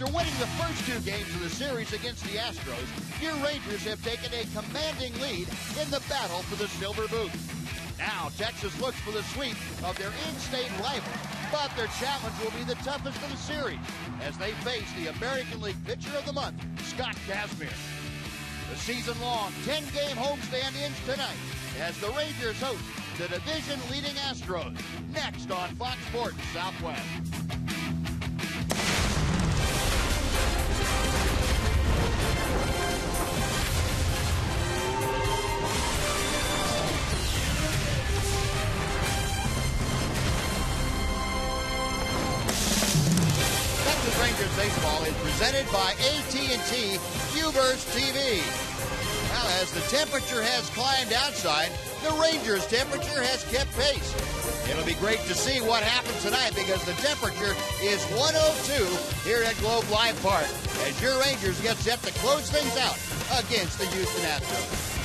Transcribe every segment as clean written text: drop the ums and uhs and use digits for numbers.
After winning the first 2 games of the series against the Astros, your Rangers have taken a commanding lead in the battle for the Silver Boot. Now, Texas looks for the sweep of their in-state rival, but their challenge will be the toughest of the series as they face the American League Pitcher of the Month, Scott Kazmir. The season-long 10-game homestand ends tonight as the Rangers host the division-leading Astros, next on Fox Sports Southwest. Rangers baseball is presented by AT&T UVerse TV. Well, as the temperature has climbed outside, the Rangers' temperature has kept pace. It'll be great to see what happens tonight because the temperature is 102 here at Globe Life Park as your Rangers get set to close things out against the Houston Astros.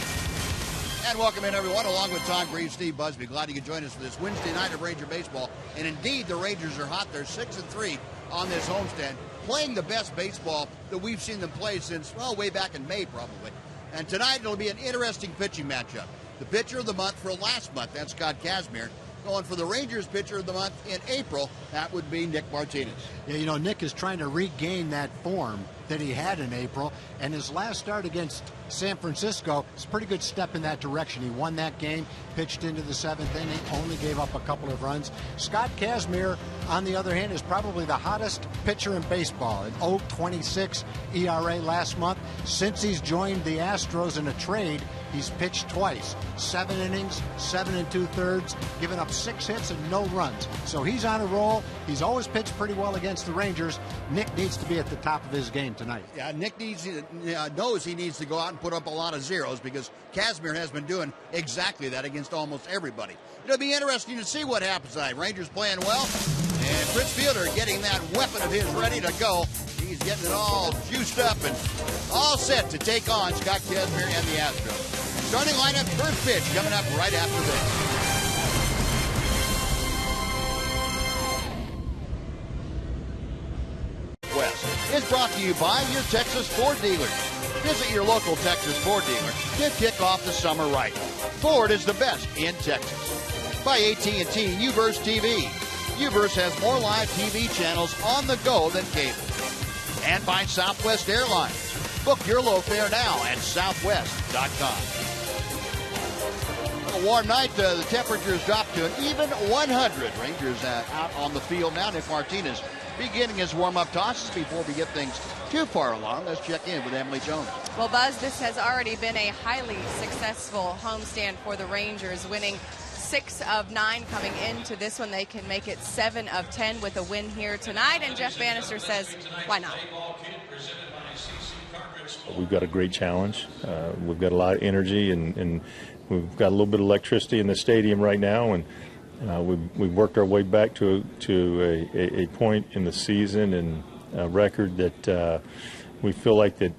And welcome in, everyone, along with Tom Green, Steve Busby. Glad you could join us for this Wednesday night of Ranger baseball. And indeed, the Rangers are hot. They're 6-3 on this homestand, playing the best baseball that we've seen them play since, well, way back in May, probably. And tonight, it'll be an interesting pitching matchup. The pitcher of the month for last month, that's Scott Kazmir. Going for the Rangers pitcher of the month in April, that would be Nick Martinez. Yeah, you know, Nick is trying to regain that form that he had in April, and his last start against San Francisco is a pretty good step in that direction. He won that game, pitched into the 7th inning, only gave up a couple of runs. Scott Kazmir, on the other hand, is probably the hottest pitcher in baseball. An 0.26 ERA last month. Since he's joined the Astros in a trade, he's pitched twice. 7 innings, 7 2/3, giving up 6 hits and no runs. So he's on a roll. He's always pitched pretty well against the Rangers. Nick needs to be at the top of his game tonight. Yeah, Nick knows he needs to go out and put up a lot of zeros because Kazmir has been doing exactly that against almost everybody. It'll be interesting to see what happens tonight. Rangers playing well, and Fritz Fielder getting that weapon of his ready to go. He's getting it all juiced up and all set to take on Scott Kazmir and the Astros. Starting lineup, first pitch coming up right after this. Is brought to you by your Texas Ford dealers. Visit your local Texas Ford dealer to kick off the summer right. Ford is the best in Texas. By AT&T UVerse TV. UVerse has more live TV channels on the go than cable. And by Southwest Airlines. Book your low fare now at southwest.com. A warm night, the temperatures dropped to an even 100. Rangers out on the field now. Nick Martinez beginning his warm-up tosses before we get things too far along. Let's check in with Emily Jones. Well, Buzz, this has already been a highly successful homestand for the Rangers, winning 6 of 9 coming into this one. They can make it 7 of 10 with a win here tonight, and Jeff Bannister says, why not? We've got a great challenge. We've got a lot of energy, and we've got a little bit of electricity in the stadium right now, and we've worked our way back to a point in the season and a record that we feel like that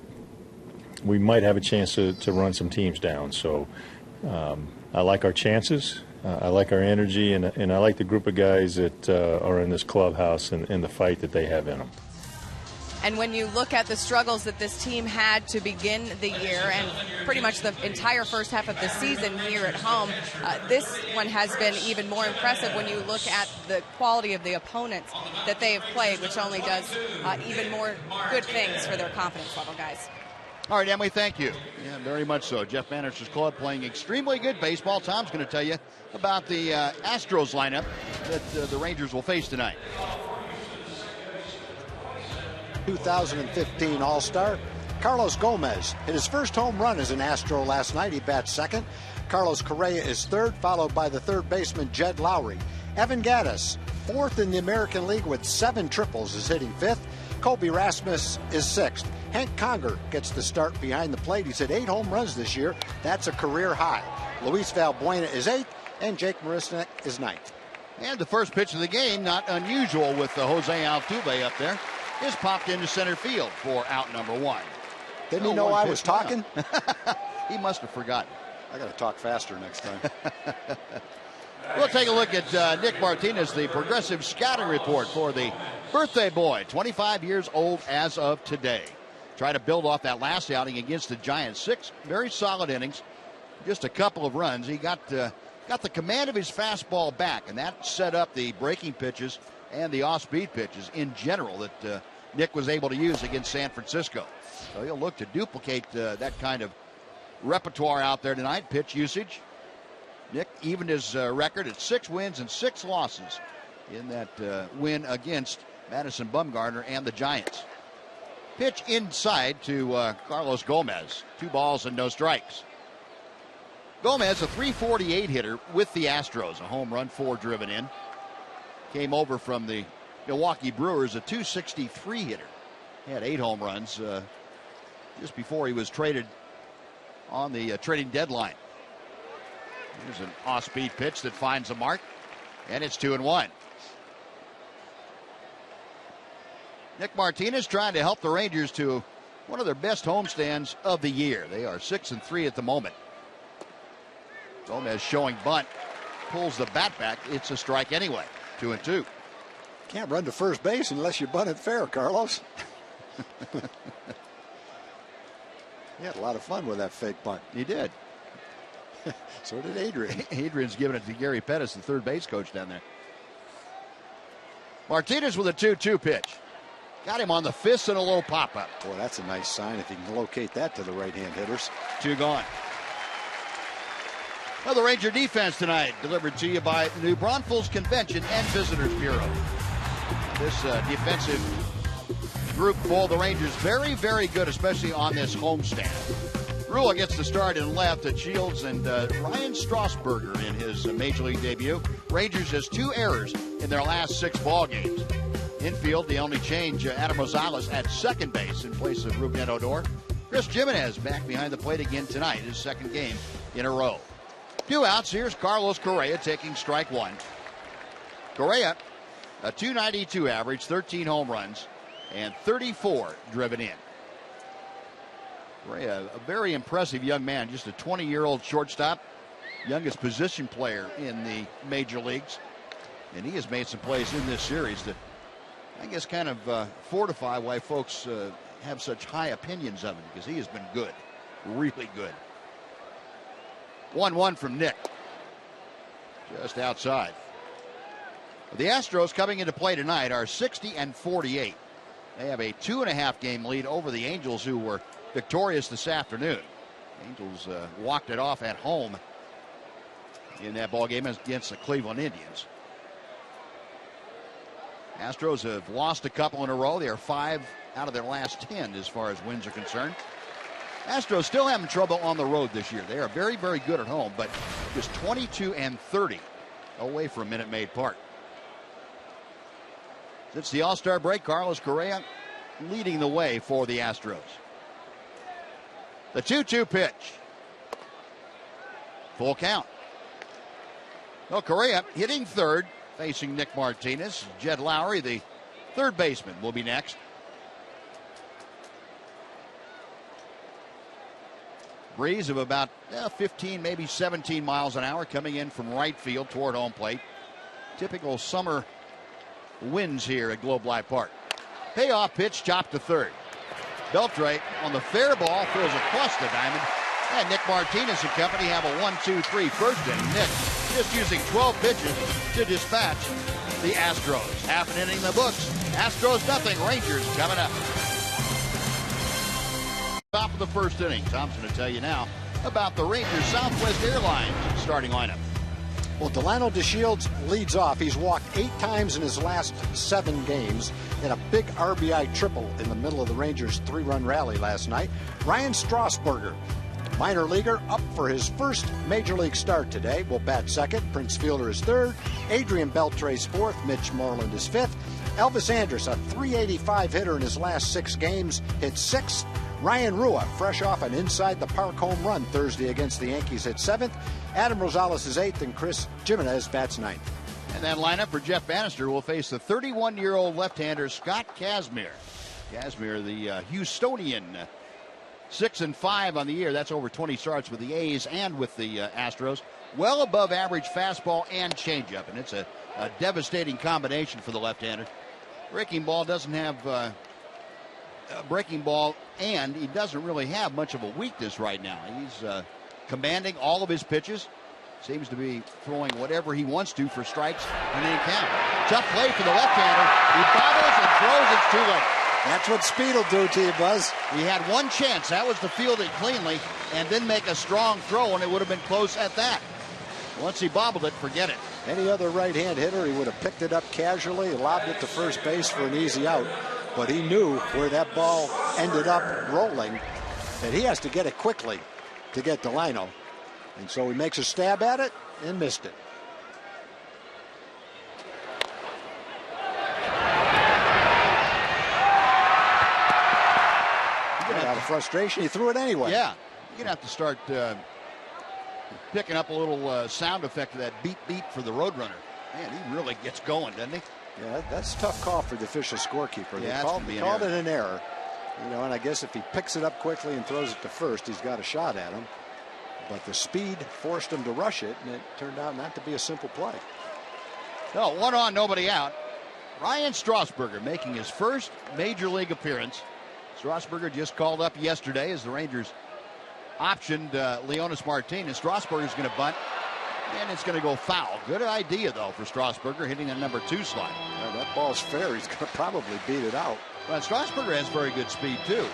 we might have a chance to run some teams down. So I like our chances. I like our energy, and I like the group of guys that are in this clubhouse and the fight that they have in them. And when you look at the struggles that this team had to begin the year and pretty much the entire first half of the season here at home, this one has been even more impressive when you look at the quality of the opponents that they have played, which only does even more good things for their confidence level, guys. All right, Emily, thank you. Yeah, very much so. Jeff Bannister's club playing extremely good baseball. Tom's going to tell you about the Astros lineup that the Rangers will face tonight. 2015 All-Star Carlos Gomez hit his first home run as an Astro last night. He bats second. Carlos Correa is third, followed by the third baseman Jed Lowry. Evan Gattis, fourth in the American League with 7 triples, is hitting fifth. Kobe Rasmus is sixth. Hank Conger gets the start behind the plate. He's hit 8 home runs this year. That's a career high. Luis Valbuena is 8th, and Jake Marisnick is 9th. And the first pitch of the game, not unusual with Jose Altuve up there, is popped into center field for out number 1. Didn't he know I was talking? He must have forgotten. I got to talk faster next time. We'll take a look at Nick Martinez, the progressive scouting report for the birthday boy, 25 years old as of today. Try to build off that last outing against the Giants. 6 very solid innings, just a couple of runs. He got the command of his fastball back, and that set up the breaking pitches and the off-speed pitches in general that Nick was able to use against San Francisco. So he'll look to duplicate that kind of repertoire out there tonight. Pitch usage. Nick evened his record at 6 wins and 6 losses in that win against Madison Bumgarner and the Giants. Pitch inside to Carlos Gomez. 2 balls and no strikes. Gomez, a .348 hitter with the Astros. A home run, 4 driven in. Came over from the Milwaukee Brewers, a .263 hitter. He had 8 home runs just before he was traded on the trading deadline. Here's an off-speed pitch that finds the mark, and it's 2-1. Nick Martinez trying to help the Rangers to one of their best homestands of the year. They are 6-3 at the moment. Gomez showing bunt, pulls the bat back. It's a strike anyway. 2-2. Can't run to first base unless you bunt it fair, Carlos. He had a lot of fun with that fake bunt. He did. So did Adrian. Adrian's giving it to Gary Pettis, the third base coach down there. Martinez with a 2-2 pitch. Got him on the fist and a little pop-up. Boy, that's a nice sign if you can locate that to the right-hand hitters. 2 gone. Well, the Ranger defense tonight delivered to you by New Braunfels Convention and Visitors Bureau. This defensive group for the Rangers very, very good, especially on this homestand. Rua gets the start in left at Shields, and Ryan Strasburger in his Major League debut. Rangers has 2 errors in their last 6 ball games. Infield, the only change, Adam Rosales at second base in place of Ruben Odor. Chris Jimenez back behind the plate again tonight, his 2nd game in a row. 2 outs. Here's Carlos Correa taking strike 1. Correa, a .292 average, 13 home runs, and 34 driven in. Correa, a very impressive young man, just a 20-year-old shortstop, youngest position player in the major leagues. And he has made some plays in this series that I guess kind of fortify why folks have such high opinions of him, because he has been good, really good. 1-1 from Nick, just outside. The Astros coming into play tonight are 60-48. They have a 2.5 game lead over the Angels, who were victorious this afternoon. Angels walked it off at home in that ball game against the Cleveland Indians. Astros have lost a couple in a row. They are 5 out of their last 10 as far as wins are concerned. Astros still having trouble on the road this year. They are very, very good at home, but just 22-30 away from Minute Maid Park. Since the All-Star break, Carlos Correa leading the way for the Astros. The 2-2 pitch. Full count. Well, Correa hitting third, facing Nick Martinez. Jed Lowry, the third baseman, will be next. Breeze of about 15, maybe 17 miles an hour coming in from right field toward home plate. Typical summer winds here at Globe Life Park. Payoff pitch, chopped to third. Beltre on the fair ball throws across the diamond. And Nick Martinez and company have a 1-2-3 first inning. Nick just using 12 pitches to dispatch the Astros. Half an inning in the books. Astros nothing. Rangers coming up. Top of the first inning. Tom's going to tell you now about the Rangers Southwest Airlines starting lineup. Well, Delano DeShields leads off. He's walked 8 times in his last 7 games. Had a big RBI triple in the middle of the Rangers' 3-run rally last night. Ryan Strasburger, minor leaguer, up for his first major league start today, will bat second. Prince Fielder is third. Adrian Beltre's fourth. Mitch Moreland is fifth. Elvis Andrus, a .385 hitter in his last 6 games, hit sixth. Ryan Rua, fresh off an inside the park home run Thursday against the Yankees, hit 7th. Adam Rosales is 8th, and Chris Jimenez bats 9th. And that lineup for Jeff Bannister will face the 31-year-old left-hander Scott Kazmir. Kazmir, the Houstonian, 6-5 on the year. That's over 20 starts with the A's and with the Astros. well above average fastball and changeup, and it's a devastating combination for the left-hander. Breaking ball doesn't have a breaking ball, and he doesn't really have much of a weakness right now. He's commanding all of his pitches. Seems to be throwing whatever he wants to for strikes in any count. Tough play for the left-hander. He bobbles and throws. It's too late. That's what speed will do to you, Buzz. He had one chance. That was to field it cleanly and then make a strong throw, and it would have been close at that. Once he bobbled it, forget it. Any other right-hand hitter, he would have picked it up casually, lobbed it to first base for an easy out. But he knew where that ball ended up rolling, that he has to get it quickly to get to Lino. And so he makes a stab at it and missed it. Out of frustration, he threw it anyway. Yeah, you're going to have to start picking up a little sound effect of that beep beep for the Roadrunner. Man, he really gets going, doesn't he? Yeah, that's a tough call for the official scorekeeper. Yeah, they called it an error. You know, and I guess if he picks it up quickly and throws it to first, he's got a shot at him. But the speed forced him to rush it, and it turned out not to be a simple play. No, 1 on, nobody out. Ryan Strasburger making his first major league appearance. Strasburger just called up yesterday as the Rangers optioned Leonis Martinez. Strasburger's going to bunt, and it's going to go foul. Good idea, though, for Strasburger, hitting a number 2 slide. Yeah, that ball's fair. He's going to probably beat it out. But Strasburger has very good speed, too.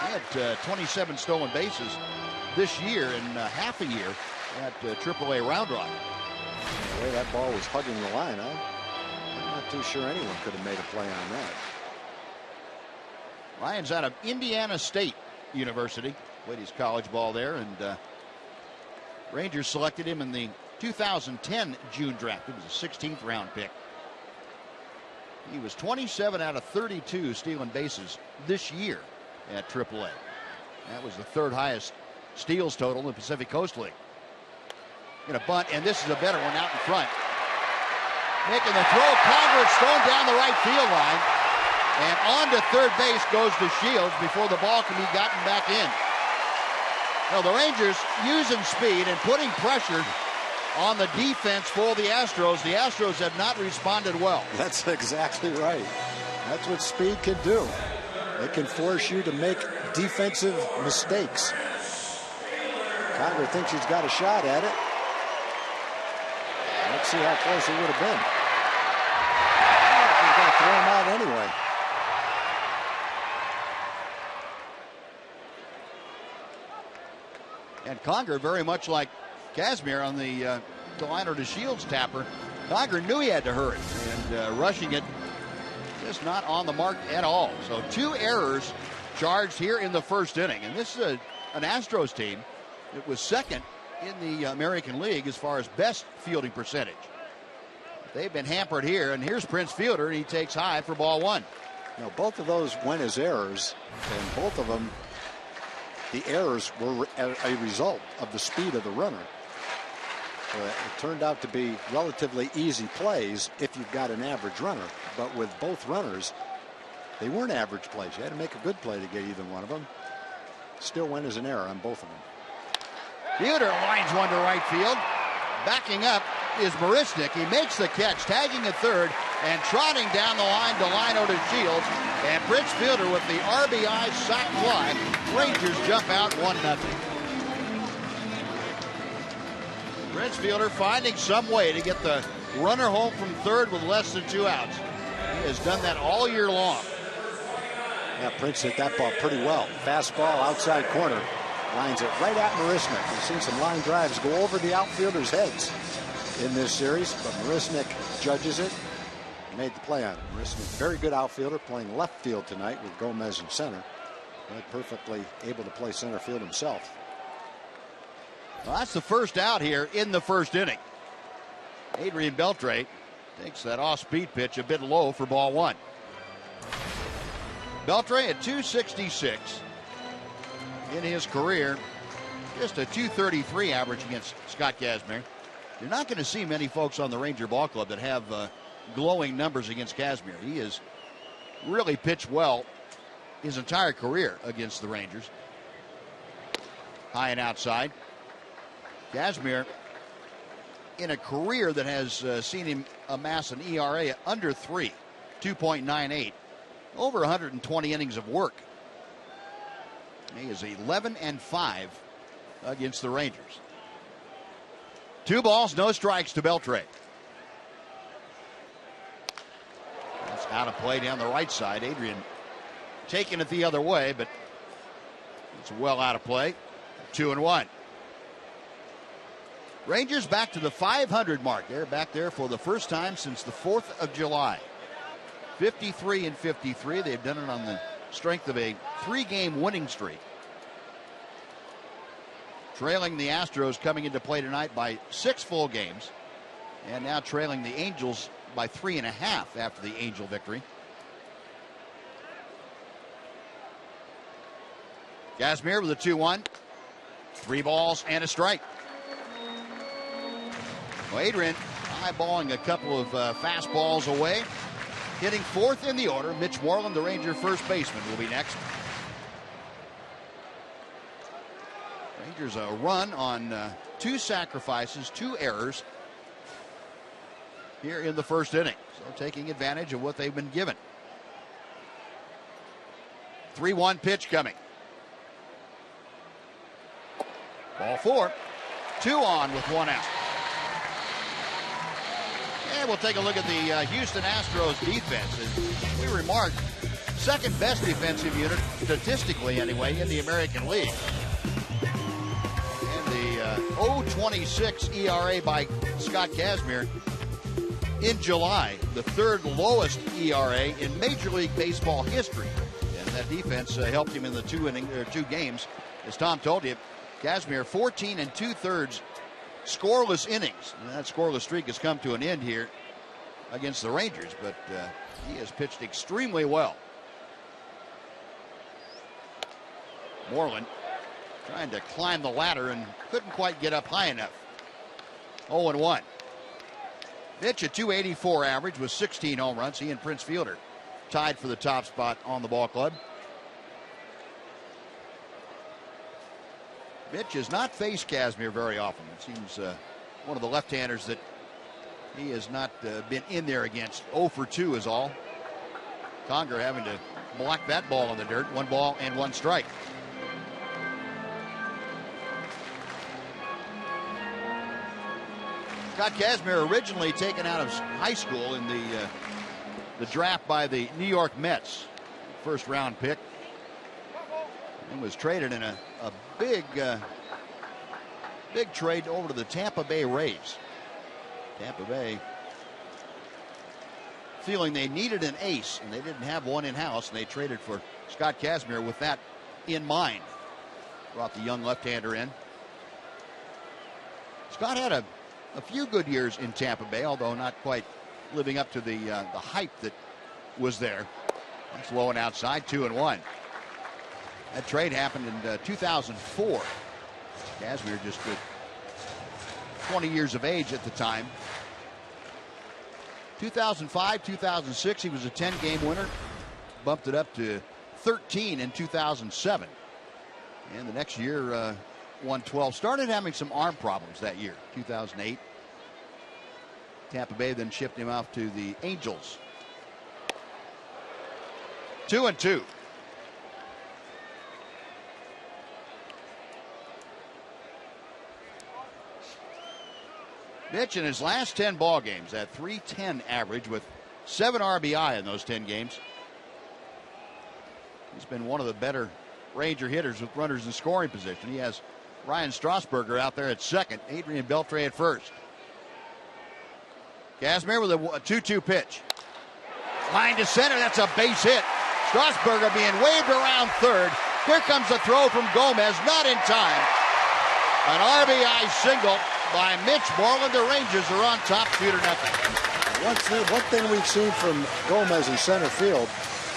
He had 27 stolen bases this year in half a year at AAA Round Rock. The way that ball was hugging the line, I'm not too sure anyone could have made a play on that. Ryan's out of Indiana State University. Played his college ball there, and Rangers selected him in the 2010 June draft. It was a 16th round pick. He was 27 out of 32 stealing bases this year at AAA. That was the 3rd highest steals total in the Pacific Coast League. Going to bunt, and this is a better one out in front. Making the throw, Congress thrown down the right field line. And on to third base goes to Shields before the ball can be gotten back in. Now the Rangers using speed and putting pressure on the defense for the Astros. The Astros have not responded well. That's exactly right. That's what speed can do. It can force you to make defensive mistakes. Conger thinks he's got a shot at it. Let's see how close it would have been. He's going to throw him out anyway. And Conger, very much like Casimir on the Delino to Shields tapper, Conger knew he had to hurry, and rushing it just not on the mark at all. So 2 errors charged here in the first inning. And this is an Astros team that was second in the American League as far as best fielding percentage. They've been hampered here, and here's Prince Fielder, and he takes high for ball 1. Now, both of those went as errors, and both of them, the errors were a result of the speed of the runner. It turned out to be relatively easy plays if you've got an average runner. But with both runners, they weren't average plays. You had to make a good play to get either one of them. Still went as an error on both of them. Fielder lines one to right field. Backing up is Marisnik. He makes the catch, tagging at third, and trotting down the line to Lino to Shields. And Prince Fielder with the RBI sac fly. Rangers jump out 1-0. Prince Fielder finding some way to get the runner home from third with less than 2 outs. He has done that all year long. Yeah, Prince hit that ball pretty well. Fastball outside corner. Lines it right at Marisnik. We've seen some line drives go over the outfielders' heads in this series, but Marisnik judges it. Made the play on it. Marisnik, very good outfielder, playing left field tonight with Gomez in center. But perfectly able to play center field himself. Well, that's the first out here in the first inning. Adrian Beltre takes that off-speed pitch a bit low for ball 1. Beltre at 266 in his career. Just a 233 average against Scott Casimir. You're not going to see many folks on the Ranger Ball Club that have glowing numbers against Casimir. He has really pitched well his entire career against the Rangers. High and outside. Casimir in a career that has seen him amass an ERA under 3, 2.98, over 120 innings of work. He is 11-5 against the Rangers. 2 balls, no strikes to Beltre. That's out of play down the right side. Adrian taking it the other way, but it's well out of play. 2-1. Rangers back to the 500 mark. They're back there for the first time since the 4th of July. 53-53. They've done it on the strength of a 3-game winning streak. Trailing the Astros coming into play tonight by 6 full games. And now trailing the Angels by 3.5 after the Angel victory. Kazmir with a 2-1. 3 balls and a strike. Well, Adrian eyeballing a couple of fastballs away. Hitting 4th in the order. Mitch Moreland, the Ranger first baseman, will be next. Rangers a run on 2 sacrifices, 2 errors here in the first inning. So taking advantage of what they've been given. 3-1 pitch coming. Ball 4. 2 on with 1 out. And we'll take a look at the Houston Astros defense. As we remarked, second best defensive unit, statistically anyway, in the American League. And the 0.26 ERA by Scott Kazmir in July, the 3rd lowest ERA in Major League Baseball history. And that defense helped him in the 2 games. As Tom told you, Kazmir 14 2/3 scoreless innings. And that scoreless streak has come to an end here against the Rangers, but he has pitched extremely well. Moreland trying to climb the ladder and couldn't quite get up high enough. 0-1. Mitch, a .284 average with 16 home runs. He and Prince Fielder tied for the top spot on the ball club. Mitch has not faced Kazmir very often. It seems one of the left-handers that he has not been in there against. 0 for 2 is all. Conger having to block that ball in the dirt. 1 ball and 1 strike. Scott Kazmir originally taken out of high school in the draft by the New York Mets. First round pick. And was traded in a big trade over to the Tampa Bay Rays. Tampa Bay feeling they needed an ace and they didn't have one in-house, and they traded for Scott Kazmir with that in mind. Brought the young left-hander in. Scott had a few good years in Tampa Bay, although not quite living up to the hype that was there. That's low and outside. 2-1. That trade happened in 2004. Kazmir just 20 years of age at the time. 2005, 2006, he was a 10-game winner. Bumped it up to 13 in 2007. And the next year, won 12. Started having some arm problems that year, 2008. Tampa Bay then shipped him off to the Angels. 2-2. Mitch in his last 10 ball games at .310 average with 7 RBI in those 10 games. He's been one of the better Ranger hitters with runners in scoring position. He has Ryan Strasburger out there at second, Adrian Beltre at first. Kazmir with a 2-2 pitch. Line to center, that's a base hit. Strasburger being waved around third. Here comes the throw from Gomez, not in time. An RBI single by Mitch Moreland. The Rangers are on top 2-0. One thing we've seen from Gomez in center field,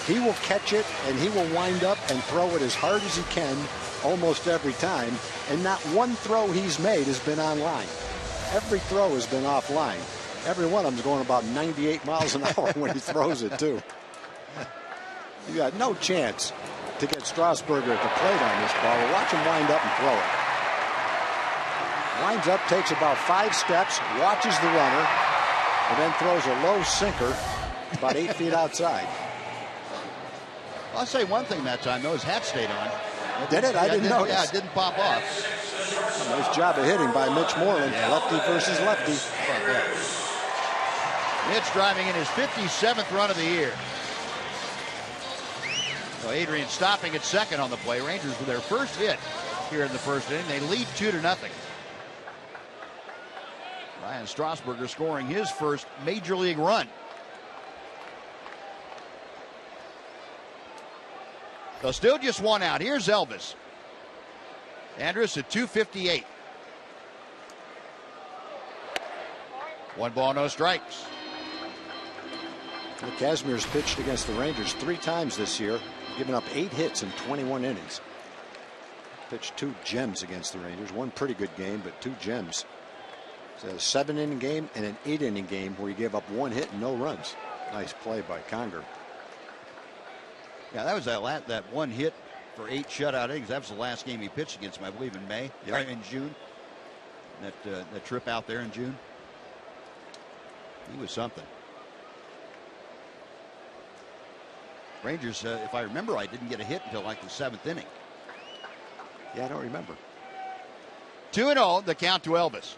he will catch it and he will wind up and throw it as hard as he can almost every time, and not one throw he's made has been on line. Every throw has been offline. Every one of them is going about 98 miles an hour when he throws it too. You got no chance to get Strasburger at the plate on this ball. Watch him wind up and throw it. Winds up, takes about 5 steps, watches the runner, and then throws a low sinker about 8 feet outside. I'll say one thing that time, though, his hat stayed on. Did it? I didn't notice. Yeah, it didn't pop off. Nice job of hitting by Mitch Moreland. Yeah. Lefty versus lefty. Mitch driving in his 57th run of the year. So Adrian stopping at second on the play. Rangers with their first hit here in the first inning. They lead 2-0. Ryan Strasburger scoring his first major league run. So still just 1 out. Here's Elvis. Andrus at 258. 1 ball, no strikes. Well, Kazmir's pitched against the Rangers 3 times this year, giving up 8 hits in 21 innings. Pitched 2 gems against the Rangers. 1 pretty good game, but 2 gems. It's a 7-inning game and an 8-inning game where he gave up 1 hit and no runs. Nice play by Conger. Yeah, that was that 1 hit for 8 shutout innings. That was the last game he pitched against him, I believe, in May, or in June. That trip out there in June. He was something. Rangers, if I remember right, didn't get a hit until like the 7th inning. Yeah, I don't remember. 2-0, the count to Elvis.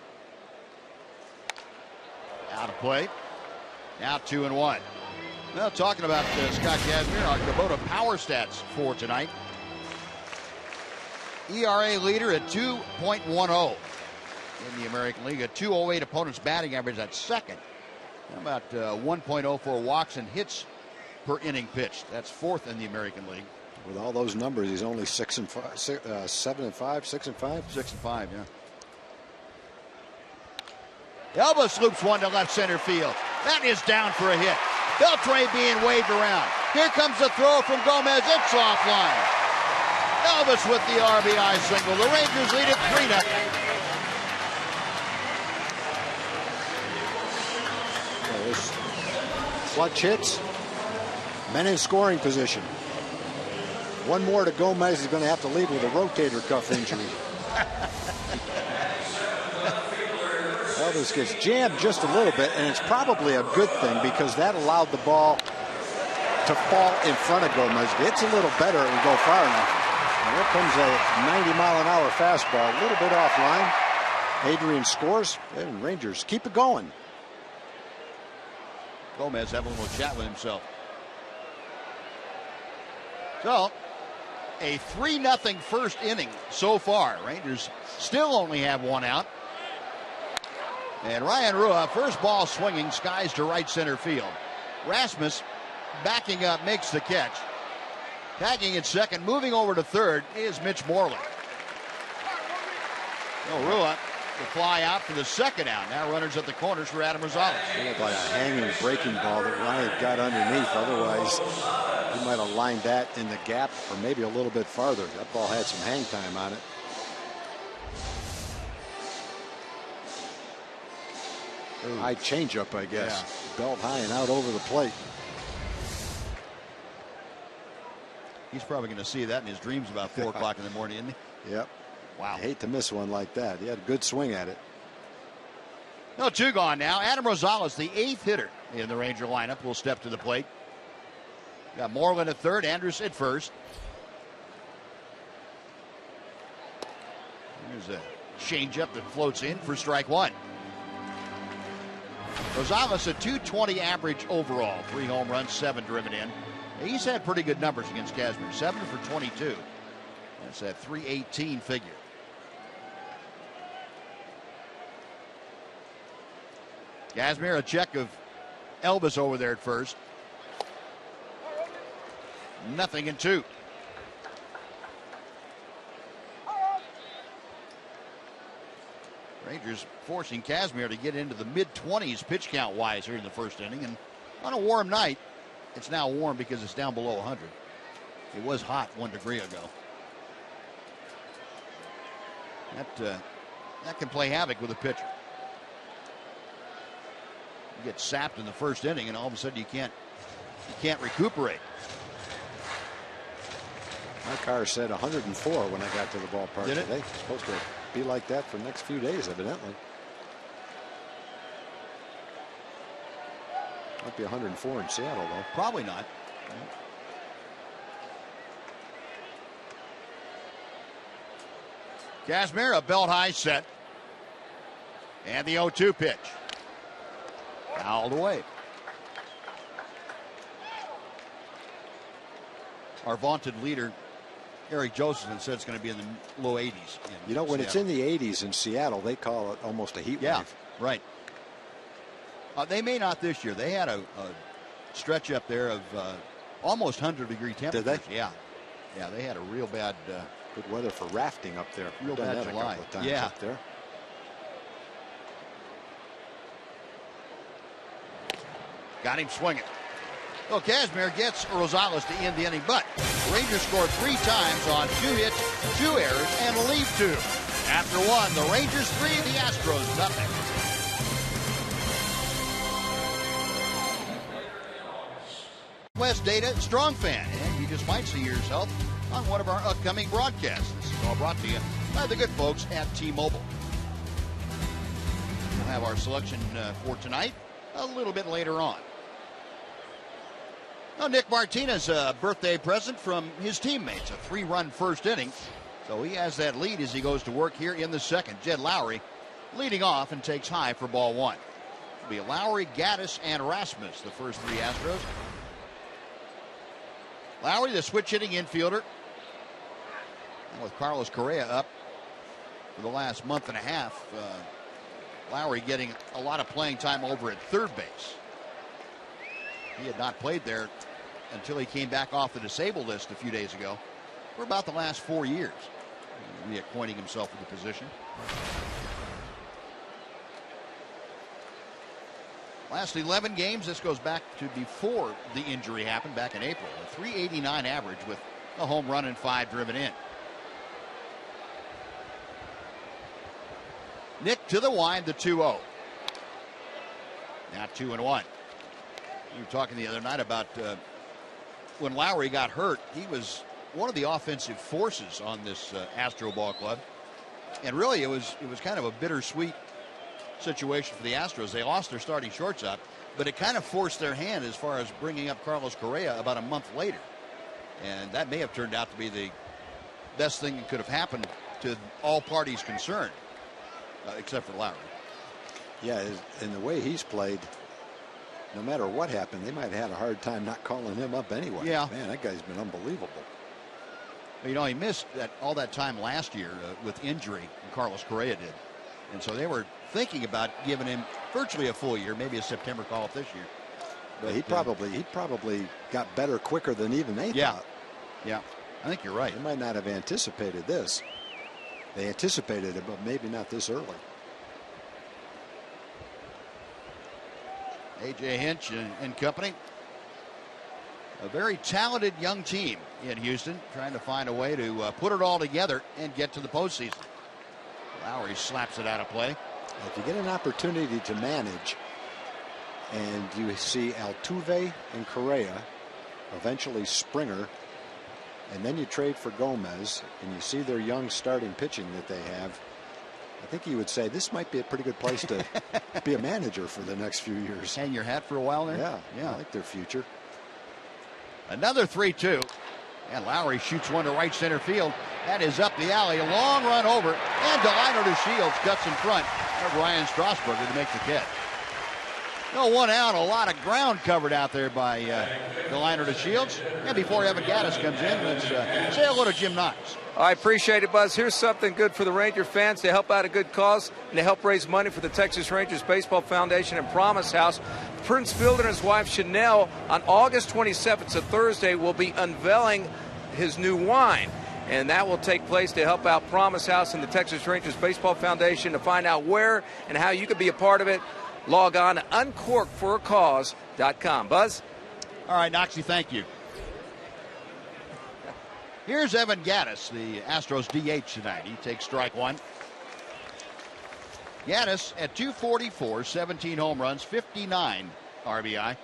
Out of play. Now 2-1. Well, talking about Scott Kazmir, our Kubota power stats for tonight. ERA leader at 2.10 in the American League. A 208 opponent's batting average at second. About 1.04 walks and hits per inning pitched. That's 4th in the American League. With all those numbers, he's only 7-5, 6-5. 6-5, yeah. Elvis loops 1 to left center field. That is down for a hit. Beltre being waved around. Here comes the throw from Gomez. It's offline. Elvis with the RBI single. The Rangers lead it 3-0. Clutch hits. Men in scoring position. 1 more to Gomez. He's going to have to leave with a rotator cuff injury. Elvis gets jammed just a little bit, and it's probably a good thing because that allowed the ball to fall in front of Gomez. If it's a little better, it would go far enough. And here comes a 90-mile-an-hour fastball, a little bit offline. Adrian scores, and Rangers keep it going. Gomez having a little chat with himself. So, a 3-0 first inning so far. Rangers still only have 1 out. And Ryan Rua, first ball swinging, skies to right center field. Rasmus backing up, makes the catch. Tagging at second, moving over to third is Mitch Moreland. Rua, the fly out for the 2nd out. Now runners at the corners for Adam Rosales. It looked like a hanging breaking ball that Ryan got underneath. Otherwise, he might have lined that in the gap or maybe a little bit farther. That ball had some hang time on it. High changeup, I guess. Yeah. Belt high and out over the plate. He's probably going to see that in his dreams about 4 o'clock in the morning, isn't he? Yep. Wow. I hate to miss one like that. He had a good swing at it. No, 2 gone now. Adam Rosales, the 8th hitter in the Ranger lineup, will step to the plate. Got Moreland at third, Andrus at first. There's a changeup that floats in for strike 1. Rosales a 220 average overall. 3 home runs, 7 driven in. He's had pretty good numbers against Kazmir. 7 for 22. That's that 318 figure. Kazmir, a check of Elvis over there at first. 0-2. Rangers forcing Kazmir to get into the mid-20s pitch count wise here in the first inning. And on a warm night, it's now warm because it's down below 100. It was hot 1 degree ago. That can play havoc with a pitcher. You get sapped in the first inning, and all of a sudden you can't recuperate. My car said 104 when I got to the ballpark today. It's supposed to be like that for the next few days, evidently. Might be 104 in Seattle, though. Probably not. Kazmir, a belt high set. And the 0-2 pitch. Fouled away. Our vaunted leader, Eric Josephson, said it's going to be in the low 80s. You know, when it's in the 80s in Seattle, they call it almost a heat wave. Right. They may not this year. They had a stretch up there of almost 100-degree temperatures. Did they? Yeah. Yeah, they had a real bad... good weather for rafting up there. Real Done bad that July. a couple of times up there. Got him swinging. Well, Kazmir gets Rosales to end the inning, but the Rangers scored 3 times on 2 hits, 2 errors, and leave 2. After 1, the Rangers 3, the Astros nothing. West Data Strong Fan, and you just might see yourself on one of our upcoming broadcasts. This is all brought to you by the good folks at T-Mobile. We'll have our selection for tonight a little bit later on. Now, Nick Martinez, a birthday present from his teammates, a 3-run first inning. So he has that lead as he goes to work here in the second. Jed Lowry leading off and takes high for ball 1. It'll be Lowry, Gaddis, and Rasmus, the first 3 Astros. Lowry, the switch hitting infielder. And with Carlos Correa up for the last month and a half, Lowry getting a lot of playing time over at third base. He had not played there until he came back off the disabled list a few days ago for about the last 4 years, reacquainting himself with the position. Last 11 games, this goes back to before the injury happened back in April. A 389 average with a home run and 5 driven in. Nick to the wind, the 2-0. Now 2-1. We were talking the other night about when Lowry got hurt. He was one of the offensive forces on this Astro ball club, and really it was kind of a bittersweet situation for the Astros. They lost their starting shortstop, but it kind of forced their hand as far as bringing up Carlos Correa about a month later, and that may have turned out to be the best thing that could have happened to all parties concerned, except for Lowry. Yeah, in the way he's played, no matter what happened, they might have had a hard time not calling him up anyway. Yeah. Man, that guy's been unbelievable. You know, he missed all that time last year with injury, and Carlos Correa did. And so they were thinking about giving him virtually a full year, maybe a September call-up this year. But he probably got better quicker than even they thought. Yeah, I think you're right. They might not have anticipated this. They anticipated it, but maybe not this early. A.J. Hinch and company. A very talented young team in Houston, trying to find a way to put it all together and get to the postseason. Lowry slaps it out of play. If you get an opportunity to manage, and you see Altuve and Correa, eventually Springer, and then you trade for Gomez, and you see their young starting pitching that they have, I think you would say this might be a pretty good place to be a manager for the next few years. Hang your hat for a while there? Yeah. I like their future. Another 3-2. And Lowry shoots one to right center field. That is up the alley. A long run over. And Delino to Shields cuts in front of Ryan Strasburger to make the catch. No, 1 out. A lot of ground covered out there by Delino to Shields. And before Evan Gaddis comes in, let's say hello to Jim Knox. I appreciate it, Buzz. Here's something good for the Ranger fans to help out a good cause and to help raise money for the Texas Rangers Baseball Foundation and Promise House. Prince Fielder and his wife Chanel on August 27th, it's a Thursday, will be unveiling his new wine. And that will take place to help out Promise House and the Texas Rangers Baseball Foundation. To find out where and how you can be a part of it, log on to uncorkforacause.com. Buzz? All right, Knoxy, thank you. Here's Evan Gaddis, the Astros DH tonight. He takes strike 1. Gaddis at 244, 17 home runs, 59 RBI.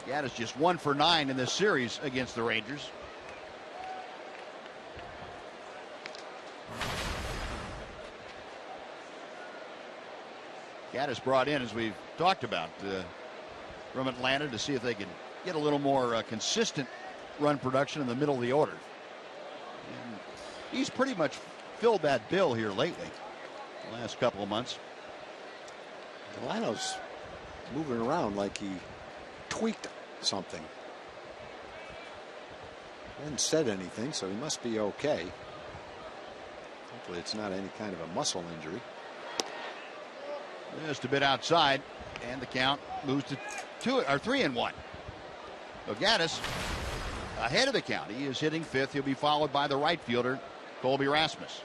Gaddis just 1 for 9 in this series against the Rangers. Gaddis brought in, as we've talked about, from Atlanta to see if they can get a little more consistent run production in the middle of the order. And he's pretty much filled that bill here lately, the last couple of months. Delano's moving around like he tweaked something. He hasn't said anything, so he must be okay. Hopefully it's not any kind of a muscle injury. Just a bit outside, and the count moves to 3-1. So Gaddis ahead of the count. He is hitting fifth. He'll be followed by the right fielder, Colby Rasmus.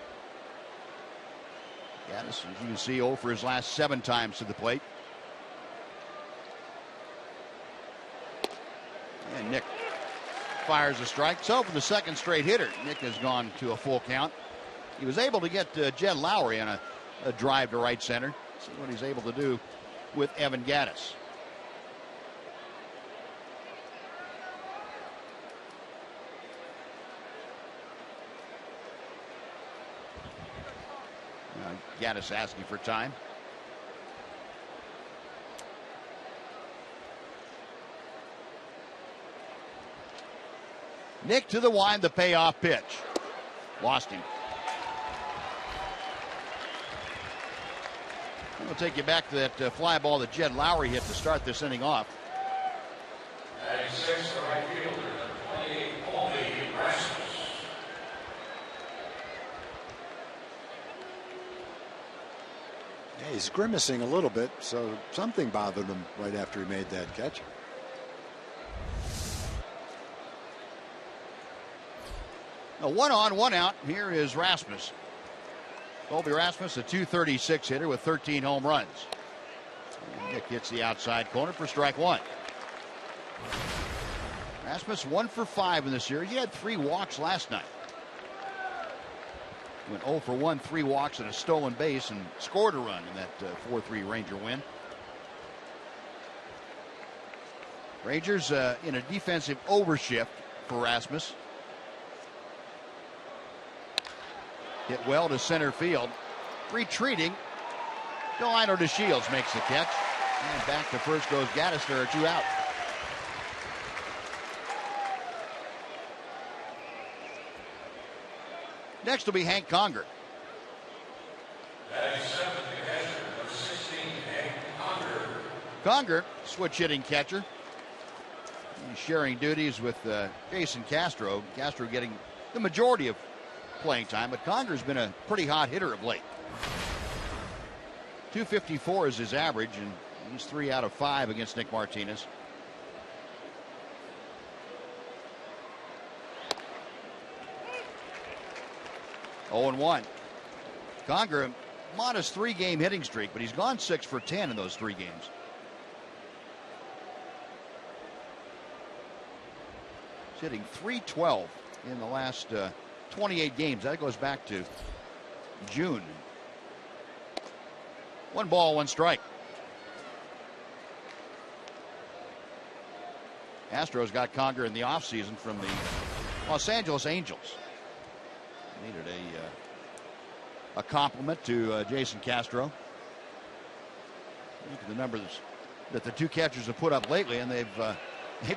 Gaddis, as you can see, 0 for his last 7 times to the plate. And Nick fires a strike. So for the second straight hitter, Nick has gone to a full count. He was able to get Jed Lowry on a drive to right center. See what he's able to do with Evan Gaddis. Gaddis asking for time. Nick to the wind, the payoff pitch. Lost him. We'll take you back to that fly ball that Jed Lowry hit to start this inning off. 96, the right fielder, 28, Colby Rasmus. Yeah, he's grimacing a little bit, so something bothered him right after he made that catch. A 1 on, 1 out. Here is Rasmus. Colby Rasmus, a .236 hitter with 13 home runs. And Nick hits the outside corner for strike 1. Rasmus 1 for 5 in the series. He had 3 walks last night. Went 0 for 1, 3 walks and a stolen base, and scored a run in that 4-3 Ranger win. Rangers in a defensive overshift for Rasmus. Hit well to center field. Retreating. Delino DeShields makes the catch. And back to first goes Gaddis. There are 2 out. Next will be Hank Conger. Conger, switch hitting catcher. He's sharing duties with Jason Castro. Castro getting the majority of playing time, but Conger's been a pretty hot hitter of late. .254 is his average, and he's 3 out of 5 against Nick Martinez. Oh and 1. Conger, a modest 3-game hitting streak, but he's gone 6 for 10 in those 3 games. He's hitting .312 in the last 28 games. That goes back to June. 1 ball, 1 strike. Astros got Conger in the offseason from the Los Angeles Angels. Needed a compliment to Jason Castro. Look at the numbers that the 2 catchers have put up lately, and they've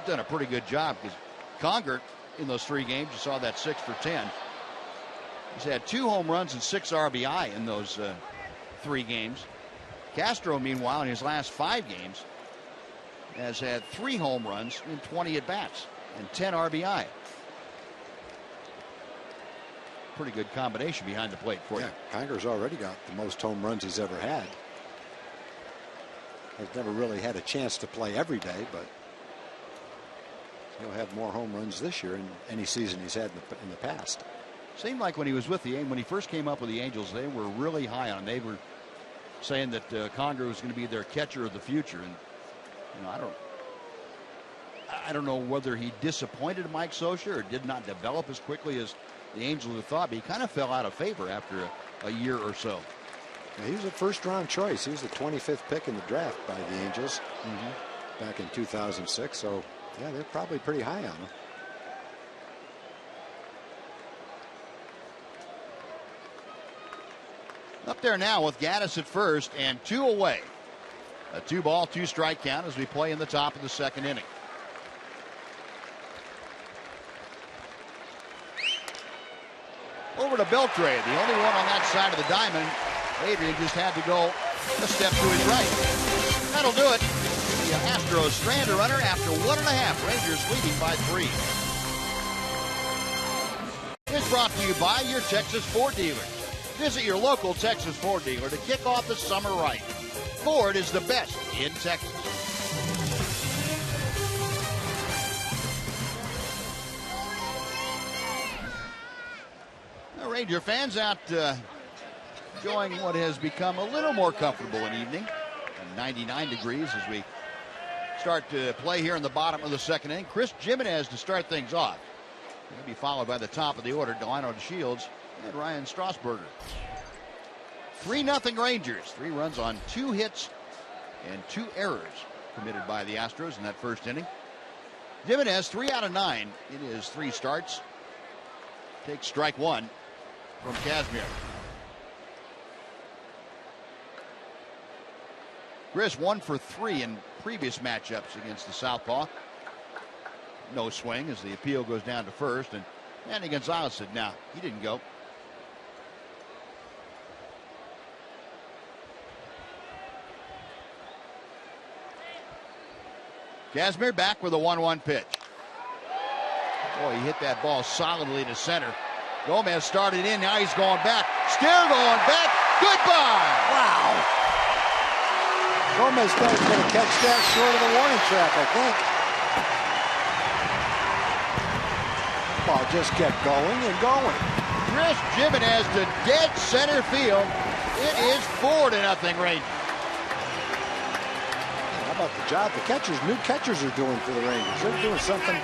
done a pretty good job, because Conger, in those 3 games, you saw that 6 for 10. He's had 2 home runs and 6 RBI in those 3 games. Castro, meanwhile, in his last 5 games, has had 3 home runs in 20 at-bats and 10 RBI. Pretty good combination behind the plate for you. Conger's already got the most home runs he's ever had. He's never really had a chance to play every day, but he'll have more home runs this year in any season he's had in the past. Seemed like when he was with when he first came up with the Angels, they were really high on him. They were saying that Conger was going to be their catcher of the future, and I don't know whether he disappointed Mike Scioscia or did not develop as quickly as the Angels had thought, but he kind of fell out of favor after a year or so. Yeah, he was a first-round choice. He was the 25th pick in the draft by the Angels back in 2006. So, yeah, they're probably pretty high on him. Up there now with Gaddis at first and 2 away. A 2-ball, 2-strike count as we play in the top of the second inning. Over to Beltre, the only one on that side of the diamond. Adrian just had to go a step to his right. That'll do it. The Astros strand a runner after 1.5. Rangers leading by 3. It's brought to you by your Texas Ford dealers. Visit your local Texas Ford dealer to kick off the summer right. Ford is the best in Texas. Now, Ranger fans out enjoying what has become a little more comfortable an evening. 99 degrees as we start to play here in the bottom of the second inning. Chris Jimenez to start things off. He'll be followed by the top of the order, Delino DeShields and Ryan Strasburger. 3-0 Rangers. 3 runs on 2 hits and 2 errors committed by the Astros in that first inning. Jimenez 3 out of 9 in his 3 starts. Takes strike 1 from Kazmir. Chris 1 for 3 in previous matchups against the Southpaw. No swing as the appeal goes down to first, and Manny Gonzalez said, "No, he didn't go." Kazmir back with a 1-1 pitch. Boy, he hit that ball solidly to center. Gomez started in, now he's going back. Still going back. Goodbye. Wow. Gomez thought he was going to catch that short of the warning track, I think. Ball just kept going and going. Chris Jimenez to dead center field. It is 4-0 Rangers. How about the job the new catchers are doing for the Rangers? They're doing something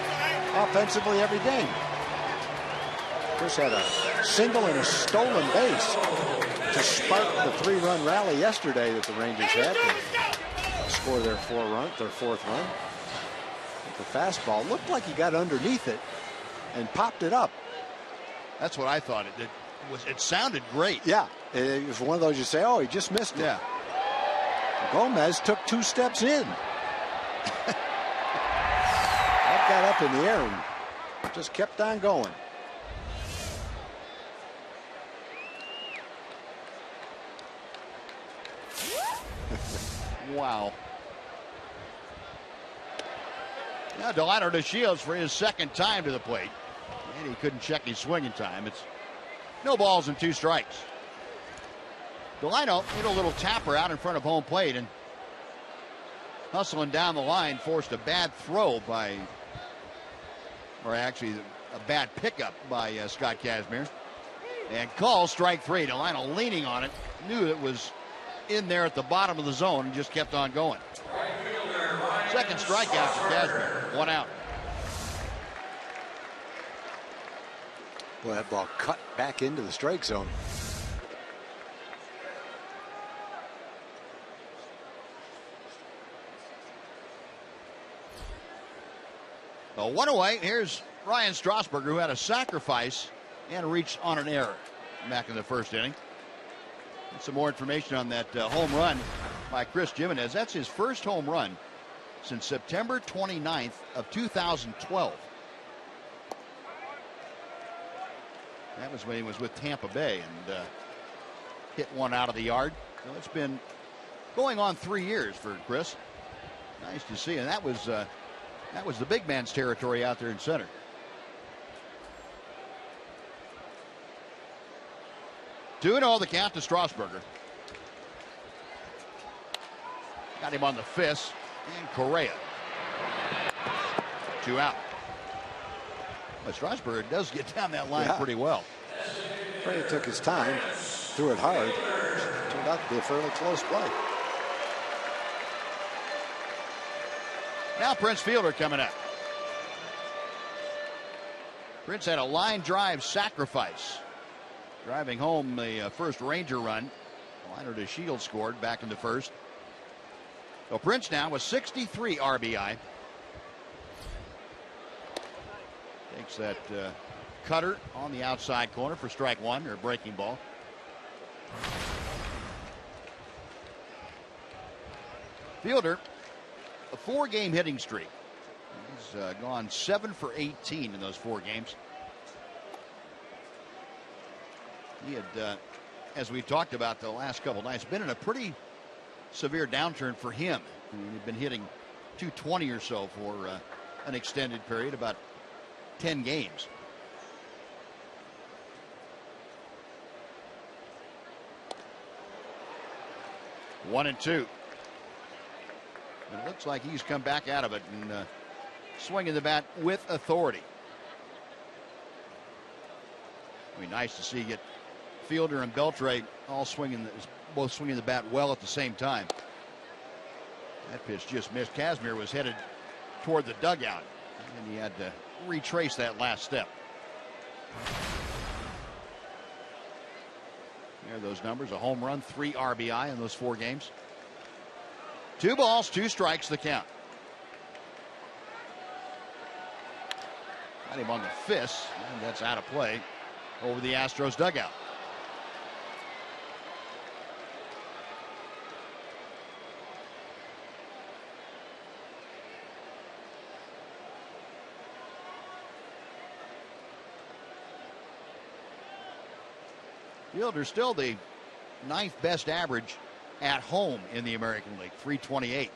offensively every game. Chris had a single and a stolen base to spark the 3-run rally yesterday that the Rangers had to score their 4th run. The fastball looked like he got underneath it and popped it up. That's what I thought. It sounded great. Yeah, it was one of those you say, oh, he just missed it. Yeah. Gomez took 2 steps in. That got up in the air and just kept on going. Wow. Now Delino DeShields for his 2nd time to the plate. And he couldn't check his swinging time. It's no balls and 2 strikes. Delino hit a little tapper out in front of home plate and hustling down the line forced a bad throw by, or actually a bad pickup by Scott Kazmir. And called strike 3. Delino leaning on it, knew it was in there at the bottom of the zone and just kept on going. 2nd strikeout for Kazmir. 1 out. Well, that ball cut back into the strike zone. So 1 away. Here's Ryan Strasburger, who had a sacrifice and reached on an error back in the 1st inning. And some more information on that home run by Chris Jimenez. That's his 1st home run since September 29th of 2012. That was when he was with Tampa Bay and hit one out of the yard. So it's been going on 3 years for Chris. Nice to see. And that was the big man's territory out there in center. Two and all the count to Strasburger. Got him on the fist. And Correa. 2 out. But Strasburger does get down that line pretty well. Correa took his time, threw it hard. Turned out to be a fairly close play. Now Prince Fielder coming up. Prince had a line drive sacrifice, driving home the first Ranger run. Delino DeShields scored back in the 1st. So Prince now with 63 RBI. Takes that cutter on the outside corner for strike 1, or breaking ball. Fielder, a 4-game hitting streak. He's gone 7 for 18 in those 4 games. He had, as we talked about the last couple nights, been in a pretty severe downturn for him. He'd been hitting 220 or so for an extended period, about 10 games. One and two. It looks like he's come back out of it and swinging the bat with authority. It'd be nice to see get Fielder and Beltre all both swinging the bat well at the same time. That pitch just missed. Kazmir was headed toward the dugout, and he had to retrace that last step. There are those numbers: a home run, 3 RBI in those 4 games. 2 balls, 2 strikes, the count. Got him on the fist, and that's out of play over the Astros dugout. Fielder still the 9th best average at home in the American League, 328.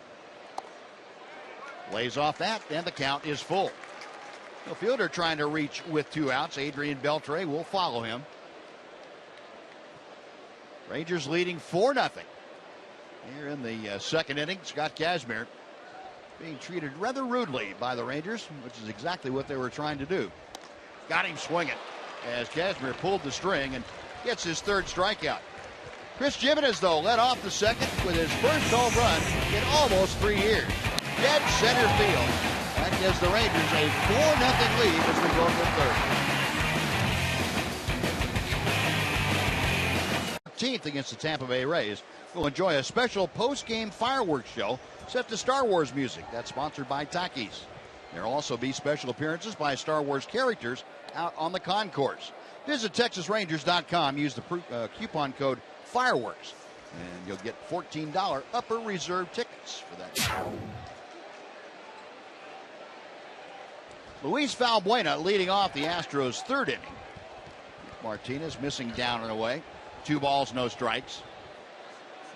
Lays off that, and the count is full. The Fielder trying to reach with 2 outs. Adrian Beltre will follow him. Rangers leading 4-0. Here in the 2nd inning, Scott Kazmir being treated rather rudely by the Rangers, which is exactly what they were trying to do. Got him swinging as Kazmir pulled the string and gets his 3rd strikeout. Chris Jimenez, though, led off the 2nd with his first home run in almost 3 years. Dead center field. That gives the Rangers a 4-0 lead as we go to the 3rd. 13th against the Tampa Bay Rays. We'll enjoy a special post-game fireworks show set to Star Wars music. That's sponsored by Takis. There will also be special appearances by Star Wars characters out on the concourse. Visit TexasRangers.com. Use the coupon code FIREWORKS, and you'll get $14 upper reserve tickets for that. Luis Valbuena leading off the Astros' 3rd inning. Martinez missing down and away. 2 balls, no strikes.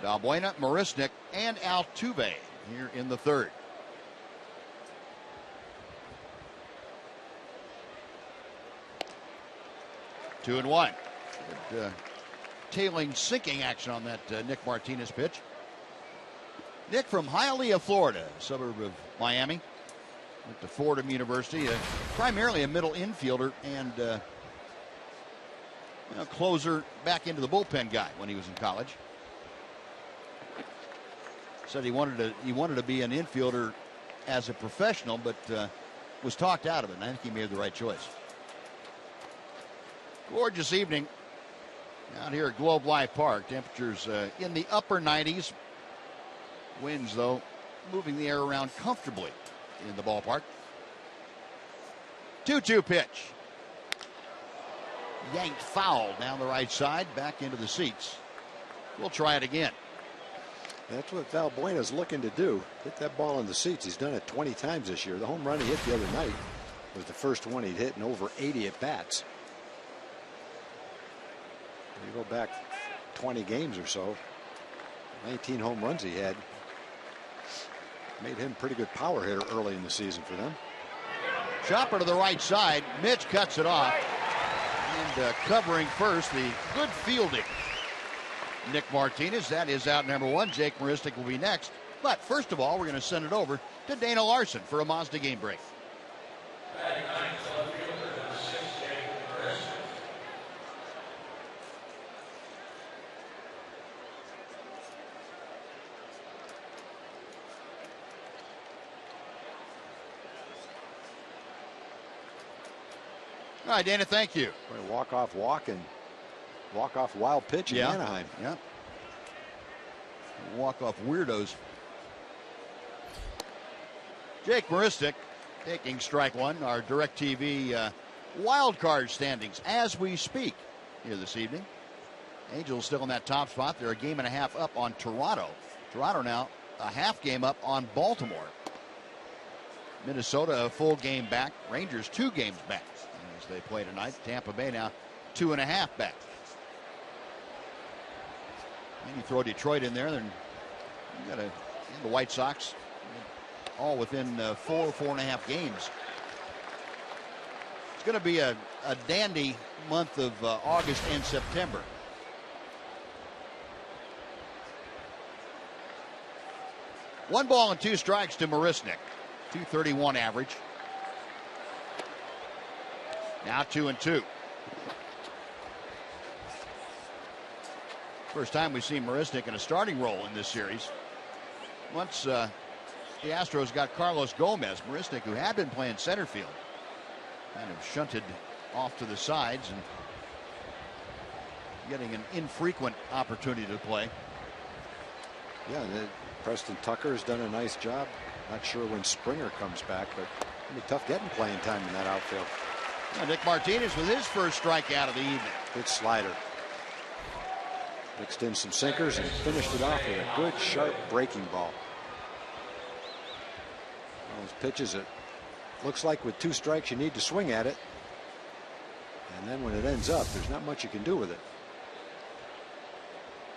Valbuena, Marisnik, and Altuve here in the 3rd. Two and one. Good, tailing sinking action on that Nick Martinez pitch. Nick from Hialeah, Florida, a suburb of Miami. Went to Fordham University, primarily a middle infielder and closer, back into the bullpen guy when he was in college. Said he wanted to be an infielder as a professional, but was talked out of it, and I think he made the right choice. Gorgeous evening out here at Globe Life Park. Temperatures in the upper 90s. Winds, though, moving the air around comfortably in the ballpark. 2-2 pitch. Yanked foul down the right side, back into the seats. We'll try it again. That's what Valbuena's looking to do. Hit that ball in the seats. He's done it 20 times this year. The home run he hit the other night was the first one he'd hit in over 80 at-bats. You go back 20 games or so, 19 home runs he had. Made him a pretty good power hitter early in the season for them. Chopper to the right side. Mitch cuts it off. And covering first, the good fielding. Nick Martinez, that is out number 1. Jake Maristic will be next. But first of all, we're going to send it over to Dana Larson for a Mazda game break. All right, Dana, thank you. Walk-off walk and walk-off wild pitch in Anaheim. Yeah. Walk-off weirdos. Jake Maristic taking strike 1. Our DirecTV wild card standings as we speak here this evening. Angels still in that top spot. They're a game and a half up on Toronto. Toronto now a half game up on Baltimore. Minnesota a full game back. Rangers 2 games back as they play tonight. Tampa Bay now 2.5 back. And you throw Detroit in there, then you got the White Sox all within 4.5 games. It's going to be a dandy month of August and September. One ball and 2 strikes to Marisnik. 231 average. Now 2-2. First time we've seen Marisnik in a starting role in this series. Once the Astros got Carlos Gomez, Marisnik, who had been playing center field, kind of shunted off to the sides and getting an infrequent opportunity to play. Yeah, Preston Tucker has done a nice job. Not sure when Springer comes back, but it'll be tough getting playing time in that outfield. Nick Martinez with his first strikeout of the evening. Good slider. Mixed in some sinkers and finished it off with a good, sharp breaking ball. Those pitches, it looks like with 2 strikes you need to swing at it. And then when it ends up, there's not much you can do with it.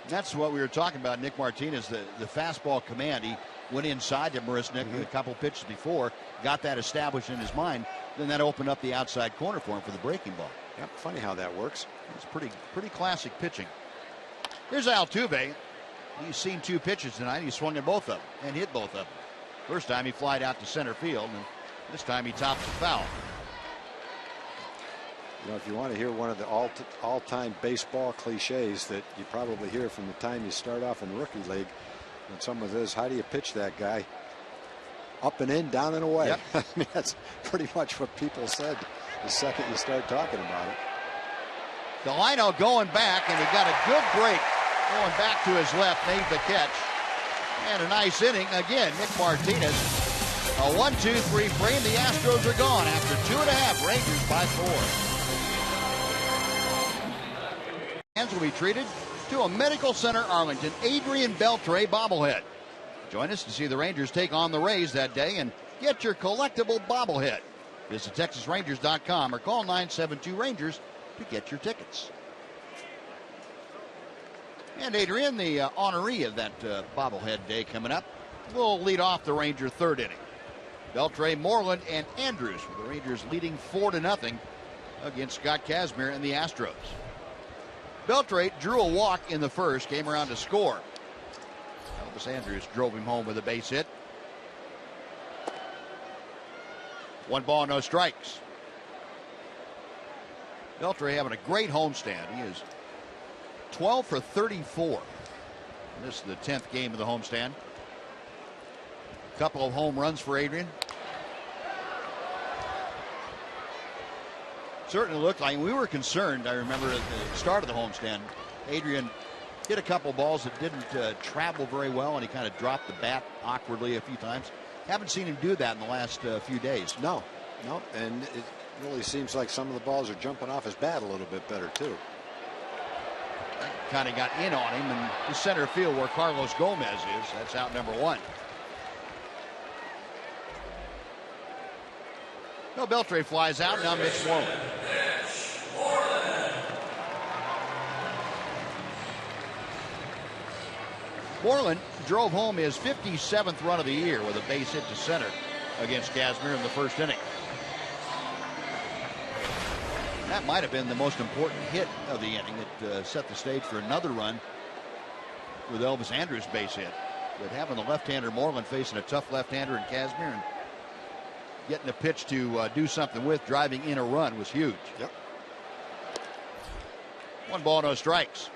That's what we were talking about, Nick Martinez, the fastball command. He went inside to Marisnik a couple pitches before, got that established in his mind, then that opened up the outside corner for him for the breaking ball. Yep, funny how that works. It's pretty classic pitching. Here's Altuve. He's seen 2 pitches tonight. He swung at both of them and hit both of them. First time he flied out to center field, and this time he tops the foul. You know, if you want to hear one of the all-time baseball cliches that you probably hear from the time you start off in the rookie league, when someone says, "How do you pitch that guy?" Up and in, down and away. Yep. I mean, that's pretty much what people said the second you start talking about it. Delino going back, and he got a good break going back to his left, made the catch. And a nice inning again. Nick Martinez, a 1-2-3 frame. The Astros are gone after 2.5. Rangers by 4. Fans will be treated to a Medical Center Arlington Adrian Beltre bobblehead. Join us to see the Rangers take on the Rays that day and get your collectible bobblehead. Visit TexasRangers.com or call 972-RANGERS to get your tickets. And Adrian, the honoree of that bobblehead day coming up, will lead off the Ranger 3rd inning. Beltre, Moreland, and Andrews, with the Rangers leading 4-0 against Scott Kazmir and the Astros. Beltre drew a walk in the first, came around to score. Elvis Andrews drove him home with a base hit. 1 ball, no strikes. Beltre having a great homestand. He is 12 for 34. And this is the 10th game of the homestand. A couple of home runs for Adrian. Certainly looked like we were concerned. I remember at the start of the homestand, Adrian hit a couple balls that didn't travel very well, and he kind of dropped the bat awkwardly a few times. Haven't seen him do that in the last few days. No, and it really seems like some of the balls are jumping off his bat a little bit better too. Kind of got in on him in the center field where Carlos Gomez is. That's out number 1. No, Beltre flies out. Now Mitch Moreland. Moreland drove home his 57th run of the year with a base hit to center against Kazmir in the first inning. That might have been the most important hit of the inning. It set the stage for another run with Elvis Andrews' base hit. But having the left-hander Moreland facing a tough left-hander in Kazmir and getting a pitch to do something with, driving in a run, was huge. Yep. 1 ball, no strikes.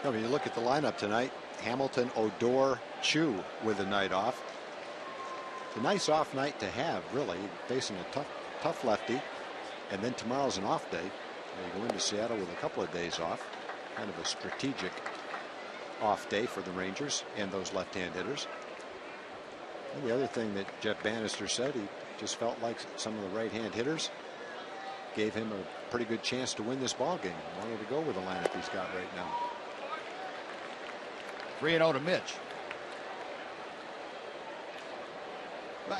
I mean, you look at the lineup tonight, Hamilton, Odor, Chu with a night off. It's a nice off night to have, really, facing a tough lefty. And then tomorrow's an off day. You go into Seattle with a couple of days off. Kind of a strategic off day for the Rangers and those left-hand hitters. And the other thing that Jeff Bannister said, he just felt like some of the right-hand hitters gave him a pretty good chance to win this ball game. Wanted to go with the lineup he's got right now. 3-0 to Mitch.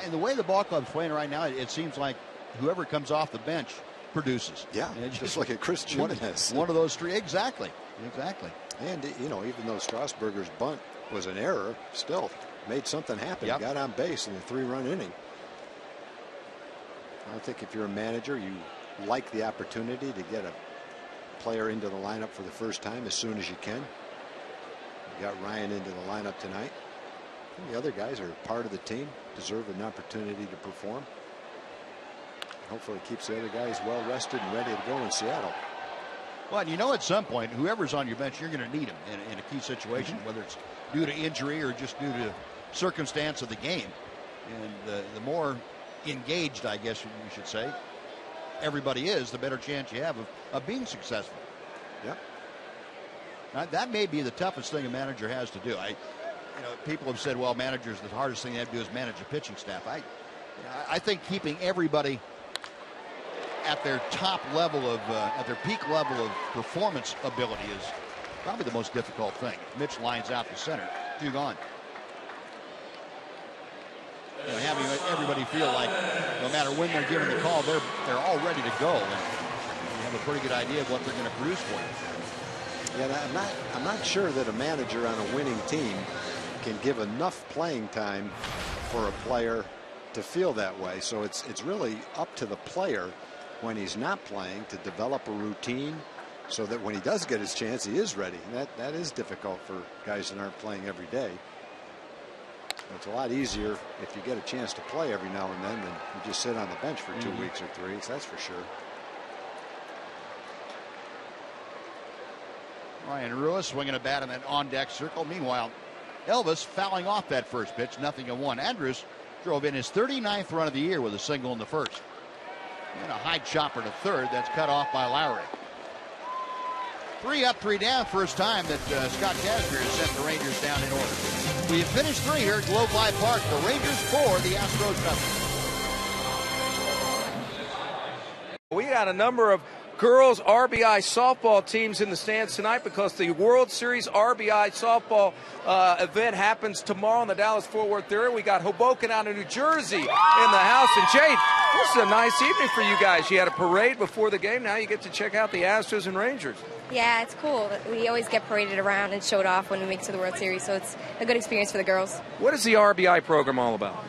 And the way the ball club's playing right now, it seems like whoever comes off the bench produces. Yeah, just like a Chris Jimenez. One of those three. Exactly. And, you know, even though Strasburger's bunt was an error, still made something happen. Yep. Got on base in the 3-run inning. I think if you're a manager, you like the opportunity to get a player into the lineup for the first time as soon as you can. You got Ryan into the lineup tonight. And the other guys are part of the team, deserve an opportunity to perform. Hopefully it keeps the other guys well rested and ready to go in Seattle. Well, and you know, at some point, whoever's on your bench, you're going to need him in a key situation, whether it's due to injury or just due to circumstance of the game. And the more engaged, I guess we should say, everybody is, the better chance you have of being successful. Yep. Now, that may be the toughest thing a manager has to do. People have said, well, managers, the hardest thing they have to do is manage a pitching staff. I think keeping everybody at their top level of, at their peak level of performance ability is probably the most difficult thing. Mitch lines out the center, 2 gone. Having everybody feel like no matter when they're given the call, they're all ready to go, and you have a pretty good idea of what they're going to produce for you. Yeah, I'm not sure that a manager on a winning team can give enough playing time for a player to feel that way. So it's really up to the player when he's not playing to develop a routine so that when he does get his chance, he is ready. And that is difficult for guys that aren't playing every day. It's a lot easier if you get a chance to play every now and then than you just sit on the bench for 2 weeks or 3. That's for sure. Ryan Ruiz swinging a bat in that on-deck circle. Meanwhile, Elvis fouling off that first pitch, 0-1. Andrus drove in his 39th run of the year with a single in the first. And a high chopper to third. That's cut off by Lowry. 3 up, 3 down. First time that Scott Kazmir has sent the Rangers down in order. We have finished 3 here at Globe Life Park. The Rangers 4, the Astros nothing. We got a number of girls RBI softball teams in the stands tonight because the World Series RBI softball event happens tomorrow in the Dallas-Fort Worth area. We got Hoboken out of New Jersey in the house. And Jade, this is a nice evening for you guys. You had a parade before the game. Now you get to check out the Astros and Rangers. Yeah, it's cool. We always get paraded around and showed off when we make it to the World Series, so it's a good experience for the girls. What is the RBI program all about?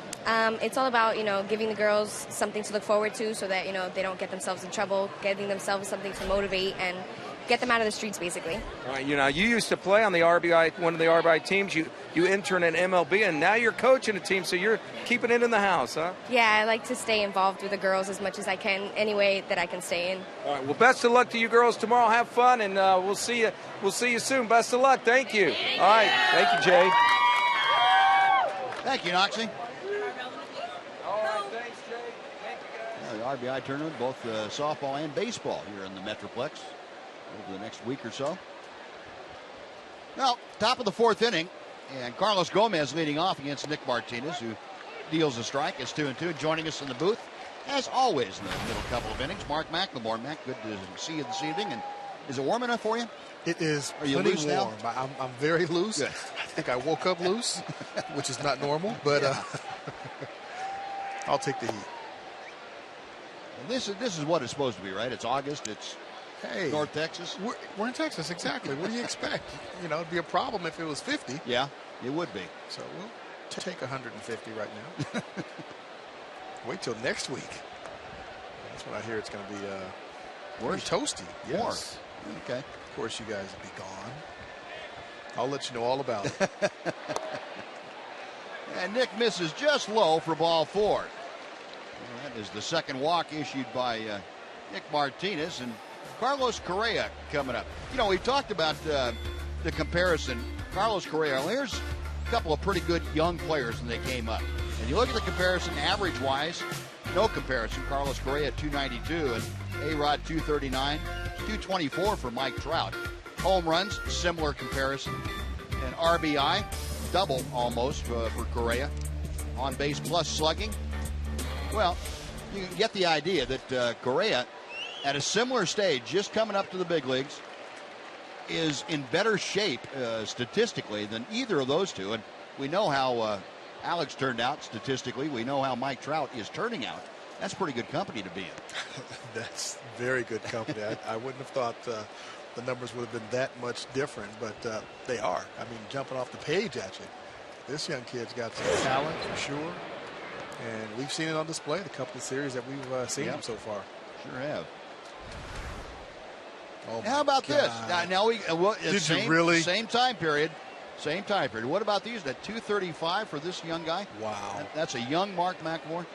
It's all about, giving the girls something to look forward to so that, they don't get themselves in trouble, getting themselves something to motivate and get them out of the streets, basically. All right, you used to play on the RBI, one of the RBI teams. You intern in MLB, and now you're coaching a team, so you're keeping it in the house, huh? Yeah, I like to stay involved with the girls as much as I can, any way that I can stay in. All right, well, best of luck to you girls tomorrow. Have fun, and we'll see you. We'll see you soon. Best of luck. Thank you. All right, thank you, Jay. Thank you, Noxie. All right, thanks, Jay. Thank you, guys. The RBI tournament, both softball and baseball here in the Metroplex over the next week or so. Well, top of the 4th inning, and Carlos Gomez leading off against Nick Martinez, who deals a strike. It's 2-2. Joining us in the booth, as always, in the middle couple of innings, Mark McLemore. Mac, good to see you this evening. And is it warm enough for you? It is. Are you loose warm. now? I'm very loose. Good. I think I woke up loose, which is not normal, but I'll take the heat. And this is what it's supposed to be, right? It's August. It's North Texas. We're in Texas, exactly. What do you expect? It'd be a problem if it was 50. Yeah, it would be. So we'll take 150 right now. Wait till next week. That's when I hear it's going to be worse, toasty. Yes. More. Okay. Of course, you guys will be gone. I'll let you know all about it. And Nick misses just low for ball 4. Well, that is the second walk issued by Nick Martinez, and Carlos Correa coming up. We talked about the comparison. Carlos Correa, well, here's a couple of pretty good young players when they came up. And you look at the comparison average-wise, no comparison. Carlos Correa 292 and A-Rod 239, 224 for Mike Trout. Home runs, similar comparison. And RBI, double almost for Correa. On base plus slugging. Well, you can get the idea that Correa, at a similar stage, just coming up to the big leagues, is in better shape statistically than either of those two. And we know how Alex turned out statistically. We know how Mike Trout is turning out. That's pretty good company to be in. That's very good company. I wouldn't have thought the numbers would have been that much different, but they are. I mean, jumping off the page at you. This young kid's got some talent for sure. And we've seen it on display the couple of series that we've seen him so far. Sure have. Oh, how about God. this? Now we Did you really? Same time period. Same time period. What about these? That 235 for this young guy? Wow. That's a young Mark McLemore.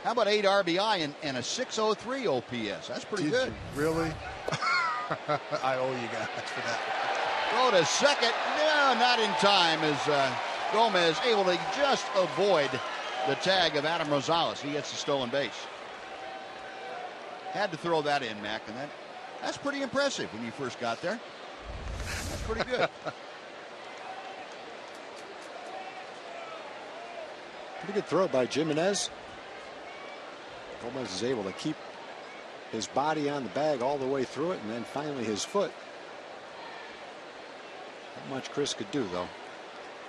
How about 8 RBI and a 603 OPS? That's pretty Did good. You really? I owe you guys for that. Throw to second. No, not in time as Gomez able to just avoid the tag of Adam Rosales. He gets the stolen base. Had to throw that in, Mac, and that's pretty impressive when you first got there. That's pretty good. Pretty good throw by Jimenez. Gomez is able to keep his body on the bag all the way through it, and then finally his foot. Not much Chris could do, though.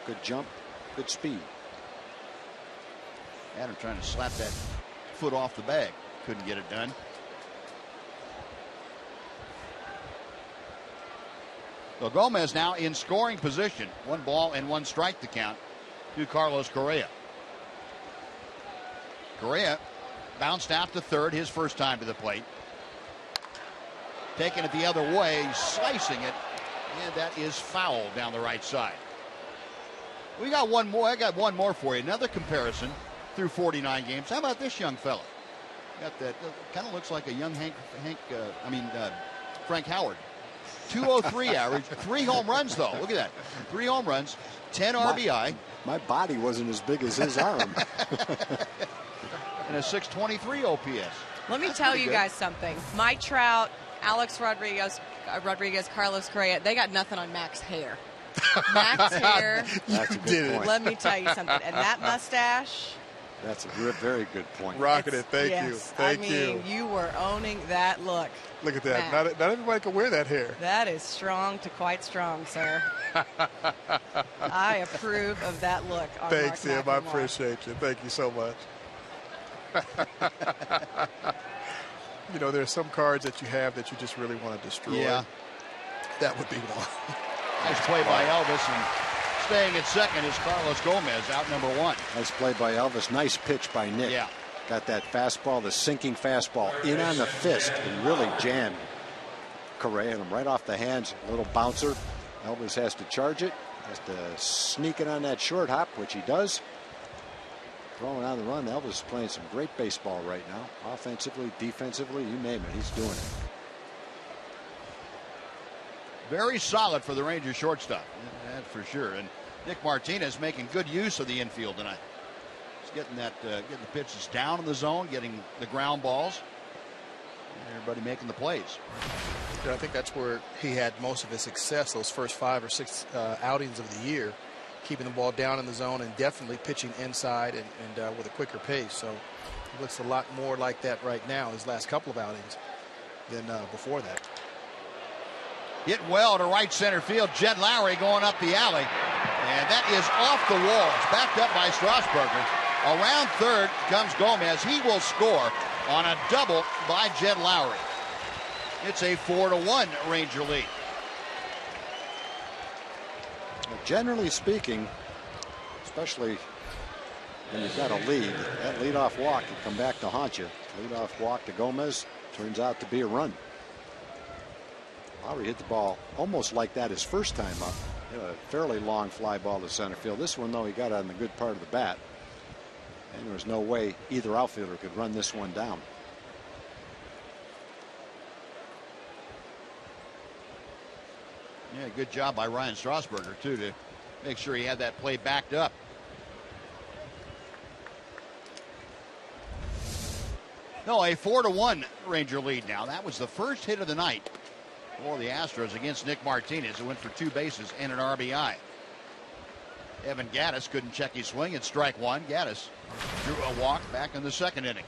Good jump, good speed. Adam trying to slap that foot off the bag. Couldn't get it done. So Gomez now in scoring position. 1 ball and 1 strike to count to Carlos Correa. Correa bounced out to third, his first time to the plate. Taking it the other way, slicing it, and that is foul down the right side. We got one more. I got one more for you. Another comparison through 49 games. How about this young fella? Got that. Kind of looks like a young Frank Howard. 203 average, 3 home runs though. Look at that. 3 home runs, 10 RBI. My body wasn't as big as his arm. And a 623 OPS. Let me tell you guys something. Mike Trout, Alex Rodriguez, Carlos Correa, they got nothing on Mac's hair. Mac's hair. That's a good point. Let me tell you something. And that mustache. That's a very good point. Rocketed, thank you. Thank you. You were owning that look. Look at that. Not everybody can wear that hair. That is strong to quite strong, sir. I approve of that look. Thanks, Tim. I appreciate you. Thank you so much. You know, there are some cards that you have that you just really want to destroy. Yeah. That would be one. Nice play by Elvis, and staying at second is Carlos Gomez, out number 1. Nice play by Elvis. Nice pitch by Nick. Yeah. Got that fastball, the sinking fastball, in on the fist and really jammed Correa, hit him right off the hands. A little bouncer. Elvis has to charge it, has to sneak it on that short hop, which he does. Throwing on the run. Elvis is playing some great baseball right now. Offensively, defensively, you name it, he's doing it. Very solid for the Rangers shortstop, that's for sure. And Nick Martinez making good use of the infield tonight. He's getting that, getting the pitches down in the zone, getting the ground balls. Everybody making the plays. I think that's where he had most of his success those first 5 or 6 outings of the year, keeping the ball down in the zone and definitely pitching inside and with a quicker pace. So he looks a lot more like that right now, his last couple of outings, than before that. Hit well to right center field. Jed Lowry going up the alley. And that is off the wall. It's backed up by Strasburger. Around third comes Gomez. He will score on a double by Jed Lowry. It's a 4-1 Ranger lead. Generally speaking, especially when you've got a lead, that leadoff walk can come back to haunt you. Leadoff walk to Gomez turns out to be a run. Lowry hit the ball almost like that his first time up. A fairly long fly ball to center field. This one, though, he got on the good part of the bat. And there was no way either outfielder could run this one down. Yeah, good job by Ryan Strasburger, too, to make sure he had that play backed up. No, a 4-1 Ranger lead now. That was the first hit of the night for the Astros against Nick Martinez, who went for 2 bases and an RBI. Evan Gattis couldn't check his swing at strike 1. Gattis drew a walk back in the second inning.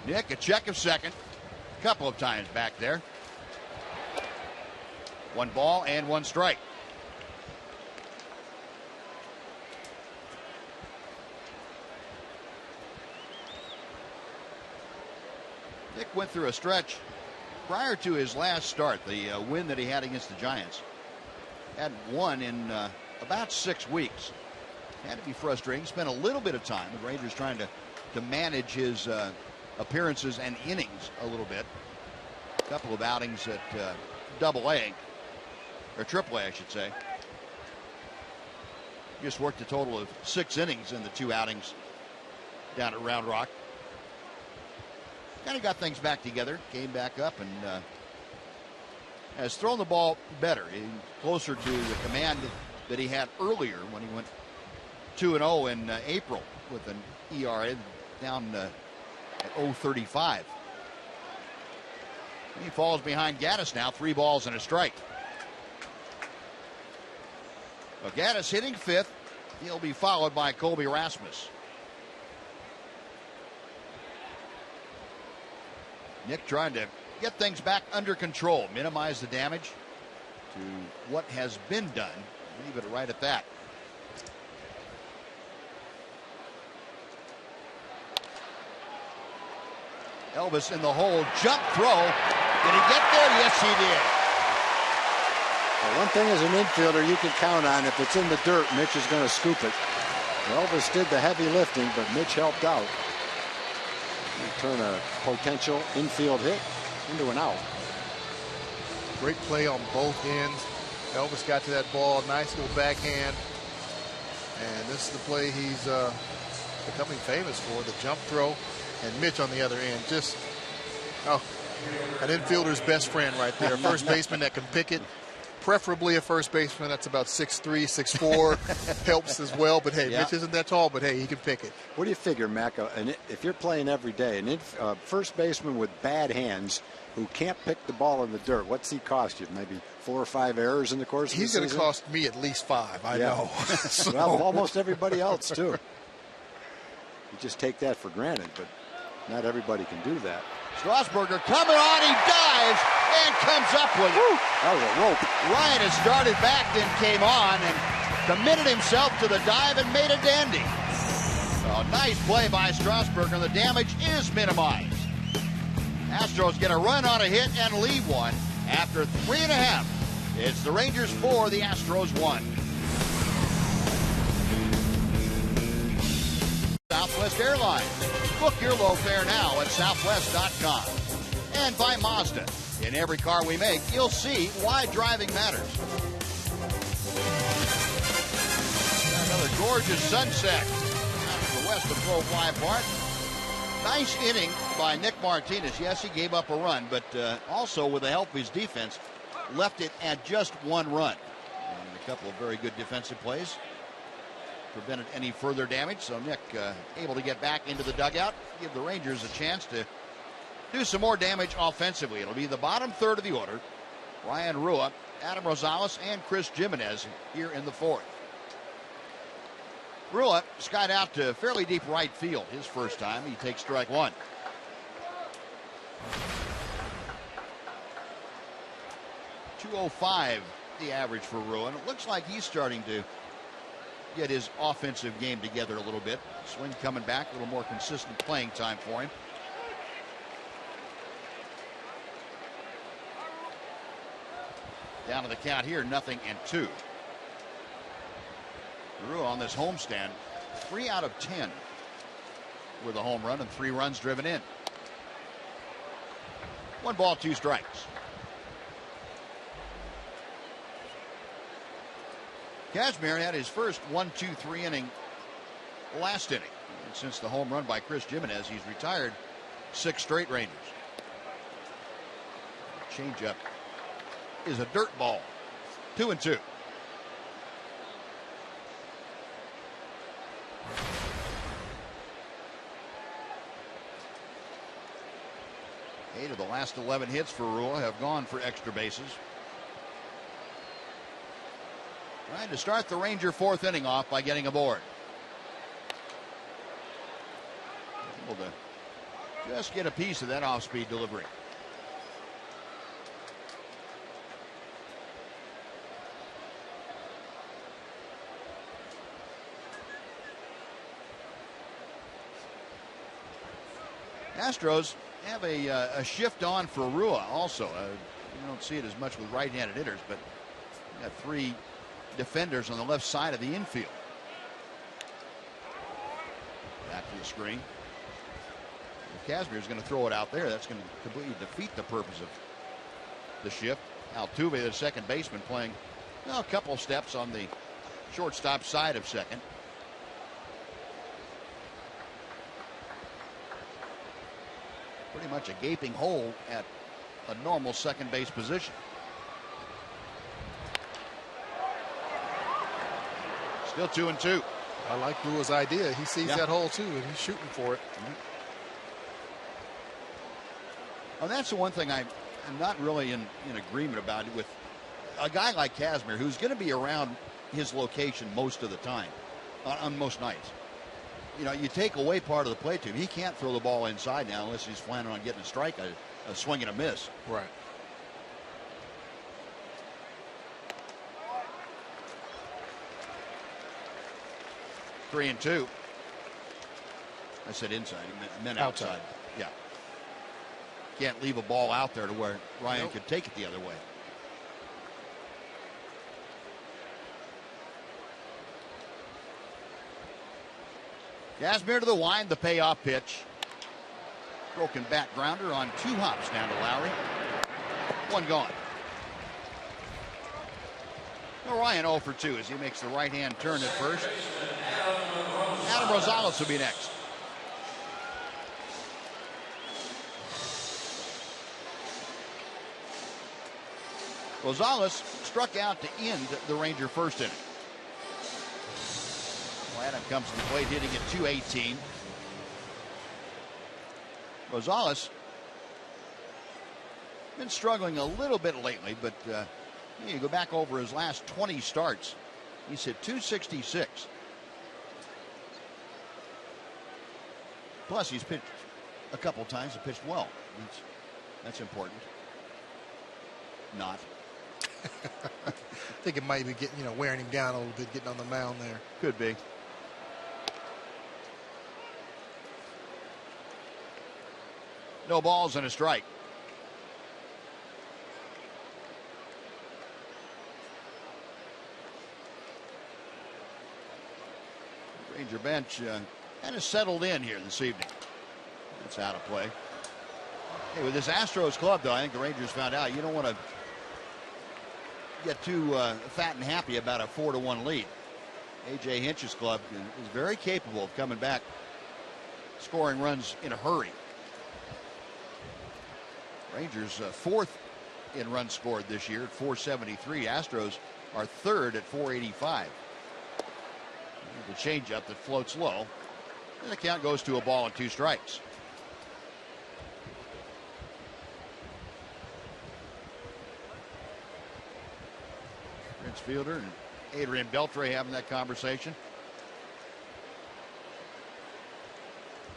Nick, a check of second. A couple of times back there. 1 ball and 1 strike. Nick went through a stretch prior to his last start, the win that he had against the Giants. Hadn't won in about 6 weeks. Had to be frustrating. Spent a little bit of time, the Rangers trying to manage his appearances and innings a little bit. A couple of outings at Double-A, or Triple-A, I should say. Just worked a total of 6 innings in the 2 outings down at Round Rock. Kind of got things back together, came back up, and has thrown the ball better, closer to the command that he had earlier when he went 2-0 in April with an ERA down at 0.35. He falls behind Gaddis now, 3 balls and a strike. Well, Gaddis hitting 5th. He'll be followed by Colby Rasmus. Nick trying to get things back under control, minimize the damage to what has been done. Leave it right at that. Elvis in the hole, jump throw. Did he get there? Yes, he did. Well, one thing as an infielder you can count on, if it's in the dirt, Mitch is going to scoop it. Elvis did the heavy lifting, but Mitch helped out. Turn a potential infield hit into an out. Great play on both ends. Elvis got to that ball, nice little backhand. And this is the play he's becoming famous for, the jump throw. And Mitch on the other end, just, an infielder's best friend right there. A first baseman that can pick it. Preferably a first baseman that's about 6'3", 6'4", helps as well. But hey, Mitch isn't that tall, but hey, he can pick it. What do you figure, Mac? If you're playing every day, a first baseman with bad hands who can't pick the ball in the dirt, what's he cost you? Maybe 4 or 5 errors in the course of the season? He's going to cost me at least 5, I know. So. Well, almost everybody else, too. You just take that for granted, but not everybody can do that. Strasburger coming on, he dives and comes up with it. That was a rope. Ryan has started back, then came on and committed himself to the dive and made a dandy. Oh, nice play by Strasburger. The damage is minimized. Astros get a run on a hit and leave one after 3.5. It's the Rangers 4, the Astros 1. Southwest Airlines. Book your low fare now at southwest.com. And by Mazda. In every car we make, you'll see why driving matters. Another gorgeous sunset out to the west of Fly Park. Nice inning by Nick Martinez. Yes, he gave up a run, but also with the help of his defense, left it at just 1 run. And a couple of very good defensive plays prevented any further damage. So Nick able to get back into the dugout, give the Rangers a chance to do some more damage offensively. It'll be the bottom third of the order. Ryan Rua, Adam Rosales, and Chris Jimenez here in the 4th. Rua skied out to fairly deep right field his first time. He takes strike 1. .205 the average for Rua. And it looks like he's starting to get his offensive game together a little bit. Swing coming back, a little more consistent playing time for him. Down to the count here, 0-2. Rua on this homestand, 3 out of 10 with a home run and 3 runs driven in. 1 ball, 2 strikes. Kazmir had his first 1-2-3 inning last inning. And since the home run by Chris Jimenez, he's retired 6 straight Rangers. Changeup is a dirt ball. 2-2. Eight of the last 11 hits for Rua have gone for extra bases. Trying to start the Ranger 4th inning off by getting aboard. Able to Just get a piece of that off-speed delivery. Astros have a shift on for Rua also. You don't see it as much with right-handed hitters, but you got 3 defenders on the left side of the infield. Back to the screen. If Casimir is going to throw it out there, that's going to completely defeat the purpose of the shift. Altuve, the second baseman, playing a couple steps on the shortstop side of second. Pretty much a gaping hole at a normal second base position. Still 2-2. I like Rua's idea. He sees that hole too, and he's shooting for it. Well, that's the one thing I'm not really in agreement about with a guy like Casimir, who's going to be around his location most of the time, on most nights. You know, you take away part of the play to him. He can't throw the ball inside now unless he's planning on getting a strike, a swing and a miss. Right. Three and two. I said inside. I meant outside. Yeah. Can't leave a ball out there to where Ryan could take it the other way. Casimir to the wind, the payoff pitch. Broken bat grounder on 2 hops down to Lowry. 1 gone. Well, Ryan 0 for 2 as he makes the right-hand turn at first. Adam Rosales will be next. Rosales struck out to end the Ranger first inning. Well, Adam comes to the plate hitting at .218. Rosales been struggling a little bit lately, but you go back over his last 20 starts. He's hit .266. Plus, he's pitched a couple times. He pitched well. That's important. Not. I think it might be getting, wearing him down a little bit, getting on the mound there. Could be. No balls and a strike. Ranger bench kind of settled in here this evening. That's out of play. Hey, with this Astros club, though, I think the Rangers found out you don't want to get too fat and happy about a 4-1 lead. A.J. Hinch's club is very capable of coming back, scoring runs in a hurry. Rangers 4th in runs scored this year at 473. Astros are 3rd at 485. The changeup that floats low. And the count goes to a ball and 2 strikes. Prince Fielder and Adrian Beltre having that conversation.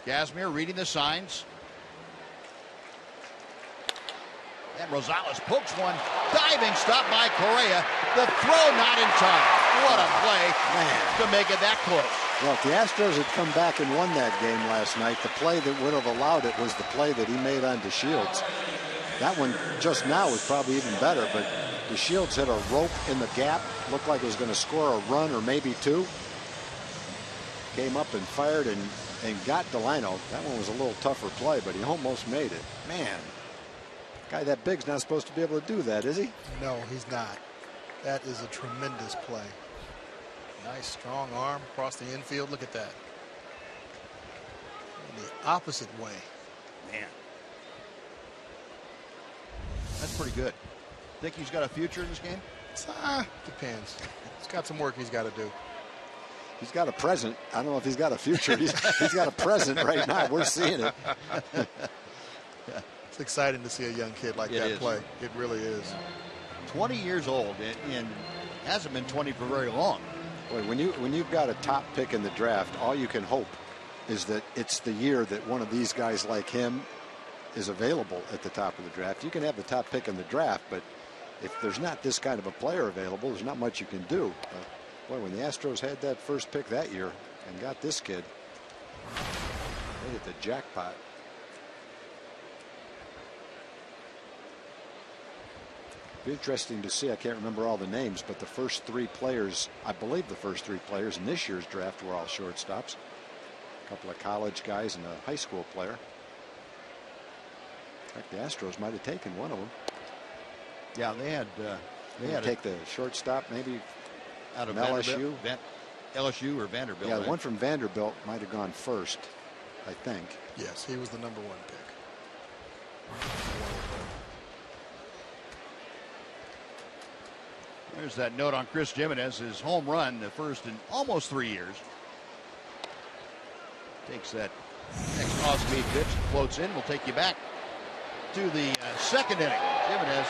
Casimir reading the signs. And Rosales pokes one. Diving stop by Correa. The throw not in time. What a play to make it that close. Well, if the Astros had come back and won that game last night, the play that would have allowed it was the play that he made on DeShields. That one just now was probably even better, but DeShields hit a rope in the gap. Looked like it was going to score a run or maybe 2. Came up and fired and got Delino. That one was a little tougher play, but he almost made it. Man, a guy that big's not supposed to be able to do that, is he? No, he's not. That is a tremendous play. Nice strong arm across the infield. Look at that. In the opposite way. Man. That's pretty good. Think he's got a future in this game? Depends. He's got some work he's got to do. He's got a present. I don't know if he's got a future. He's got a present right now. We're seeing it. It's exciting to see a young kid like that play. It really is. 20 years old and hasn't been 20 for very long. Boy, when you've got a top pick in the draft, all you can hope is that it's the year that one of these guys like him is available at the top of the draft. You can have the top pick in the draft, but if there's not this kind of a player available, there's not much you can do. Boy, when the Astros had that first pick that year and got this kid, they hit the jackpot. Be interesting to see. I can't remember all the names, but the first 3 players, I believe the first 3 players in this year's draft were all shortstops. A couple of college guys and a high school player. In fact, the Astros might have taken one of them. Yeah, they had take the shortstop maybe out of LSU. LSU or Vanderbilt. Yeah, right? one from Vanderbilt might have gone first, I think. Yes, he was the #1 pick. There's that note on Chris Jimenez, his home run, the first in almost 3 years. Takes that next off-speed pitch, floats in. We'll take you back to the second inning. Jimenez,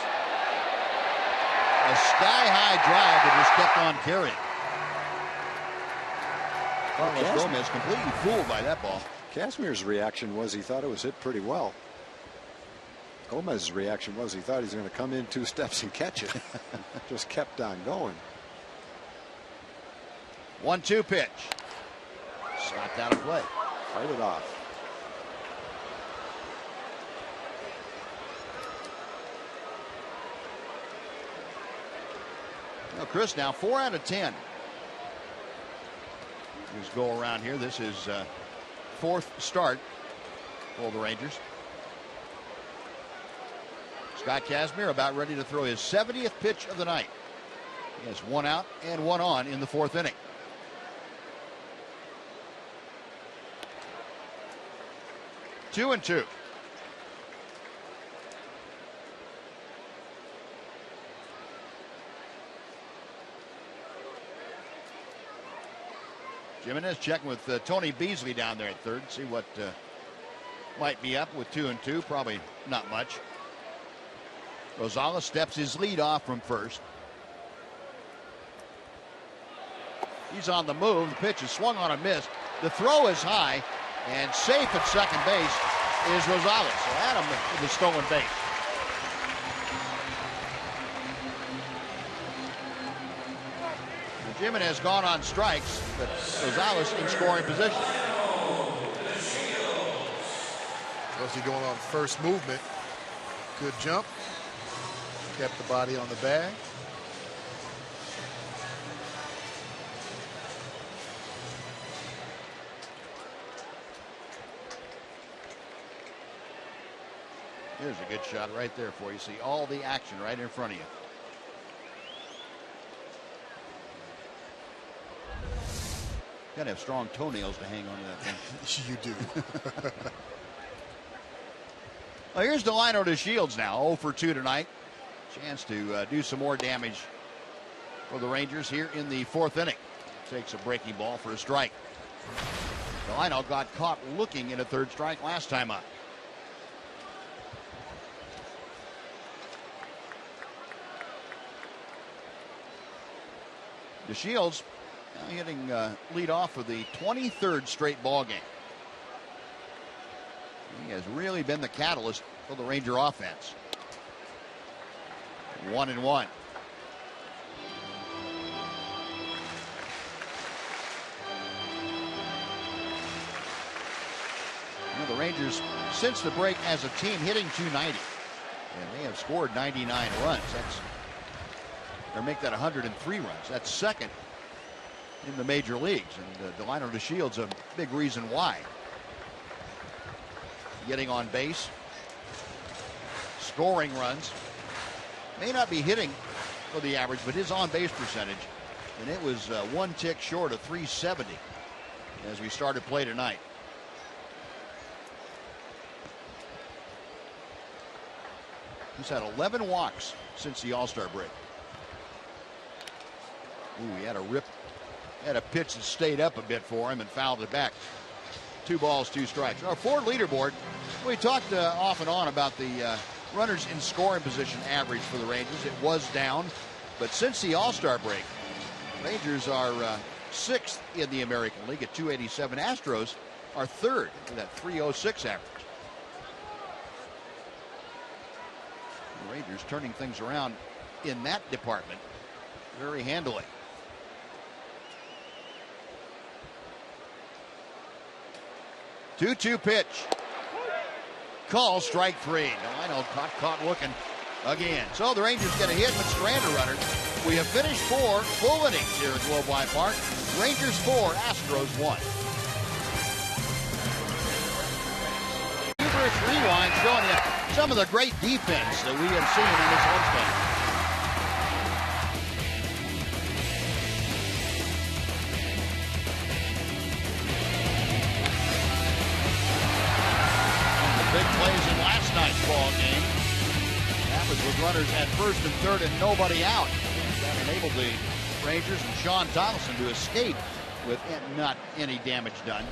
a sky-high drive that just kept on carrying. Carlos Gomez completely fooled by that ball. Kazmier's reaction was he thought it was hit pretty well. Gomez's reaction was he thought he was going to come in 2 steps and catch it. Just kept on going. 1-2 pitch. Slapped out of play. Fight it off. Now Chris, now 4 out of 10. His go around here. This is 4th start for the Rangers. Scott Kazmier about ready to throw his 70th pitch of the night. He has 1 out and 1 on in the 4th inning. Two and two. Jimenez checking with Tony Beasley down there at third. See what might be up with 2 and 2. Probably not much. Rosales steps his lead off from first. He's on the move. The pitch is swung on a miss. The throw is high and safe at second base is Rosales. So Adam with the stolen base. Jimenez gone on strikes, but Rosales in scoring position. Rosie going on first movement. Good jump. Kept the body on the bag. Here's a good shot right there for you. See all the action right in front of you. Gotta have strong toenails to hang on to that thing. You do. Well, here's Delino to Shields now, 0 for 2 tonight. Chance to do some more damage for the Rangers here in the 4th inning. Takes a breaking ball for a strike. Delino got caught looking at a 3rd strike last time up. DeShields hitting lead off for the 23rd straight ball game. He has really been the catalyst for the Ranger offense. 1-1. The Rangers, since the break as a team, hitting .290, and they have scored 99 runs. They make that 103 runs. That's second in the major leagues, and Delino DeShields a big reason why. Getting on base, scoring runs. May not be hitting for the average, but his on-base percentage, and it was 1 tick short of 370 as we started play tonight. He's had 11 walks since the All-Star break. Ooh, he had a pitch that stayed up a bit for him and fouled it back. 2 balls, 2 strikes. Our Ford leaderboard, we talked off and on about the runners in scoring position average for the Rangers. It was down, but since the All-Star break, Rangers are 6th in the American League at 287. Astros are third with that 306 average. The Rangers turning things around in that department very handily. Two-two pitch. Call strike three. Delino caught looking again. So the Rangers get a hit with stranded runners. We have finished 4 full innings here at Globe Life Park. Rangers 4, Astros 1. Hubers rewind showing you some of the great defense that we have seen in this homestand. Big plays in last night's ball game. That was with runners at first and third and nobody out. That enabled the Rangers and Sean Donaldson to escape with not any damage done.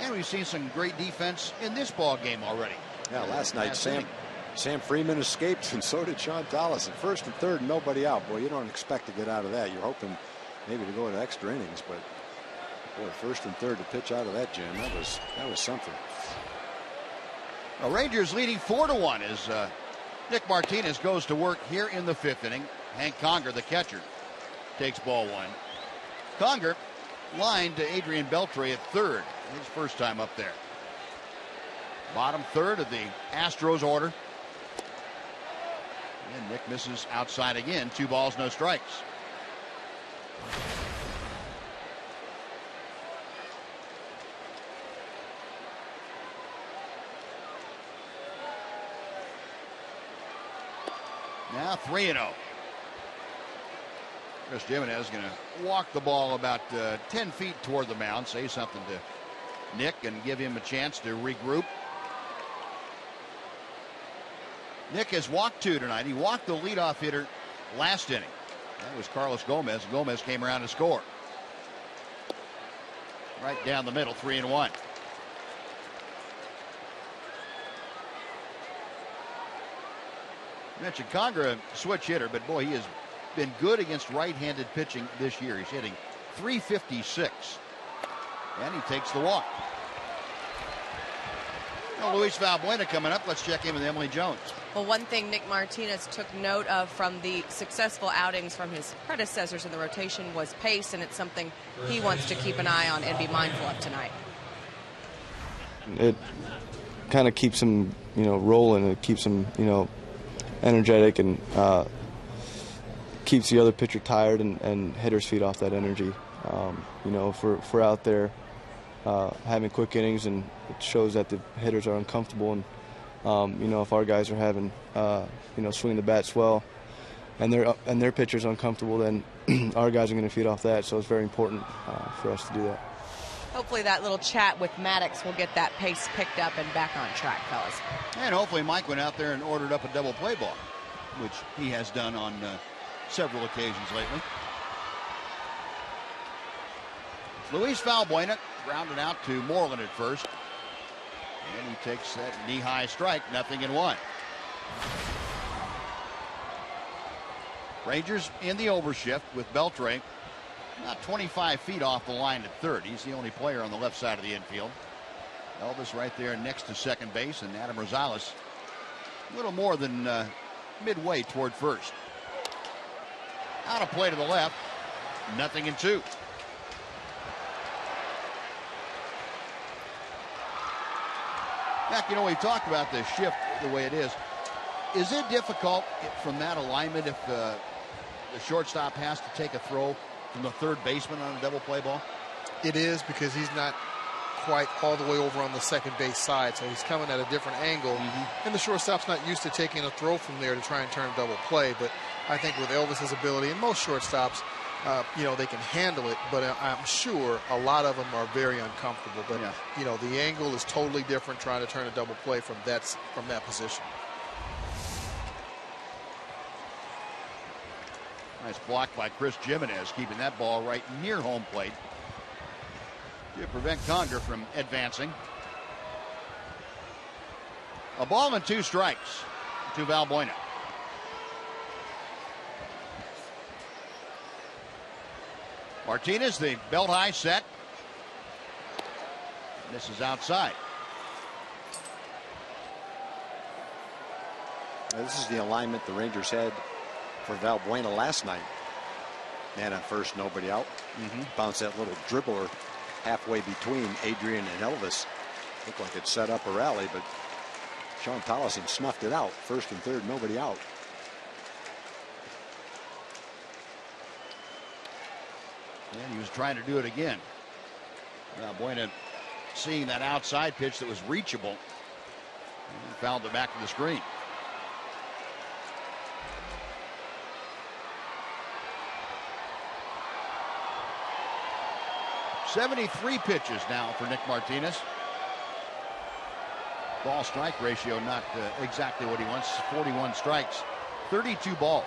And we've seen some great defense in this ball game already. Yeah, last night Sam Freeman escaped, and so did Sean Donaldson. First and third, nobody out. Boy, you don't expect to get out of that. You're hoping maybe to go to extra innings, but boy, first and third to pitch out of that jam, that was something. The Rangers leading 4-1 as Nick Martinez goes to work here in the 5th inning. Hank Conger, the catcher, takes ball 1. Conger lined to Adrian Beltre at third, his first time up there. Bottom third of the Astros order. And Nick misses outside again. 2 balls, no strikes. Now 3-0. Chris Jimenez is going to walk the ball about 10 feet toward the mound, say something to Nick and give him a chance to regroup. Nick has walked 2 tonight. He walked the leadoff hitter last inning. That was Carlos Gomez. Gomez came around to score. Right down the middle, 3-1. Mentioned Conger, a switch hitter, but boy, he has been good against right-handed pitching this year. He's hitting .356, and he takes the walk. Well, Luis Valbuena coming up. Let's check in with Emily Jones. Well, one thing Nick Martinez took note of from the successful outings from his predecessors in the rotation was pace, and it's something he wants to keep an eye on and be mindful of tonight. It kind of keeps him, rolling. It keeps him, energetic, and keeps the other pitcher tired and hitters feed off that energy. If we're out there having quick innings, and it shows that the hitters are uncomfortable, and if our guys are having swinging the bats well, and their pitcher's uncomfortable, then our guys are going to feed off that. So it's very important for us to do that. Hopefully that little chat with Maddox will get that pace picked up and back on track, fellas. And hopefully Mike went out there and ordered up a double play ball, which he has done on several occasions lately. Luis Valbuena grounded out to Moreland at first. And he takes that knee-high strike, 0-1. Rangers in the overshift with Beltre not 25 feet off the line at third. He's the only player on the left side of the infield. Elvis right there next to second base, and Adam Rosales a little more than midway toward first. Out of play to the left, 0-2. Back, we talked about the shift the way it is. Is it difficult from that alignment if the shortstop has to take a throw from the third baseman on a double play ball? It is, because he's not quite all the way over on the second base side, so he's coming at a different angle, and the shortstop's not used to taking a throw from there to try and turn a double play. But I think with Elvis's ability, and most shortstops, they can handle it, but I'm sure a lot of them are very uncomfortable. But the angle is totally different trying to turn a double play from that position. Nice block by Chris Jimenez, keeping that ball right near home plate to prevent Conger from advancing. A ball and 2 strikes to Valbuena. Martinez, the belt high set. Misses outside. Now, this is the alignment the Rangers had for Valbuena last night. Man on first, nobody out. Bounce that little dribbler halfway between Adrian and Elvis. Looked like it set up a rally, but Sean Tollison snuffed it out. First and third, nobody out. And he was trying to do it again. Valbuena seeing that outside pitch that was reachable. And fouled it back to the screen. .73 pitches now for Nick Martinez. Ball strike ratio not exactly what he wants. 41 strikes, 32 balls.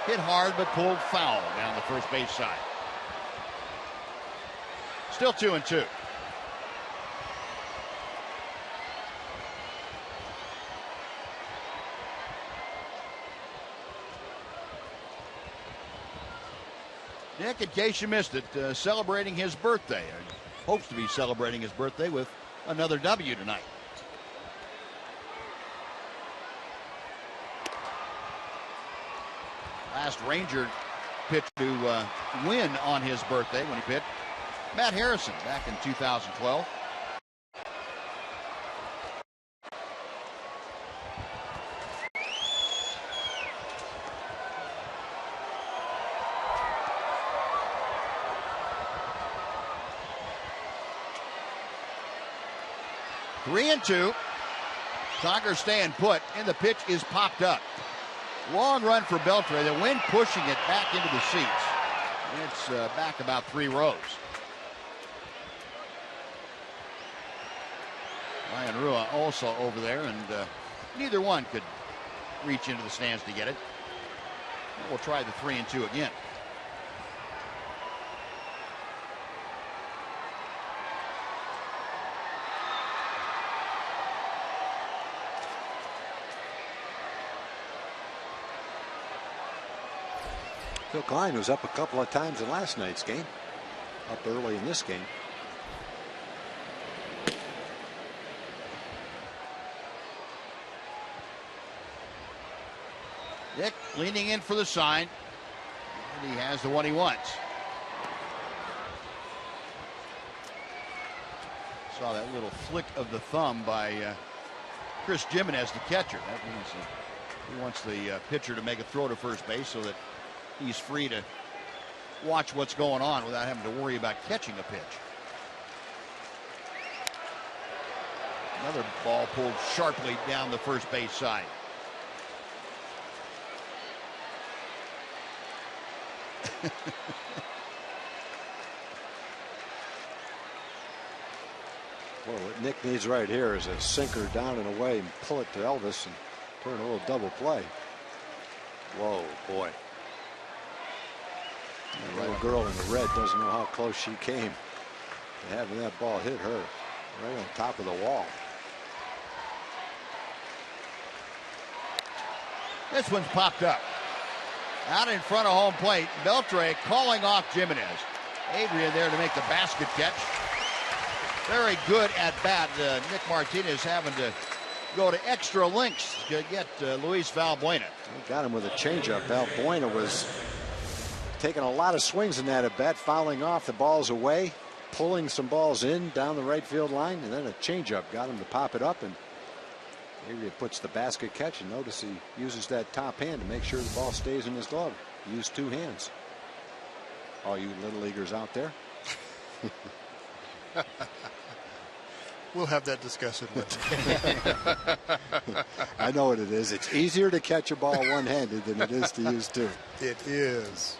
Hit hard but pulled foul down the first base side. Still 2-2. Nick, in case you missed it, celebrating his birthday. Hopes to be celebrating his birthday with another W tonight. Last Ranger pitch to win on his birthday when he pitched Matt Harrison back in 2012. Three and two. Tigers staying put, and the pitch is popped up. Long run for Beltre. The wind pushing it back into the seats. It's back about 3 rows. Ryan Rua also over there, and neither one could reach into the stands to get it. We'll try the 3 and 2 again. Phil Klein was up a couple of times in last night's game. Up early in this game. Nick leaning in for the sign. And he has the one he wants. Saw that little flick of the thumb by Chris Jimenez, the catcher. That means he wants the pitcher to make a throw to first base so that he's free to watch what's going on without having to worry about catching a pitch. Another ball pulled sharply down the first base side. Well, what Nick needs right here is a sinker down and away and pull it to Elvis and turn a little double play. Whoa, boy. The little girl in the red doesn't know how close she came to having that ball hit her right on top of the wall. This one's popped up. Out in front of home plate. Beltre calling off Jimenez. Adrian there to make the basket catch. Very good at bat. Nick Martinez having to go to extra lengths to get Luis Valbuena. He got him with a changeup. Valbuena was taking a lot of swings in that at bat, fouling off the balls away, pulling some balls in down the right field line, and then a changeup got him to pop it up, and Adrian puts the basket catch, and notice he uses that top hand to make sure the ball stays in his glove. He used 2 hands. All you little leaguers out there. We'll have that discussion later. I know what it is. It's easier to catch a ball one-handed than it is to use 2. It is.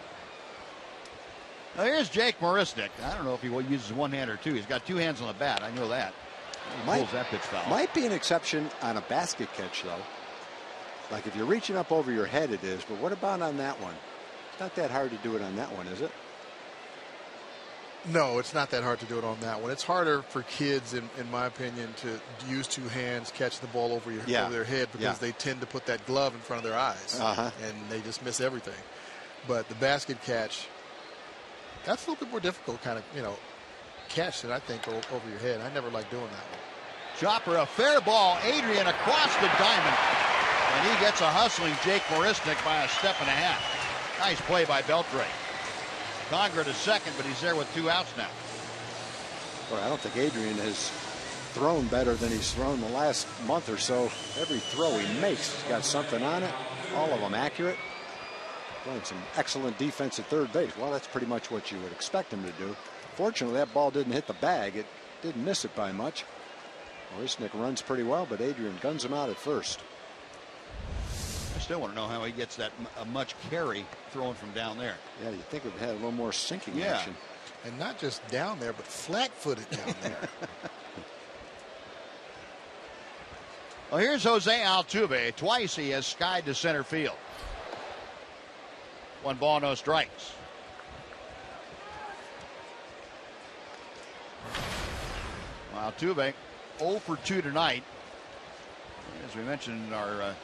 Now here's Jake Marisnik. I don't know if he uses one hand or 2. He's got 2 hands on the bat. I know that. He pulls that pitch foul. Might be an exception on a basket catch, though. Like if you're reaching up over your head, it is. But what about on that one? It's not that hard to do it on that one, is it? No, it's not that hard to do it on that one. It's harder for kids, in my opinion, to use 2 hands, catch the ball over their head, because they tend to put that glove in front of their eyes, and they just miss everything. But the basket catch, that's a little bit more difficult, kind of, catch that I think over your head. I never like doing that one. Chopper, a fair ball. Adrian across the diamond. And he gets a hustling Jake Marisnik by a step and a half. Nice play by Beltre. Conger to second, but he's there with 2 outs now. Well, I don't think Adrian has thrown better than he's thrown the last month or so. Every throw he makes, he's got something on it. All of them accurate. Playing some excellent defense at third base. Well, that's pretty much what you would expect him to do. Fortunately, that ball didn't hit the bag. It didn't miss it by much. Marisnik runs pretty well, but Adrian guns him out at first. I still want to know how he gets that much carry throwing from down there. Yeah, you'd think it would have a little more sinking action. And not just down there, but flat-footed down there. Well, here's Jose Altuve. Twice he has skied to center field. 1 ball, no strikes. Well, Altuve 0 for 2 tonight. As we mentioned in our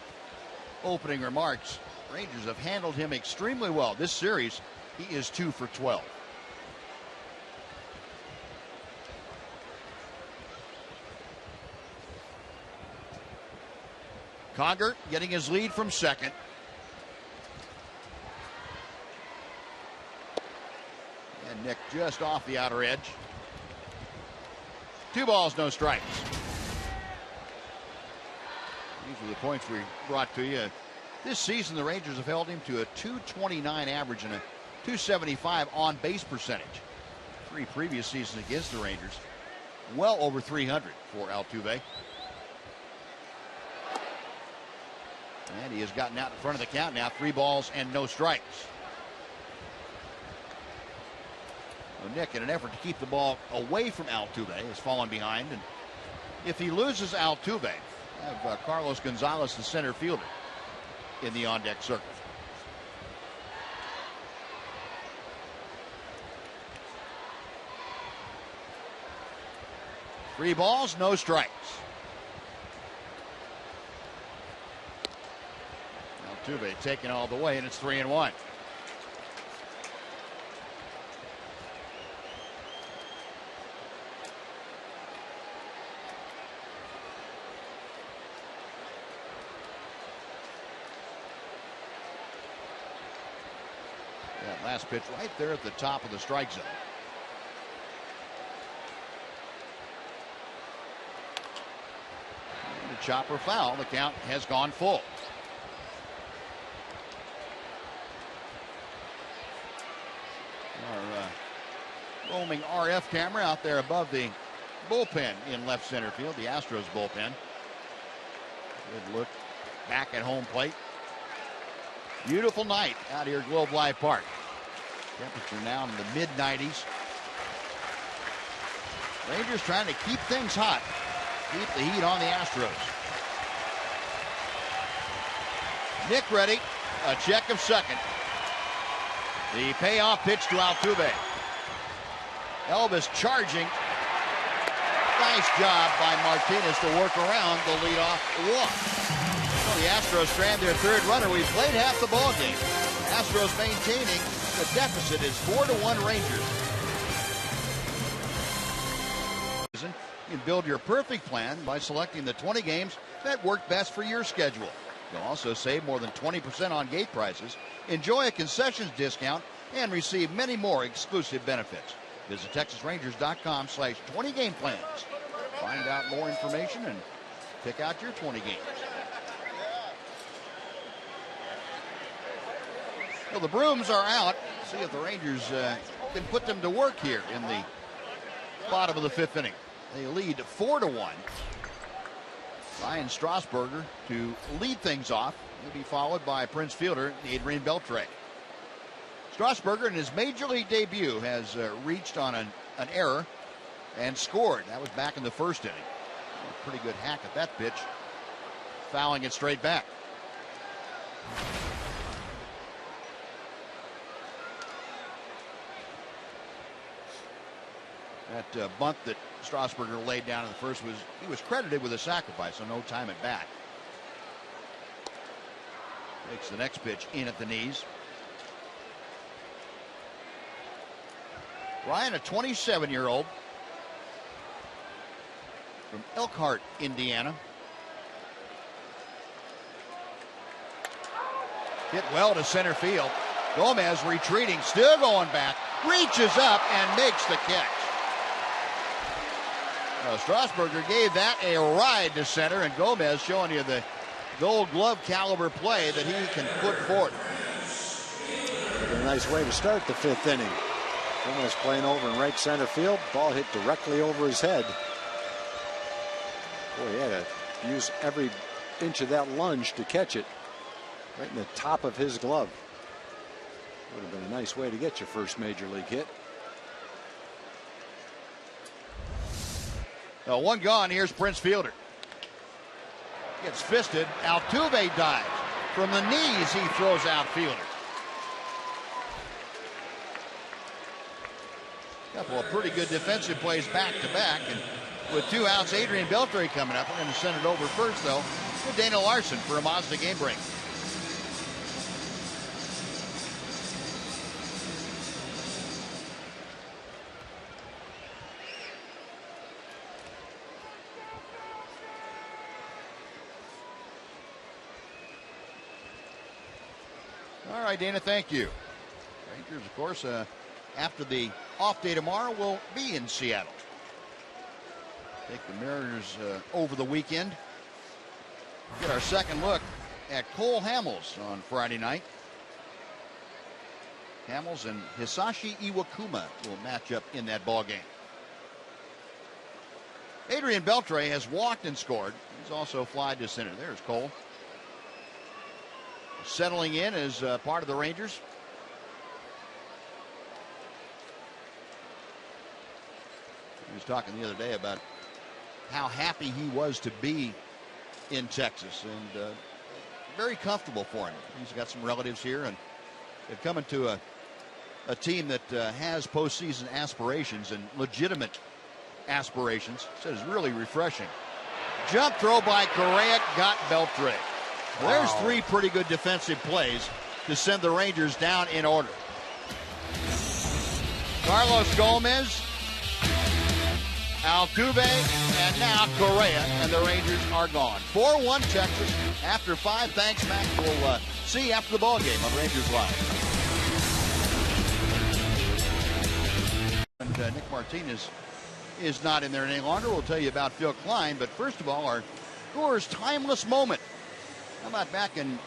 opening remarks, Rangers have handled him extremely well. This series, he is 2 for 12. Conger getting his lead from second. And Nick just off the outer edge. 2 balls, no strikes. These are the points we brought to you. This season, the Rangers have held him to a .229 average and a .275 on base percentage. 3 previous seasons against the Rangers, well over 300 for Altuve. And he has gotten out in front of the count now. 3 balls and no strikes. So Nick, in an effort to keep the ball away from Altuve, has fallen behind. And if he loses Altuve, have Carlos Gonzalez, the center fielder, in the on-deck circle. Three balls, no strikes. Altuve taken all the way, and it's 3-1. That last pitch right there at the top of the strike zone. And a chopper foul. The count has gone full. Our roaming RF camera out there above the bullpen in left center field, the Astros bullpen. Good look back at home plate. Beautiful night out here at Globe Life Park. Temperature now in the mid-90s. Rangers trying to keep things hot. Keep the heat on the Astros. Nick ready. A check of second. The payoff pitch to Altuve. Elvis charging. Nice job by Martinez to work around the leadoff walk. Well, the Astros strand their third runner. We've played half the ball game. Astros maintaining the deficit is 4-1 Rangers. You can build your perfect plan by selecting the 20 games that work best for your schedule. You'll also save more than 20% on gate prices, enjoy a concessions discount, and receive many more exclusive benefits. Visit TexasRangers.com/20 game plans. Find out more information and pick out your 20 games. Well, the brooms are out. See if the Rangers can put them to work here in the bottom of the fifth inning. They lead 4-1. Ryan Strasburger to lead things off. He'll be followed by Prince fielder Adrian Beltre. Strasburger in his major league debut has reached on an error and scored. That was back in the first inning. A pretty good hack at that pitch. Fouling it straight back. That bunt that Strasburger laid down in the first he was credited with a sacrifice, so no time at bat. Takes the next pitch in at the knees. Ryan, a 27-year-old, from Elkhart, Indiana. Hit well to center field. Gomez retreating, still going back, reaches up and makes the catch. Strasburger gave that a ride to center, and Gomez showing you the Gold Glove caliber play that he can put forth. A nice way to start the 5th inning. Gomez playing over in right center field. Ball hit directly over his head. Boy, he had to use every inch of that lunge to catch it. Right in the top of his glove. Would have been a nice way to get your first major league hit. One gone. Here's Prince Fielder. Gets fisted. Altuve dives. From the knees, he throws out Fielder. Couple of pretty good defensive plays back to back. And with 2 outs, Adrian Beltre coming up. We're going to send it over first, though, to Dana Larson for a Mazda game break. All right, Dana, thank you. Rangers, of course, after the off day tomorrow, will be in Seattle. Take the Mariners over the weekend. Get our second look at Cole Hamels on Friday night. Hamels and Hisashi Iwakuma will match up in that ball game. Adrian Beltre has walked and scored. He's also flied to center. There's Cole. Settling in as part of the Rangers. He was talking the other day about how happy he was to be in Texas, and very comfortable for him. He's got some relatives here, and they're coming to a team that has postseason aspirations and legitimate aspirations. So it's really refreshing. Jump throw by Correa, got Beltre. Wow. There's 3 pretty good defensive plays to send the Rangers down in order. Carlos Gomez, Altuve, and now Correa, and the Rangers are gone. 4-1 Texas after 5. Thanks, Mac. We'll see you after the ball game on Rangers Live. And Nick Martinez is not in there any longer. We'll tell you about Phil Klein, but first of all, our Coors Timeless Moment. How about back in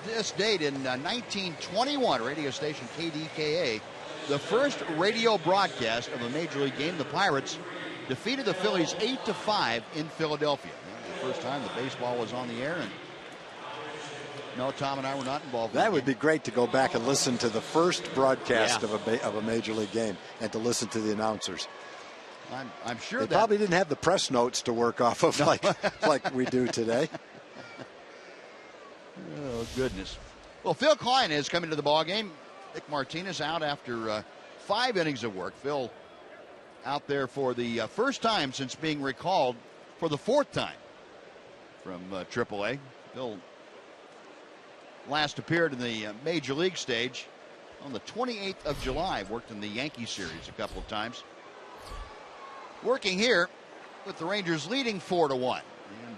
this date in 1921, radio station KDKA, the first radio broadcast of a major league game. The Pirates defeated the Phillies 8-5 in Philadelphia. The first time the baseball was on the air, and no, Tom and I were not involved. That would be great to go back and listen to the first broadcast of a major league game, and to listen to the announcers. I'm sure they that probably didn't have the press notes to work off of like we do today. Oh, goodness. Well, Phil Klein is coming to the ball game. Nick Martinez out after 5 innings of work. Phil out there for the first time since being recalled for the 4th time from AAA. Phil last appeared in the major league stage on the 28th of July. Worked in the Yankee series a couple of times. Working here with the Rangers leading 4-1.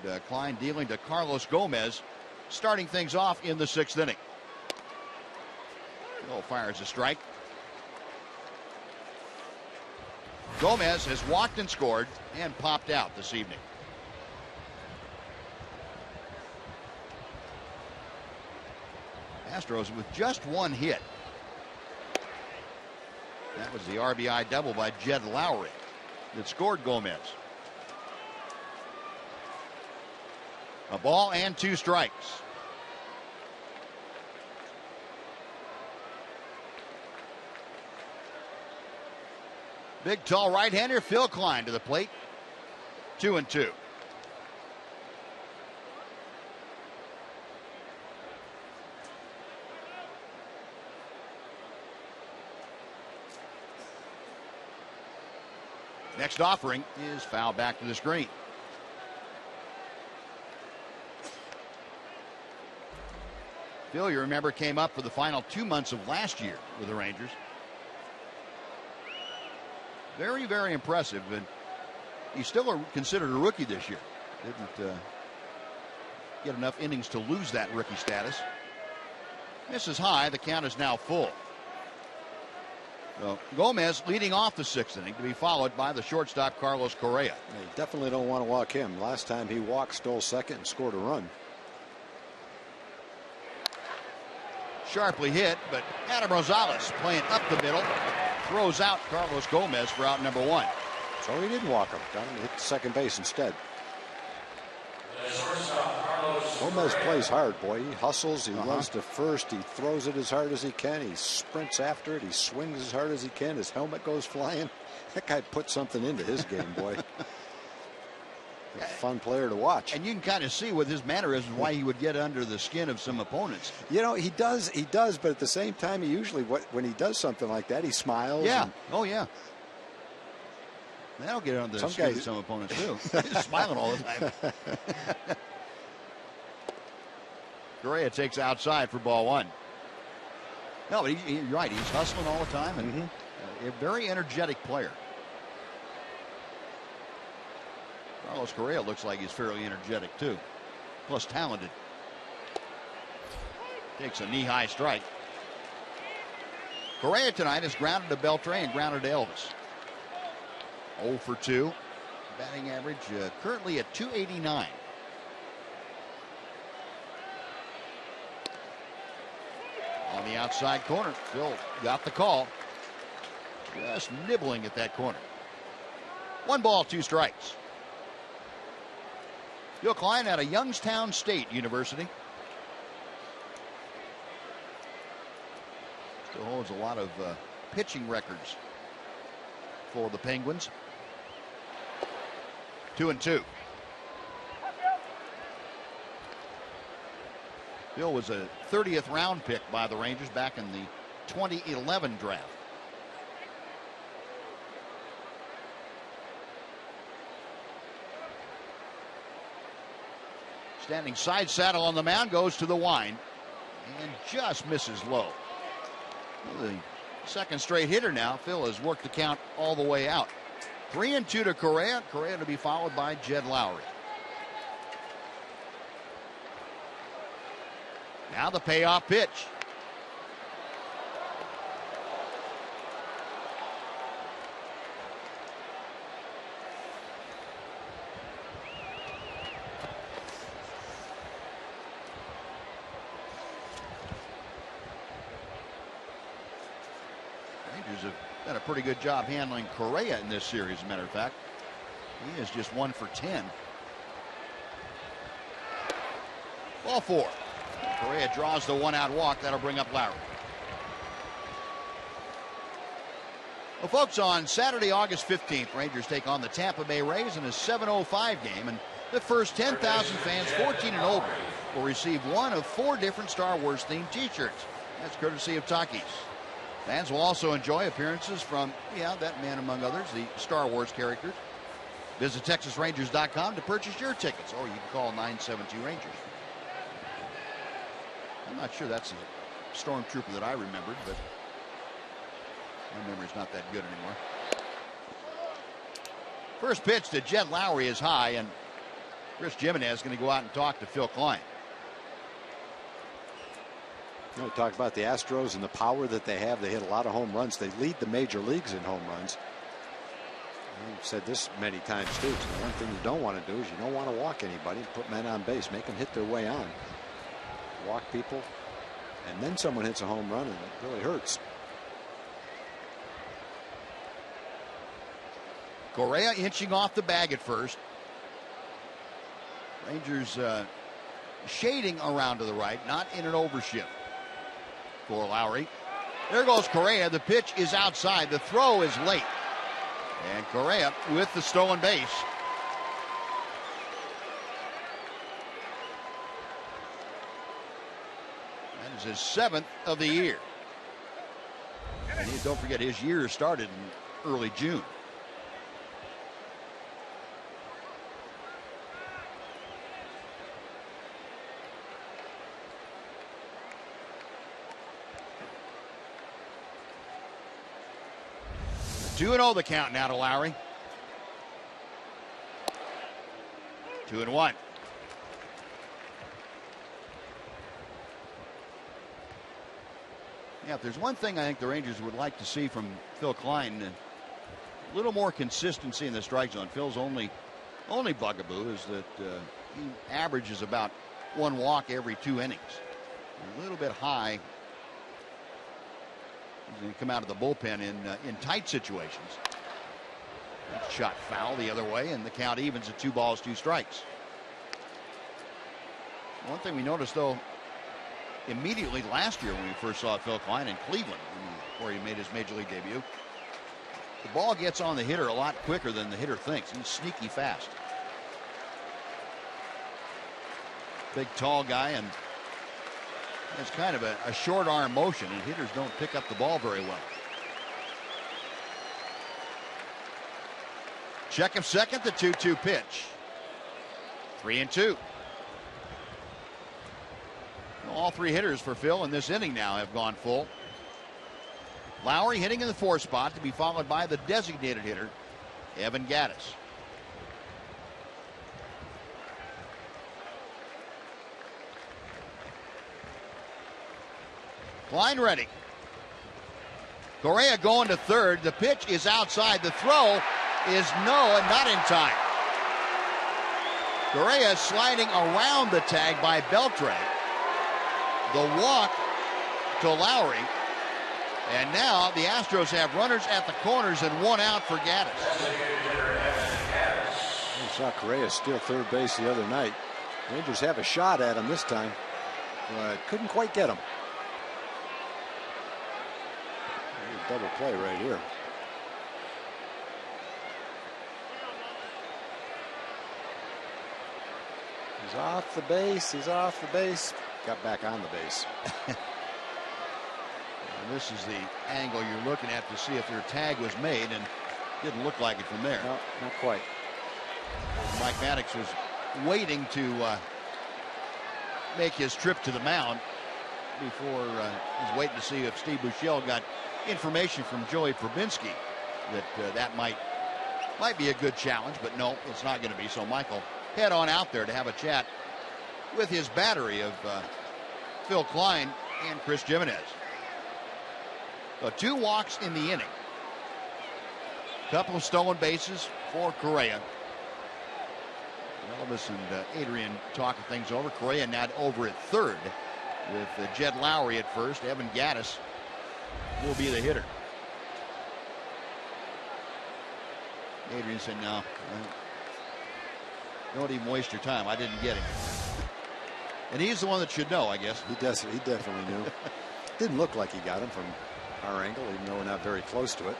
And Klein dealing to Carlos Gomez, starting things off in the 6th inning. Phil fires a strike. Gomez has walked and scored and popped out this evening. Astros with just 1 hit. That was the RBI double by Jed Lowry that scored Gomez. A ball and 2 strikes. Big, tall right-hander Phil Klein to the plate. 2-2. Next offering is foul back to the screen. Phil, you remember, came up for the final 2 months of last year with the Rangers. Very, very impressive. And He's still considered a rookie this year. Didn't get enough innings to lose that rookie status. Misses high. The count is now full. So Gomez leading off the 6th inning, to be followed by the shortstop Carlos Correa. They definitely don't want to walk him. Last time he walked, stole second, and scored a run. Sharply hit, but Adam Rosales playing up the middle throws out Carlos Gomez for out number 1. So he didn't walk him. Got him to hit second base instead. Gomez plays hard, boy. He hustles. He runs to first. He throws it as hard as he can. He sprints after it. He swings as hard as he can. His helmet goes flying. That guy put something into his game, boy. A fun player to watch. And you can kind of see with his mannerisms why he would get under the skin of some opponents. You know, he does, but at the same time, he usually, when he does something like that, he smiles. Yeah. Oh, yeah. That'll get under the skin of some opponents, too. He's smiling all the time. Correa takes outside for ball 1. No, but you're right. He's hustling all the time and a very energetic player. Carlos Correa looks like he's fairly energetic, too. Plus talented. Takes a knee-high strike. Correa tonight has grounded to Beltre and grounded to Elvis. 0 for 2. Batting average currently at .289. On the outside corner, Phil got the call. Just nibbling at that corner. 1 ball, 2 strikes. Phil Klein out of Youngstown State University. Still holds a lot of pitching records for the Penguins. 2-2. Phil was a 30th round pick by the Rangers back in the 2011 draft. Standing side saddle on the mound, goes to the wind and just misses low. The second straight hitter now. Phil has worked the count all the way out. 3-2 to Correa. Correa to be followed by Jed Lowry. Now the payoff pitch. Rangers have done a pretty good job handling Correa in this series, as a matter of fact. He is just 1 for 10. Ball 4. Correa draws the 1-out walk. That'll bring up Lowry. Well, folks, on Saturday, August 15th, Rangers take on the Tampa Bay Rays in a 7:05 game, and the first 10,000 fans 14 and older will receive one of 4 different Star Wars themed t-shirts. That's courtesy of Takis. Fans will also enjoy appearances from, that man among others, the Star Wars characters. Visit TexasRangers.com to purchase your tickets, or you can call 972-RANGERS. I'm not sure that's a stormtrooper that I remembered, but my memory's not that good anymore. First pitch to Jed Lowry is high, and Chris Jimenez is going to go out and talk to Phil Klein. We talked about the Astros and the power that they have. They hit a lot of home runs. They lead the major leagues in home runs. I've said this many times too. So the one thing you don't want to do is you don't want to walk anybody, put men on base, make them hit their way on. Walk people, and then someone hits a home run, and it really hurts. Correa inching off the bag at first. Rangers shading around to the right, not in an overshift for Lowry. There goes Correa. The pitch is outside. The throw is late. And Correa with the stolen base. That is his 7th of the year. And don't forget, his year started in early June. The 2-0 the count now to Lowry. 2-1. Yeah, if there's one thing I think the Rangers would like to see from Phil Klein, a little more consistency in the strike zone. Phil's only bugaboo is that he averages about 1 walk every 2 innings. A little bit high. He's going to come out of the bullpen in tight situations. Shot foul the other way, and the count evens at 2 balls, 2 strikes. One thing we noticed, though, immediately last year when we first saw Phil Klein in Cleveland, where he made his major league debut, the ball gets on the hitter a lot quicker than the hitter thinks. He's sneaky fast. Big, tall guy, and it's kind of a short arm motion, and hitters don't pick up the ball very well. Check of second, the 2-2 pitch. 3-2. All 3 hitters for Phil in this inning now have gone full. Lowry hitting in the 4 spot, to be followed by the designated hitter, Evan Gattis. Klein ready. Correa going to third. The pitch is outside. The throw is no, and not in time. Correa sliding around the tag by Beltre. The walk to Lowry. And now the Astros have runners at the corners and 1 out for Gattis. I saw Correa steal third base the other night. Rangers have a shot at him this time, but couldn't quite get him. Double play right here. He's off the base. He's off the base. Got back on the base. And this is the angle you're looking at to see if their tag was made, and didn't look like it from there. No, not quite. Mike Maddox was waiting to make his trip to the mound before he was waiting to see if Steve Buechele got information from Joey Probinski that that might be a good challenge, but no, it's not going to be. So Michael head on out there to have a chat with his battery of Phil Klein and Chris Jimenez. So 2 walks in the inning. Couple of stolen bases for Correa. Elvis and Adrian talking things over. Correa now over at third with Jed Lowry at first. Evan Gattis will be the hitter. Adrian said, no, don't even waste your time. I didn't get him. And he's the one that should know, I guess. He definitely knew. Didn't look like he got him from our angle, even though we're not very close to it.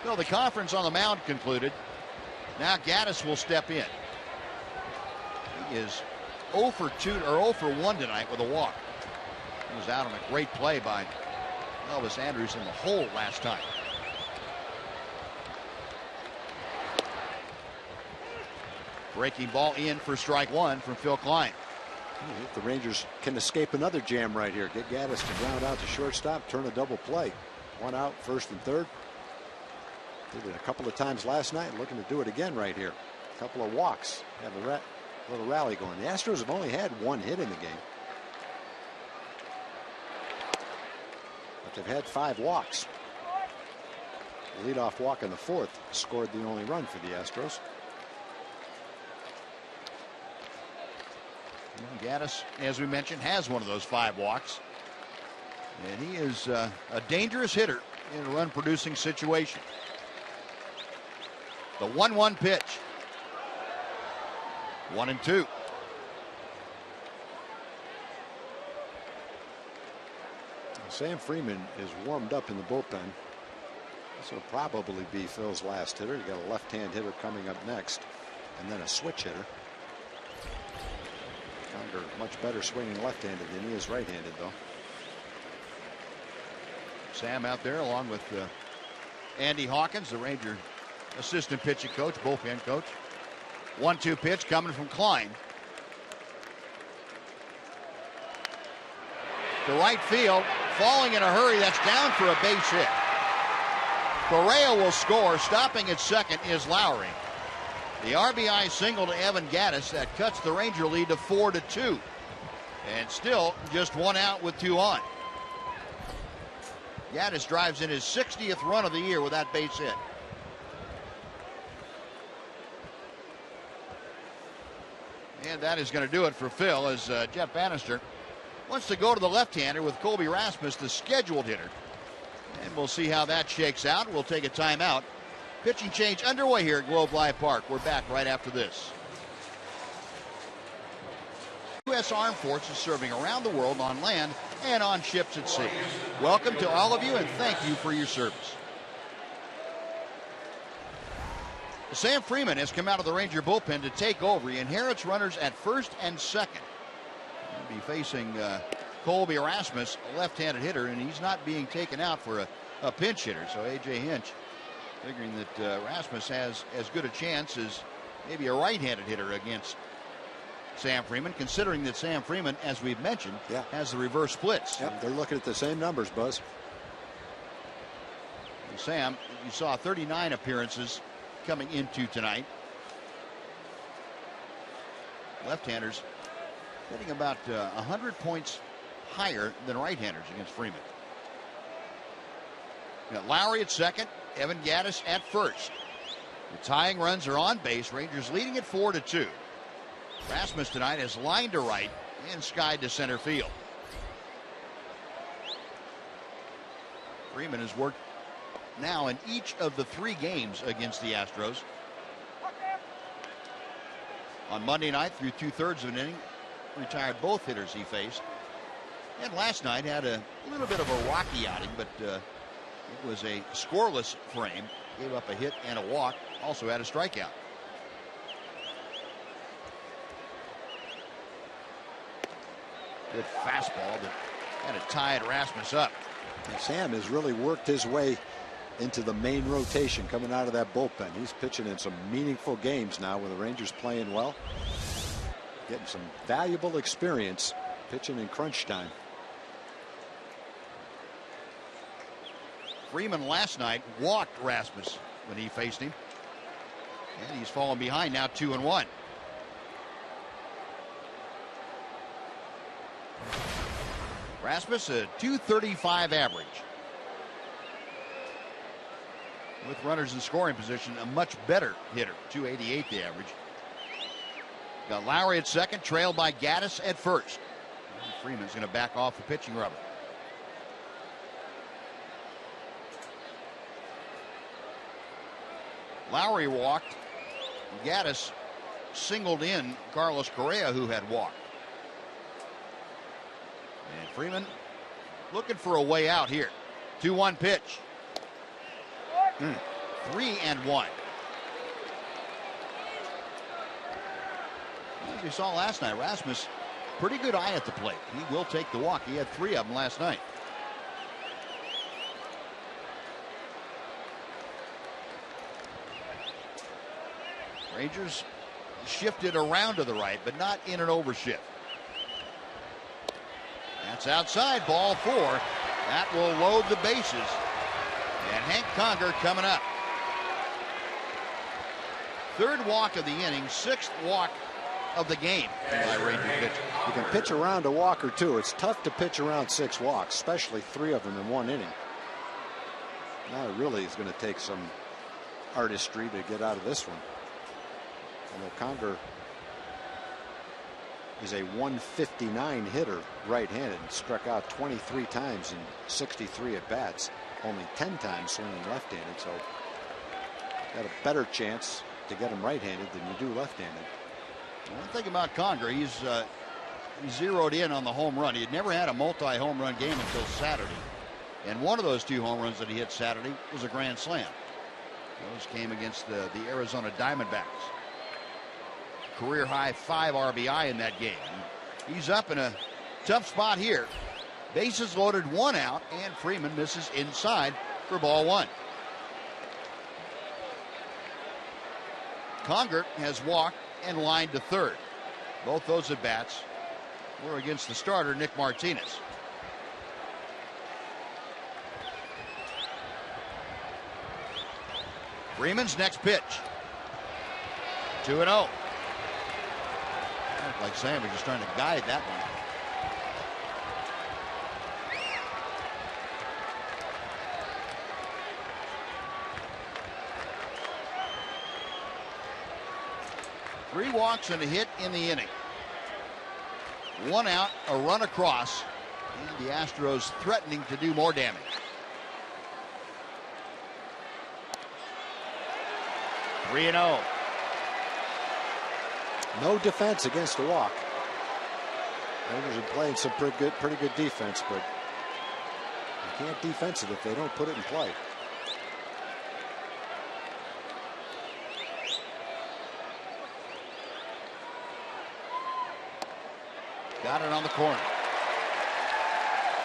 Well, the conference on the mound concluded. Now Gattis will step in. He is 0 for 2 or 0 for 1 tonight with a walk. He was out on a great play by Elvis Andrus in the hole last time. Breaking ball in for strike 1 from Phil Klein. If the Rangers can escape another jam right here, get Gattis to ground out to shortstop, turn a double play. 1 out, first and third. Did it a couple of times last night, looking to do it again right here. A couple of walks, have a little rally going. The Astros have only had 1 hit in the game, but they've had 5 walks. The leadoff walk in the 4th scored the only run for the Astros. Gattis, as we mentioned, has one of those 5 walks. And he is a dangerous hitter in a run-producing situation. The 1-1 pitch. 1-2. Sam Freeman is warmed up in the bullpen. This will probably be Phil's last hitter. You got a left-hand hitter coming up next, and then a switch hitter. Conger much better swinging left-handed than he is right-handed, though. Sam out there along with Andy Hawkins, the Ranger assistant pitching coach, bullpen coach. 1-2 pitch coming from Klein. To right field, falling in a hurry. That's down for a base hit. Correa will score. Stopping at second is Lowry. The RBI single to Evan Gattis that cuts the Ranger lead to 4-2. And still just one out with two on. Gattis drives in his 60th run of the year with that base hit. And that is going to do it for Phil as Jeff Bannister wants to go to the left-hander with Colby Rasmus, the scheduled hitter. And we'll see how that shakes out. We'll take a timeout. Pitching change underway here at Globe Life Park. We're back right after this. U.S. Armed Forces serving around the world on land and on ships at sea. Welcome to all of you, and thank you for your service. Sam Freeman has come out of the Ranger bullpen to take over. He inherits runners at first and second. He'll be facing Colby Rasmus, a left-handed hitter, and he's not being taken out for a pinch hitter. So A.J. Hinch figuring that Rasmus has as good a chance as maybe a right-handed hitter against Sam Freeman, considering that Sam Freeman, as we've mentioned, has the reverse splits. Yep, they're looking at the same numbers, Buzz. Sam, you saw 39 appearances coming into tonight. Left-handers hitting about 100 points higher than right-handers against Freeman. We got Lowry at second, Evan Gattis at first. The tying runs are on base. Rangers leading at 4-2. Rasmus tonight has lined to right and skied to center field. Freeman has worked now in each of the 3 games against the Astros. On Monday night, through 2/3 of an inning, retired both hitters he faced. And last night had a little bit of a rocky outing, but it was a scoreless frame. Gave up a hit and a walk. Also had a strikeout. Good fastball that kind of tied Rasmus up. And Sam has really worked his way into the main rotation coming out of that bullpen. He's pitching in some meaningful games now with the Rangers playing well. Getting some valuable experience pitching in crunch time. Freeman last night walked Rasmus when he faced him. And he's fallen behind now 2-1. Rasmus a .235 average. With runners in scoring position, a much better hitter, .288 the average. Got Lowry at second, trailed by Gattis at first. And Freeman's going to back off the pitching rubber. Lowry walked. Gattis singled in Carlos Correa, who had walked. And Freeman looking for a way out here. 2-1 pitch. 3-1. As we saw last night, Rasmus, pretty good eye at the plate. He will take the walk. He had 3 of them last night. Rangers shifted around to the right, but not in an overshift. That's outside, ball 4. That will load the bases. And Hank Conger coming up. 3rd walk of the inning, 6th walk of the game by Ranger pitching. You can pitch around a walk or 2. It's tough to pitch around 6 walks, especially 3 of them in 1 inning. Now it really is going to take some artistry to get out of this one. Although Conger is a .159 hitter right-handed, struck out 23 times in 63 at-bats, only 10 times swinging left-handed, so got a better chance to get him right-handed than you do left-handed. One thing about Conger, he zeroed in on the home run. He had never had a multi-home run game until Saturday, and one of those 2 home runs that he hit Saturday was a grand slam. Those came against the Arizona Diamondbacks. Career high 5 RBI in that game. He's up in a tough spot here. Bases loaded, 1 out, and Freeman misses inside for ball 1. Conger has walked and lined to third. Both those at bats were against the starter, Nick Martinez. Freeman's next pitch. 2-0. Like Sam was just trying to guide that one. Three walks and a hit in the inning. One out, a run across, and the Astros threatening to do more damage. Three and 0. No defense against a walk. Rangers are playing some pretty good defense, but you can't defense it if they don't put it in play. Got it on the corner.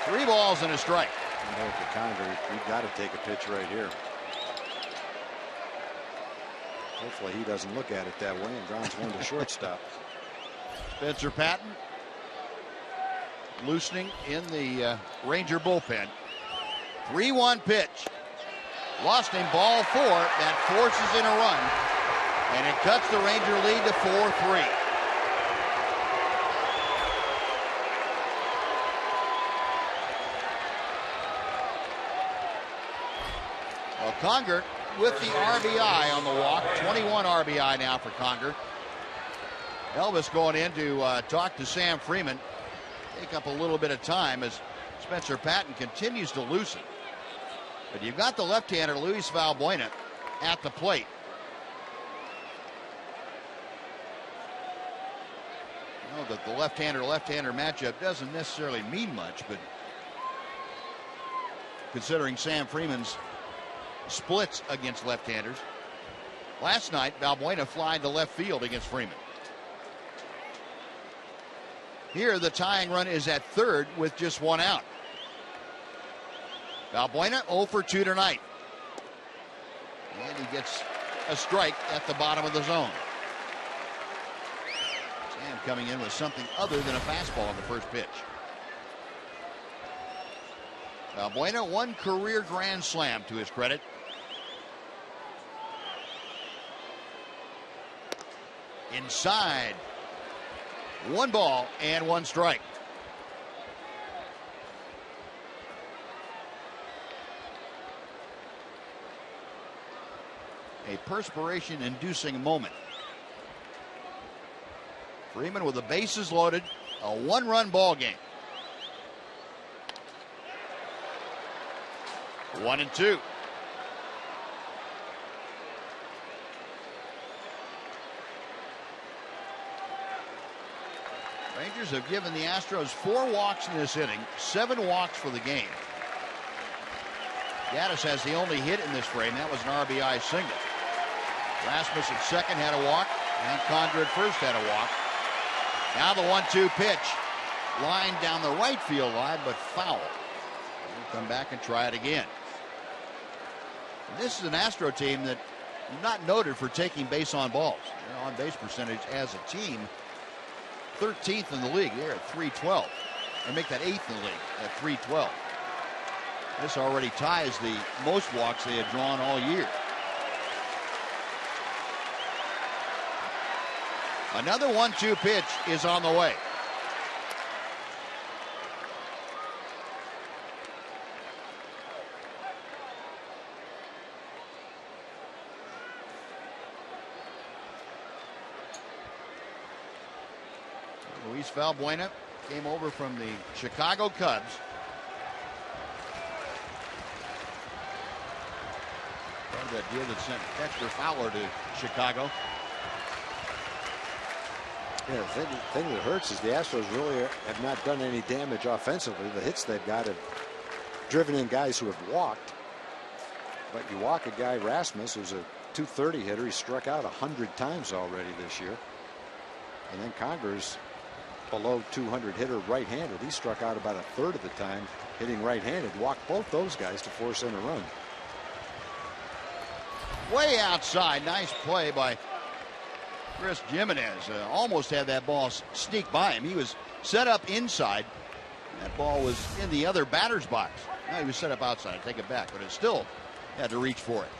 3 balls and a strike. You know, for Conger, you've got to take a pitch right here. Hopefully he doesn't look at it that way and grounds one to shortstop. Spencer Patton loosening in the Ranger bullpen. 3-1 pitch. Lost him, ball 4. That forces in a run. And it cuts the Ranger lead to 4-3. Well, Conger with the RBI on the walk. 21 RBI now for Conger. Elvis going in to talk to Sam Freeman. Take up a little bit of time as Spencer Patton continues to loosen. But you've got the left-hander Luis Valbuena at the plate. I know that the left-hander matchup doesn't necessarily mean much, but considering Sam Freeman's splits against left-handers. Last night, Valbuena flying to left field against Freeman. Here, the tying run is at third with just 1 out. Valbuena 0 for 2 tonight. And he gets a strike at the bottom of the zone. Sam coming in with something other than a fastball on the first pitch. Valbuena, 1 career grand slam to his credit. Inside. 1 ball and 1 strike. A perspiration-inducing moment. Freeman with the bases loaded. A 1-run ball game. 1-2. Rangers have given the Astros 4 walks in this inning, 7 walks for the game. Gaddis has the only hit in this frame. That was an RBI single. Rasmus at second had a walk, and Conger at first had a walk. Now the 1-2 pitch. Line down the right field line, but foul. We'll come back and try it again. And this is an Astro team that not noted for taking base on balls. Their on-base percentage as a team, 13th in the league. They're at .312. They make that 8th in the league at .312. This already ties the most walks they had drawn all year. Another 1-2 pitch is on the way. Luis Valbuena came over from the Chicago Cubs. Part of that deal that sent Dexter Fowler to Chicago. Yeah, the thing that hurts is the Astros really have not done any damage offensively. The hits they've got have driven in guys who have walked. But you walk a guy, Rasmus, who's a .230 hitter. He struck out 100 times already this year. And then Conger's below .200 hitter, right-handed. He struck out about a third of the time hitting right-handed. Walked both those guys to force in a run. Way outside. Nice play by Chris Jimenez. Almost had that ball sneak by him. He was set up inside. That ball was in the other batter's box. No, he was set up outside. I take it back, but it still had to reach for it.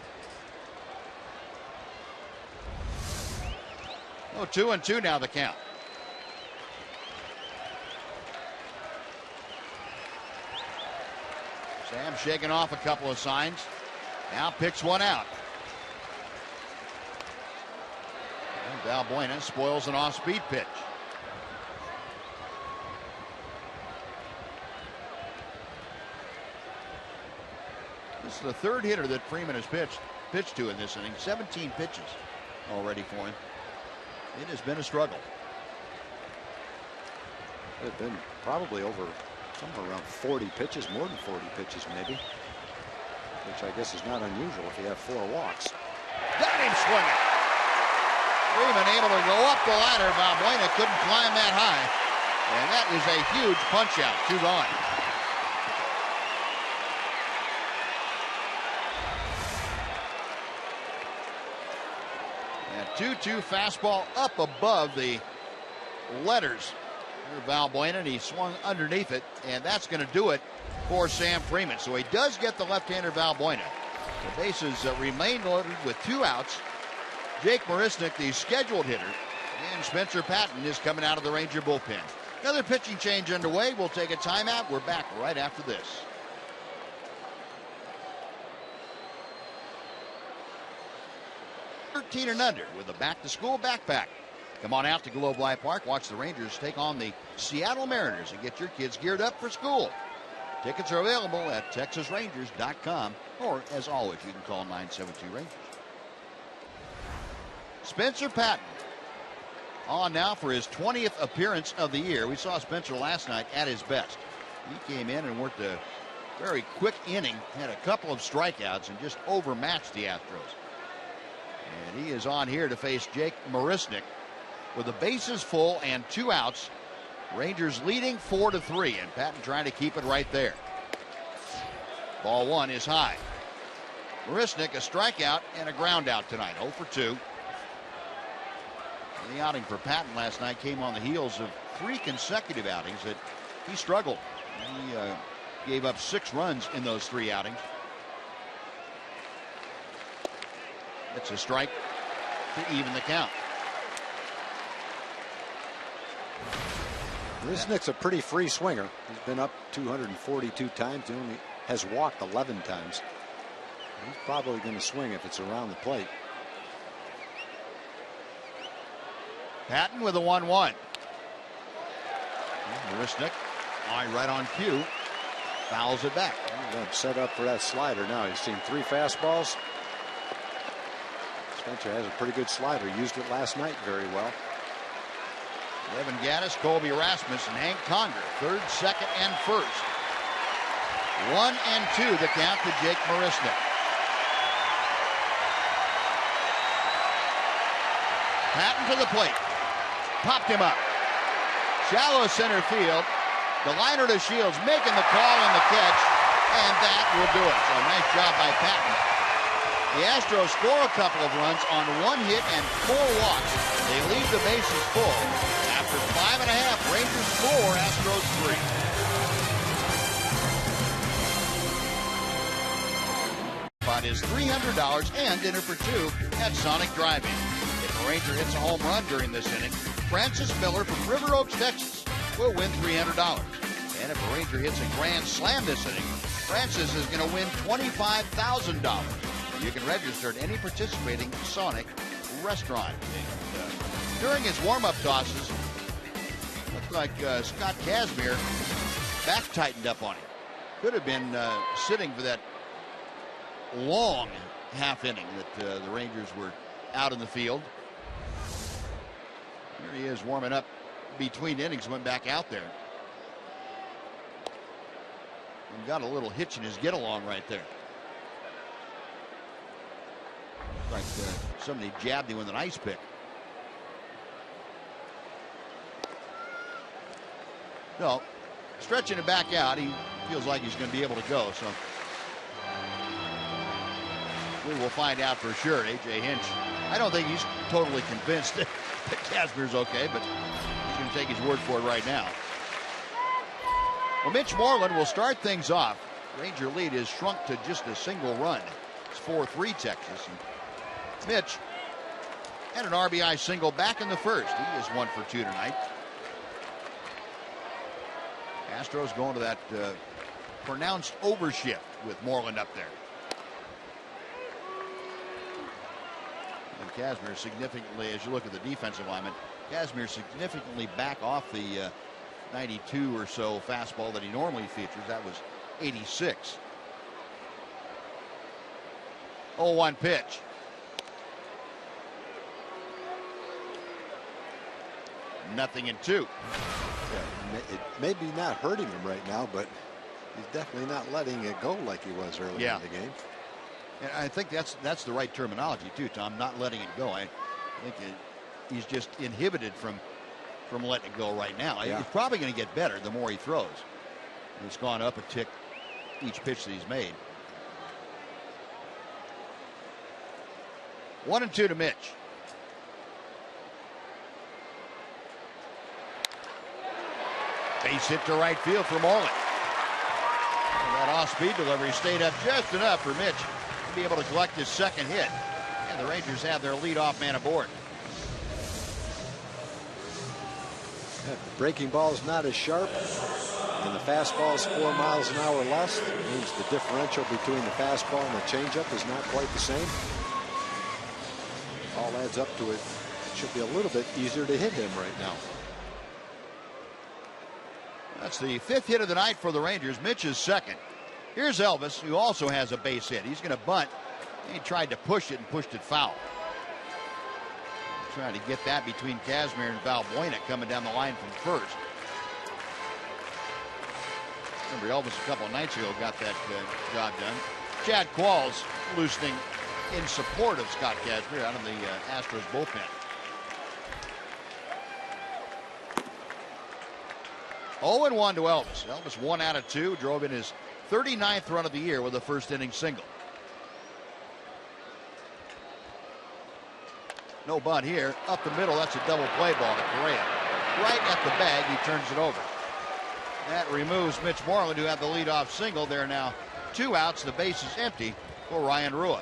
Oh, 2-2 now the count. Sam shaking off a couple of signs. Now picks one out. And Valbuena spoils an off-speed pitch. This is the third hitter that Freeman has pitched to in this inning. 17 pitches already for him. It has been a struggle. It's been probably over somewhere around 40 pitches, more than 40 pitches maybe, which I guess is not unusual if you have 4 walks. Got him swinging. Freeman able to go up the ladder. Valbuena couldn't climb that high. And that is a huge punch out. 2 gone. And 2-2 fastball up above the letters. Valbuena, and he swung underneath it, and that's going to do it for Sam Freeman. So he does get the left-hander Valbuena. The bases remain loaded with 2 outs. Jake Marisnick, the scheduled hitter, and Spencer Patton is coming out of the Ranger bullpen. Another pitching change underway. We'll take a timeout. We're back right after this. $13 and under with a back-to-school backpack. Come on out to Globe Life Park. Watch the Rangers take on the Seattle Mariners and get your kids geared up for school. Tickets are available at TexasRangers.com, or as always, you can call 972-RANGERS. Spencer Patton on now for his 20th appearance of the year. We saw Spencer last night at his best. He came in and worked a very quick inning, had a couple of strikeouts, and just overmatched the Astros. And he is on here to face Jake Marisnick with the bases full and 2 outs. Rangers leading 4-3, and Patton trying to keep it right there. Ball 1 is high. Marisnick a strikeout and a ground out tonight, 0 for 2. The outing for Patton last night came on the heels of 3 consecutive outings that he struggled. He gave up 6 runs in those 3 outings. It's a strike to even the count. Marisnick's a pretty free swinger. He's been up 242 times. He only has walked 11 times. He's probably going to swing if it's around the plate. Patton with a 1-1. Marisnick, right on cue, fouls it back. Set up for that slider now. He's seen 3 fastballs. Spencer has a pretty good slider. Used it last night very well. Evan Gattis, Colby Rasmus, and Hank Conger, 3rd, 2nd, and 1st. 1 and 2 the count to Jake Marisnick. Patton to the plate. Popped him up. Shallow center field. The liner to Shields making the call and the catch, and that will do it. So nice job by Patton. The Astros score a couple of runs on 1 hit and 4 walks. They leave the bases full. After 5.5, Rangers 4, Astros 3. But is $300 and dinner for 2 at Sonic Drive-In. If a Ranger hits a home run during this inning, Francis Miller from River Oaks, Texas, will win $300. And if a Ranger hits a grand slam this inning, Francis is going to win $25,000. You can register at any participating Sonic restaurant. And, during his warm-up tosses, looked like Scott Kazmir back tightened up on him. Could have been sitting for that long half inning that the Rangers were out in the field. Here he is warming up between innings, went back out there. And got a little hitch in his get-along right there. Like somebody jabbed him with an ice pick. No, stretching it back out. He feels like he's going to be able to go. So we will find out for sure. A.J. Hinch, I don't think he's totally convinced that Kazmir's okay, but he's going to take his word for it right now. Well, Mitch Moreland will start things off. Ranger lead is shrunk to just a single run. It's 4-3 Texas. And Mitch And an RBI single back in the first. He is 1 for 2 tonight. Astros going to that pronounced overshift with Moreland up there. And Kazmir significantly, as you look at the defensive alignment, Kazmir significantly back off the 92 or so fastball that he normally features. That was 86. 0-1 pitch. Nothing in 2. Yeah, it may be not hurting him right now, but he's definitely not letting it go like he was earlier in the game. And I think that's the right terminology too, Tom. Not letting it go. I think he's just inhibited from letting it go right now. Yeah. He's probably going to get better the more he throws. He's gone up a tick each pitch that he's made. 1-2 to Mitch. Base hit to right field for Moreland. And that off-speed delivery stayed up just enough for Mitch to be able to collect his second hit. And the Rangers have their leadoff man aboard. If the breaking ball is not as sharp and the fastball is 4 miles an hour less, it means the differential between the fastball and the changeup is not quite the same. All adds up to it. Should be a little bit easier to hit him right now. That's the 5th hit of the night for the Rangers. Mitch's second. Here's Elvis, who also has a base hit. He's going to bunt. He tried to push it and pushed it foul. Trying to get that between Kazmir and Valbuena coming down the line from first. Remember, Elvis a couple of nights ago got that job done. Chad Qualls loosening in support of Scott Kazmir out of the Astros bullpen. 0-1 to Elvis. Elvis 1 out of 2, drove in his 39th run of the year with a first inning single. No bunt here. Up the middle, that's a double play ball to Correa. Right at the bag, he turns it over. That removes Mitch Moreland, who had the leadoff single. There are now 2 outs. The base is empty for Ryan Rua.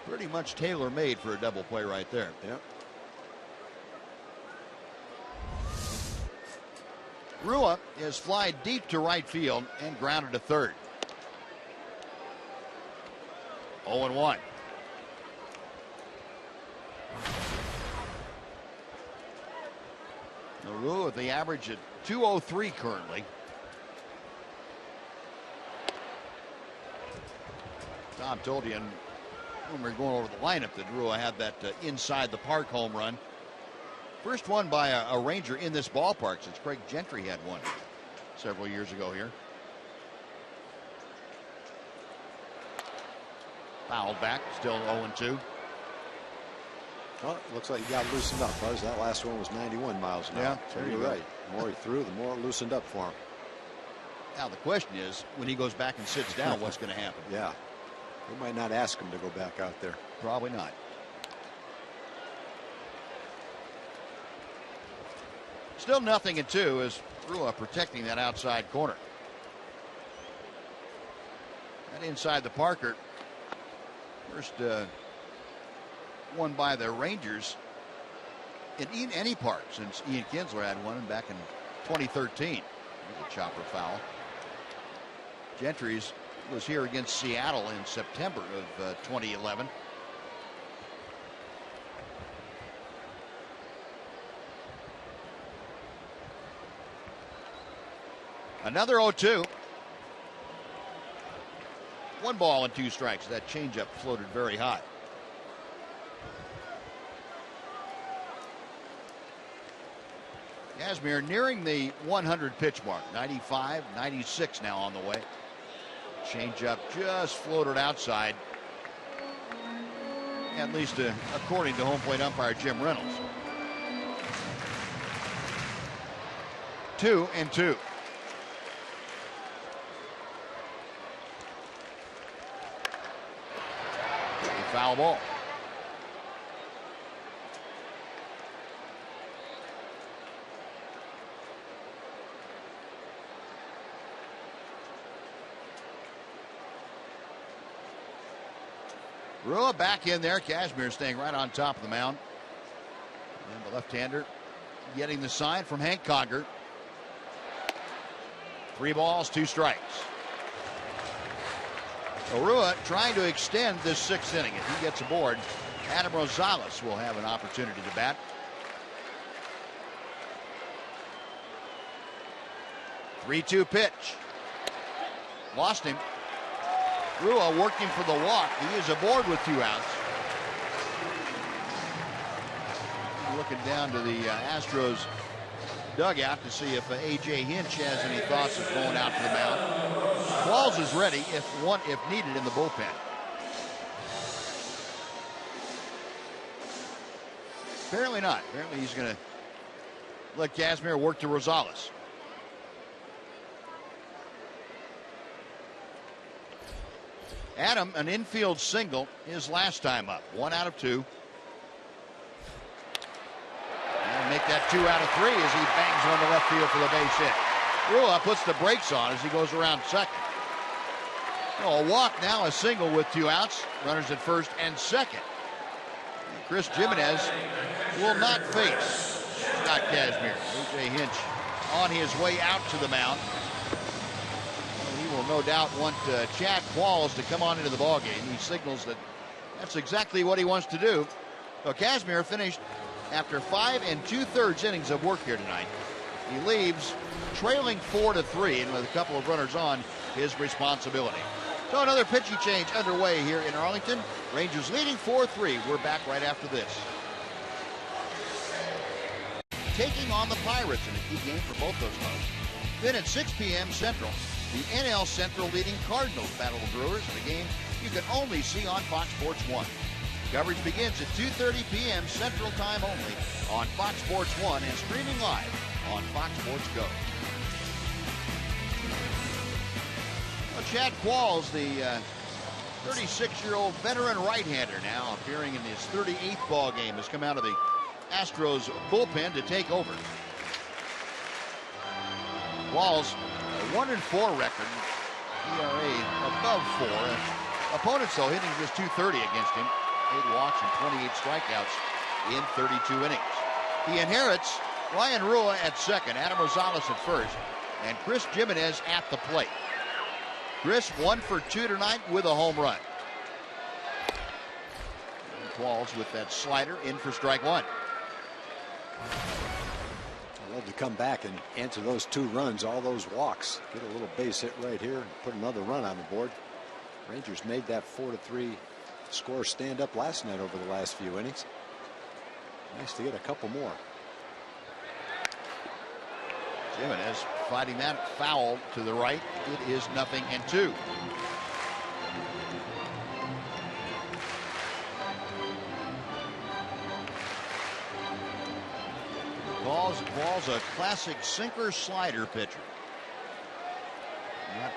Pretty much tailor-made for a double play right there. Yep. Rua is fly deep to right field and grounded to third. 0-1. Rua with the average at 203 currently. Tom told you when we were going over the lineup that Rua had that inside the park home run. First one by a Ranger in this ballpark since Craig Gentry had one several years ago here. Fouled back, still 0-2. Well, it looks like he got loosened up, Buzz. That last one was 91 miles an hour. Yeah, so you're right. The more he threw, the more it loosened up for him. Now the question is, when he goes back and sits down, what's going to happen? Yeah. They might not ask him to go back out there. Probably not. Still 0-2 as Rua protecting that outside corner. That inside the Parker. First one by the Rangers in any park since Ian Kinsler had one back in 2013. There's a chopper foul. Gentry's was here against Seattle in September of 2011. Another 0-2. 1 ball and 2 strikes. That changeup floated very high. Kazmir nearing the 100 pitch mark. 95, 96 now on the way. Changeup just floated outside. At least according to home plate umpire Jim Reynolds. 2-2. Foul ball. Rua back in there. Kazmir staying right on top of the mound. And the left-hander getting the sign from Hank Conger. 3 balls, 2 strikes. Rua trying to extend this 6th inning. If he gets aboard, Adam Rosales will have an opportunity to bat. Three-two pitch. Lost him. Rua working for the walk. He is aboard with 2 outs. Looking down to the Astros dugout to see if A.J. Hinch has any thoughts of going out to the mound. Qualls is ready if needed in the bullpen. Apparently not. Apparently he's going to let Kazmir work to Rosales. Adam, an infield single his last time up. 1 out of 2. And make that 2 out of 3 as he bangs on the left field for the base hit. Rua puts the brakes on as he goes around second. A walk now, a single with 2 outs. Runners at first and second. Chris Jimenez will not face Scott Kazmir. A.J. Hinch on his way out to the mound. He will no doubt want Chad Qualls to come on into the ballgame. He signals that that's exactly what he wants to do. So Kazmir finished after 5 2/3 innings of work here tonight. He leaves trailing 4-3, and with a couple of runners on, his responsibility. So another pitching change underway here in Arlington. Rangers leading 4-3. We're back right after this. Taking on the Pirates in a key game for both those clubs. Then at 6 p.m. Central, the NL Central leading Cardinals battle the Brewers in a game you can only see on Fox Sports 1. Coverage begins at 2:30 p.m. Central Time only on Fox Sports 1 and streaming live on Fox Sports Go. Well, Chad Qualls, the 36-year-old veteran right-hander, now appearing in his 38th ball game, has come out of the Astros bullpen to take over. Qualls, a 1-4 record, ERA above 4. Opponents, though, hitting just .230 against him. 8 walks and 28 strikeouts in 32 innings. He inherits Ryan Rua at second, Adam Rosales at first, and Chris Jimenez at the plate. Chris 1 for 2 tonight with a home run. Qualls with that slider in for strike 1. I'd love to come back and answer those 2 runs, all those walks. Get a little base hit right here and put another run on the board. Rangers made that 4-3 score stand up last night over the last few innings. Nice to get a couple more. Jimenez fighting that foul to the right. It is 0-2. Qualls a classic sinker slider pitcher.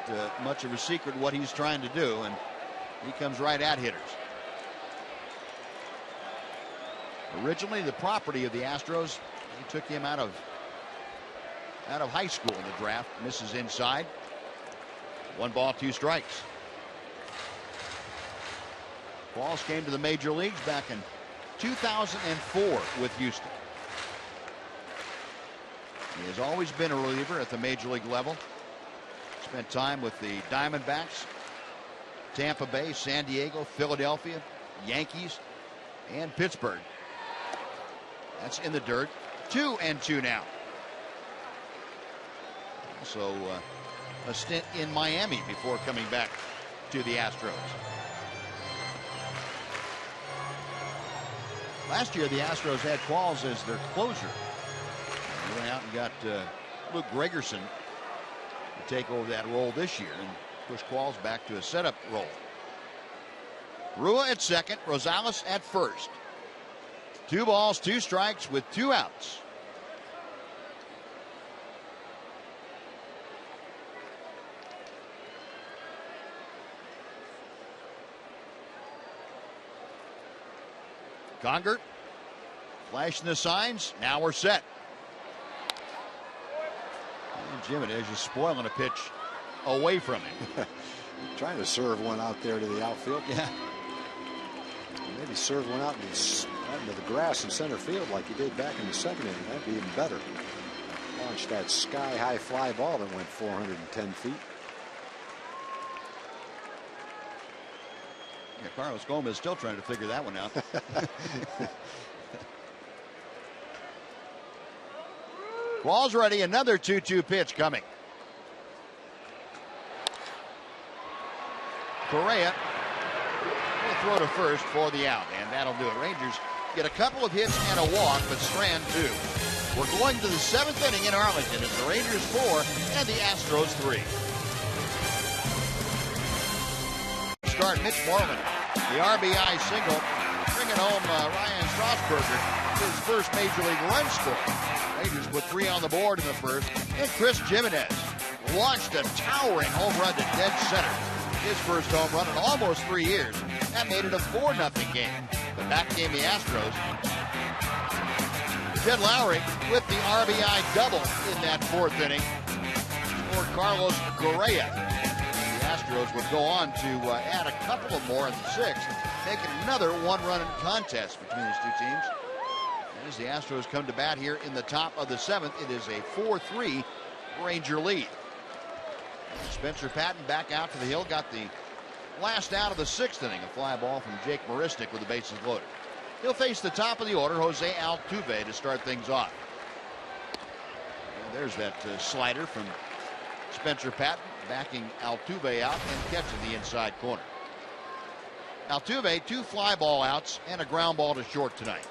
Not much of a secret what he's trying to do, and he comes right at hitters. Originally the property of the Astros. They took him out of high school in the draft. Misses inside. 1 ball, 2 strikes. Qualls came to the major leagues back in 2004 with Houston. He has always been a reliever at the major league level. Spent time with the Diamondbacks, Tampa Bay, San Diego, Philadelphia, Yankees, and Pittsburgh. That's in the dirt. 2-2 now. Also a stint in Miami before coming back to the Astros. Last year the Astros had Qualls as their closer. They went out and got Luke Gregerson to take over that role this year and push Qualls back to a setup role. Rua at second, Rosales at first. 2 balls, 2 strikes with 2 outs. Conger flashing the signs. Now we're set. And Jimenez is spoiling a pitch away from him. Trying to serve one out there to the outfield. Yeah. Maybe serve one out into the grass in center field like he did back in the 2nd inning. That'd be even better. Launched that sky-high fly ball that went 410 feet. Yeah, Carlos Gomez still trying to figure that one out. Ball's ready. Another 2-2 pitch coming. Correa will throw to first for the out, and that'll do it. Rangers get a couple of hits and a walk, but strand 2. We're going to the 7th inning in Arlington. It's the Rangers 4 and the Astros 3. Start Mitch Moreland, the RBI single, bringing home Ryan Strasburger, his first major league run score. Rangers put 3 on the board in the first, and Chris Jimenez launched a towering home run to dead center. His first home run in almost 3 years. That made it a 4-0 game. But back came the Astros. Jed Lowry with the RBI double in that 4th inning scored Carlos Correa. The Astros would go on to add a couple of more in the 6th, making another 1-run contest between these two teams. And as the Astros come to bat here in the top of the 7th, it is a 4-3 Ranger lead. Spencer Patton back out to the hill, got the last out of the 6th inning, a fly ball from Jake Marisnik with the bases loaded. He'll face the top of the order, Jose Altuve, to start things off. And there's that slider from Spencer Patton, backing Altuve out and catching the inside corner. Altuve, 2 fly ball outs and a ground ball to short tonight.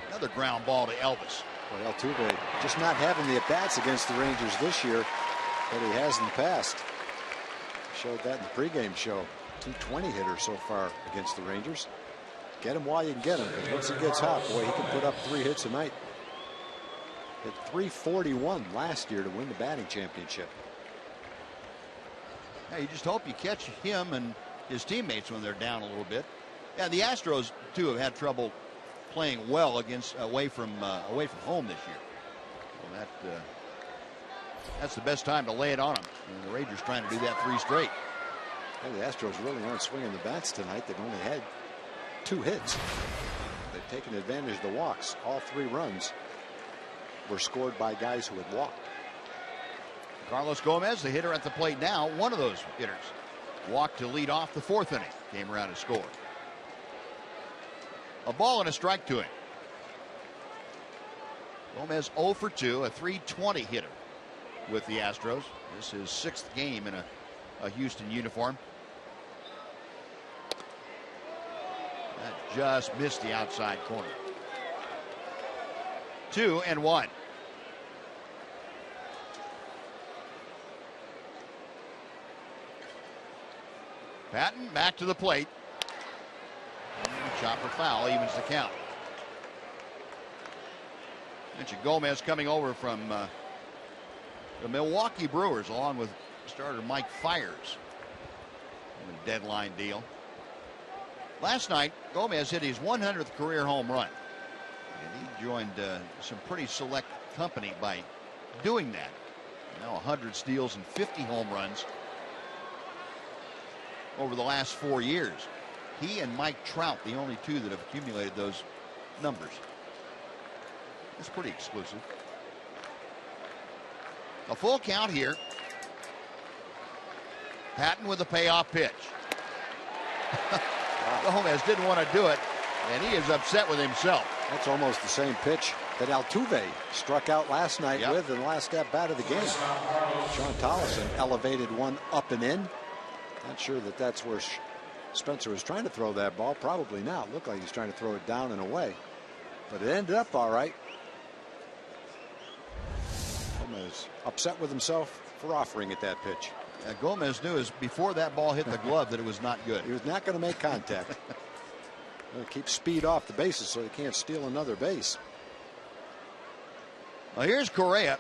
Another ground ball to Elvis. Well, Altuve just not having the at-bats against the Rangers this year that he has in the past. Showed that in the pregame show. 220 hitter so far against the Rangers. Get him while you can get him, because once he gets hot, boy, he can put up 3 hits a night. Hit 341 last year to win the batting championship. Yeah, you just hope you catch him and his teammates when they're down a little bit. Yeah, the Astros too have had trouble playing well away from home this year. Well, that's the best time to lay it on them. And the Rangers trying to do that 3 straight. Yeah, the Astros really aren't swinging the bats tonight. They've only had 2 hits. They've taken advantage of the walks. All 3 runs were scored by guys who had walked. Carlos Gomez, the hitter at the plate now, one of those hitters. Walked to lead off the 4th inning. Came around and scored. A ball and a strike to him. Gomez 0 for 2, a 320 hitter with the Astros. This is 6th game in a Houston uniform. That just missed the outside corner. 2-1. Patton back to the plate. Chopper foul evens the count. Mentioned Gomez coming over from the Milwaukee Brewers along with starter Mike Fiers in a deadline deal. Last night, Gomez hit his 100th career home run. And he joined some pretty select company by doing that. Now 100 steals and 50 home runs over the last 4 years. He and Mike Trout, the only 2 that have accumulated those numbers. It's pretty exclusive. A full count here. Patton with a payoff pitch. Gomez didn't want to do it, and he is upset with himself. That's almost the same pitch that Altuve struck out last night with in the last at bat of the game. Sean Tollison elevated one up and in. Not sure that that's where Spencer was trying to throw that ball. Probably not. It looked like he's trying to throw it down and away. But it ended up all right. Gomez upset with himself for offering it that pitch. Gomez knew before that ball hit the glove that it was not good. He was not going to make contact. Keep speed off the bases so he can't steal another base. Well, here's Correa.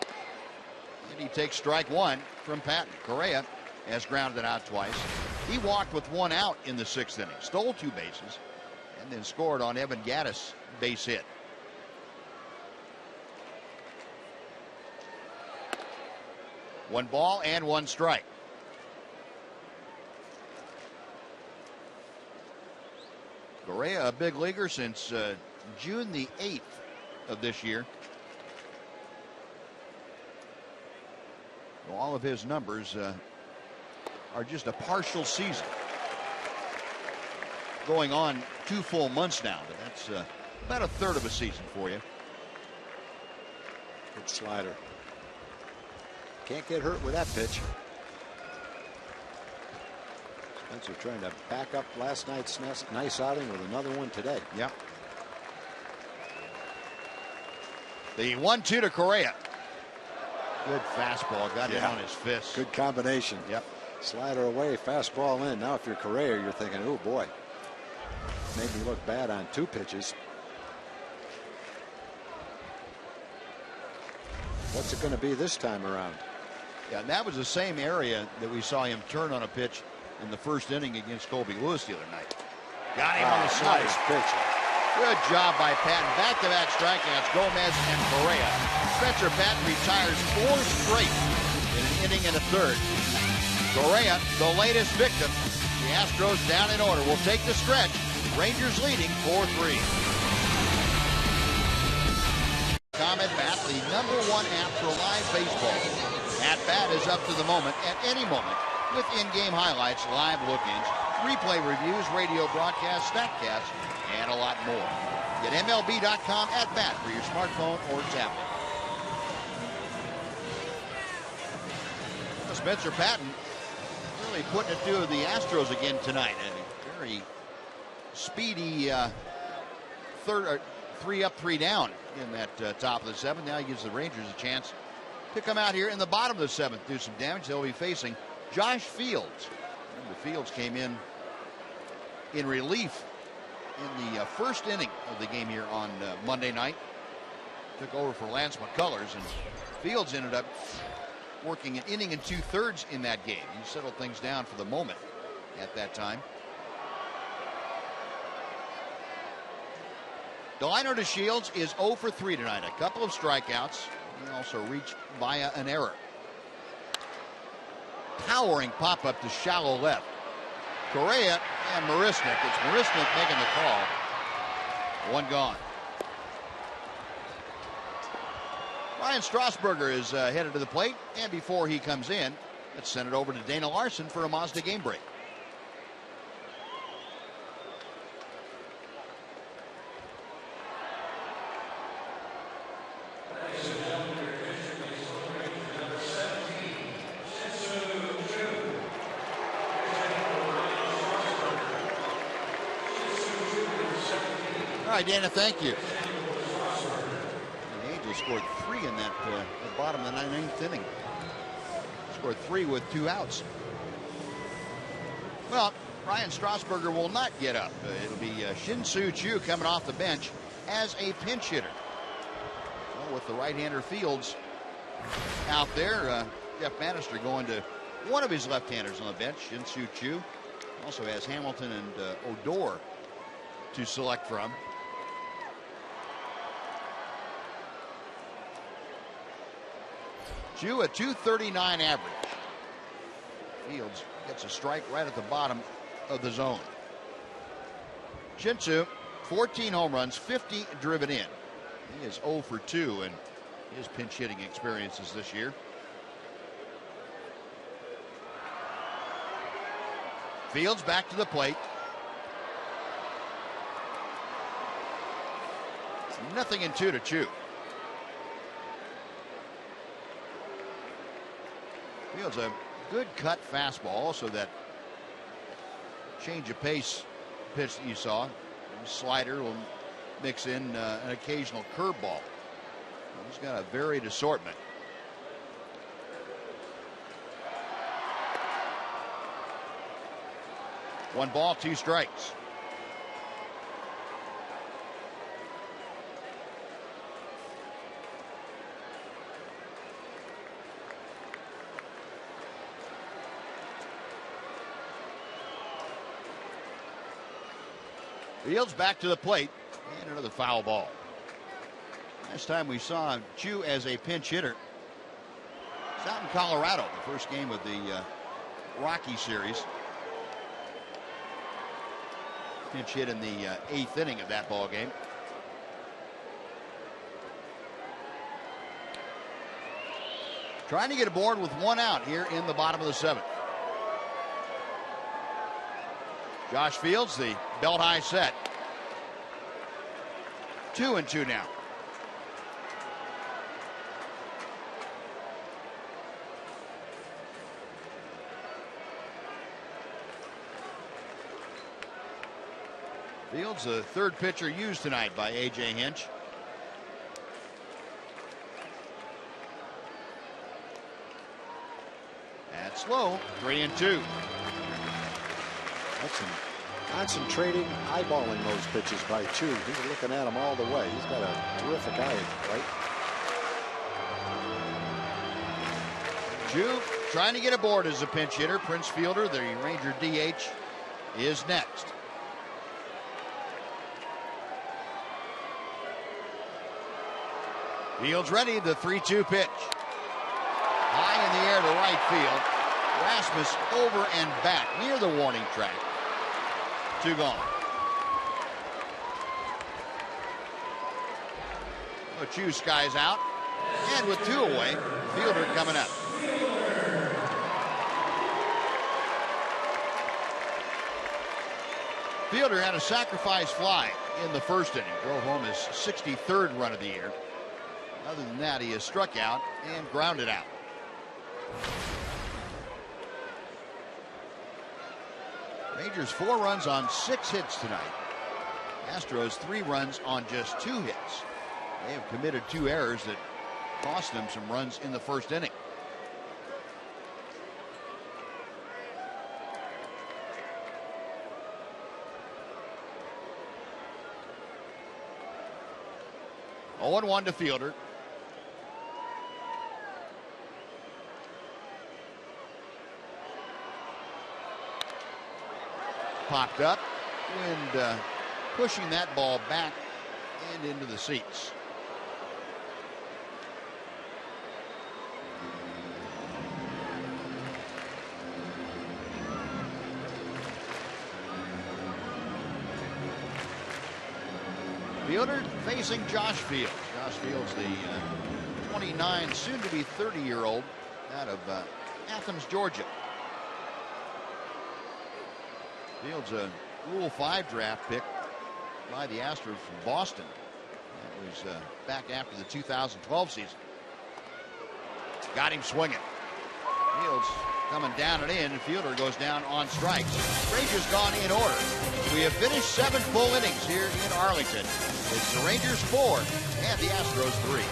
And he takes strike 1 from Patton. Correa has grounded out twice. He walked with 1 out in the 6th inning, stole 2 bases, and then scored on Evan Gattis' base hit. One ball and 1 strike. Correa, a big leaguer since June the 8th of this year. So all of his numbers are just a partial season. Going on 2 full months now, but that's about a third of a season for you. Good slider. Can't get hurt with that pitch. Spencer trying to back up last night's nice outing with another one today. Yep. The 1-2 to Correa. Good fastball, got it on his fist. Good combination. Yep. Slider away, fastball in. Now if you're Correa, you're thinking, oh boy, made me look bad on 2 pitches. What's it going to be this time around? Yeah, and that was the same area that we saw him turn on a pitch in the first inning against Colby Lewis the other night. Got him on the slider. Nice pitch. Good job by Patton. Back-to-back strikeouts, Gomez and Correa. Spencer Patton retires 4 straight in an inning and a third. Correa, the latest victim. The Astros down in order. Will take the stretch. Rangers leading 4-3. At Bat, the #1 app for live baseball. At Bat is up to the moment at any moment with in-game highlights, live look-ins, replay reviews, radio broadcasts, statcasts, and a lot more. Get MLB.com at Bat for your smartphone or tablet. Spencer Patton really putting it to the Astros again tonight. A very speedy 3 up, 3 down in that top of the 7th. Now he gives the Rangers a chance to come out here in the bottom of the 7th, do some damage. They'll be facing Josh Fields. Remember, Fields came in relief in the first inning of the game here on Monday night. Took over for Lance McCullers, and Fields ended up working an inning and 2/3 in that game. He settled things down for the moment at that time. Delino to Shields is 0 for 3 tonight. A couple of strikeouts. He also reached via an error. Powering pop-up to shallow left. Correa and Marisnik. It's Marisnik making the call. 1 gone. Ryan Strasburger is headed to the plate. And before he comes in, let's send it over to Dana Larson for a Mazda game break. All right, Dana, thank you. The Angels scored 3 in that the bottom of the 9th inning. Scored 3 with 2 outs. Well, Ryan Strasburger will not get up. It'll be Shin-Soo Choo coming off the bench as a pinch hitter. Well, with the right-hander Fields out there, Jeff Bannister going to one of his left-handers on the bench, Shin-Soo Choo. Also has Hamilton and Odor to select from. Choo, a .239 average. Fields gets a strike right at the bottom of the zone. Shin-Soo, 14 home runs, 50 driven in. He is 0 for 2 in his pinch hitting experiences this year. Fields back to the plate. 0-2 to Choo. Fields a good cut fastball. Also that change of pace pitch that you saw. Slider will mix in an occasional curveball. He's got a varied assortment. One ball, 2 strikes. Fields back to the plate, and another foul ball. Last time we saw Choo as a pinch hitter, it's out in Colorado, the first game of the Rocky series. Pinch hit in the 8th inning of that ball game. Trying to get aboard with 1 out here in the bottom of the 7th. Josh Fields, the belt high set. 2-2 now. Fields, the 3rd pitcher used tonight by A.J. Hinch. That's low. 3-2. That's some concentrating, eyeballing those pitches by Chu. He's looking at them all the way. He's got a terrific eye, right? Chu trying to get aboard as a pinch hitter. Prince Fielder, the Ranger DH, is next. Fields ready, the 3-2 pitch. High in the air to right field. Rasmus over and back near the warning track. 2 gone. Chu skies out. And with 2 away, Fielder coming up. Fielder had a sacrifice fly in the 1st inning. Drove home his 63rd run of the year. Other than that, he has struck out and grounded out. Rangers 4 runs on 6 hits tonight. Astros 3 runs on just 2 hits. They have committed 2 errors that cost them some runs in the 1st inning. Oh, 0-1 to Fielder. Popped up. Wind pushing that ball back and into the seats. Fielder facing Josh Fields. Josh Fields, the 29, soon to be 30-year-old out of Athens, Georgia. Fields a Rule 5 draft pick by the Astros from Boston. That was back after the 2012 season. Got him swinging. Fields coming down and in, and Fielder goes down on strikes. Rangers gone in order. We have finished 7 full innings here in Arlington. It's the Rangers 4 and the Astros 3.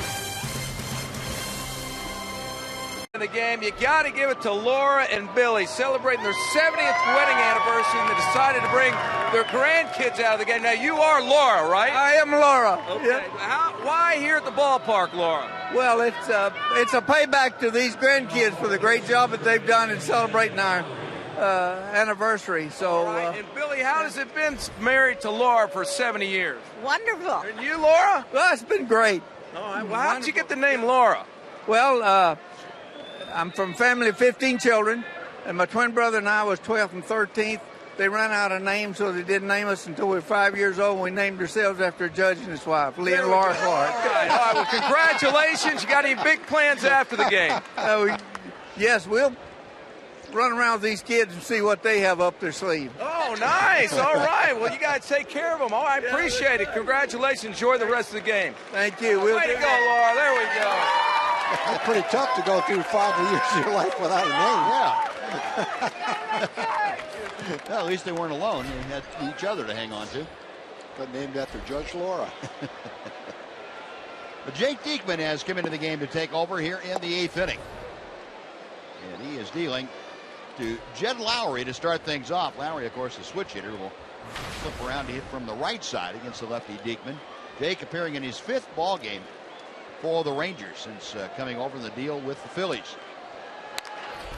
In the game, you got to give it to Laura and Billy celebrating their 70th wedding anniversary, and they decided to bring their grandkids out of the game. Now, you are Laura, right? I am Laura. Okay. Yeah. Why here at the ballpark, Laura? Well, it's a payback to these grandkids for the great job that they've done in celebrating our anniversry. So, right. And Billy, how has it been married to Laura for 70 years? Wonderful. And you, Laura? Well, it's been great. All right. Well, how did you get the name Laura? Well, I'm from a family of 15 children, and my twin brother and I was 12th and 13th. They ran out of names, so they didn't name us until we were 5 years old. And we named ourselves after a judge and his wife, Lee and Laura Clark. All right. Well, congratulations. You got any big plans after the game? Yes, we'll run around with these kids and see what they have up their sleeve. Oh, nice. All right. Well, you guys take care of them. Oh, I appreciate it. Congratulations. Enjoy the rest of the game. Thank you. Way to go, Laura. There we go. It's pretty tough to go through 5 years of your life without a name. Yeah. Well, at least they weren't alone. They had each other to hang on to. But named after Judge Laura. But Jake Diekman has come into the game to take over here in the 8th inning. And he is dealing to Jed Lowry to start things off. Lowry, of course, the switch hitter, will flip around to hit from the right side against the lefty Diekman. Jake appearing in his 5th ball game for the Rangers since coming over in the deal with the Phillies.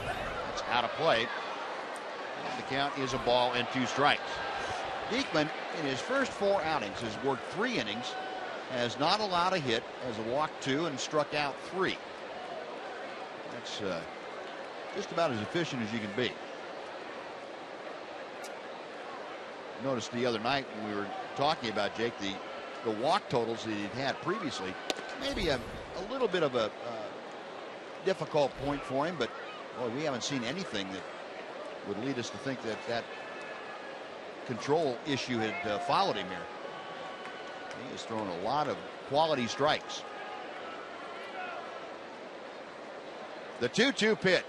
That's out of play. And the count is a ball and 2 strikes. Diekman, in his first 4 outings, has worked 3 innings, has not allowed a hit, has walked 2, and struck out 3. That's just about as efficient as you can be. noticed the other night when we were talking about, Jake, the walk totals that he'd had previously. Maybe a little bit of a difficult point for him, but boy, we haven't seen anything that would lead us to think that control issue had followed him here. He has thrown a lot of quality strikes. The 2-2 pitch.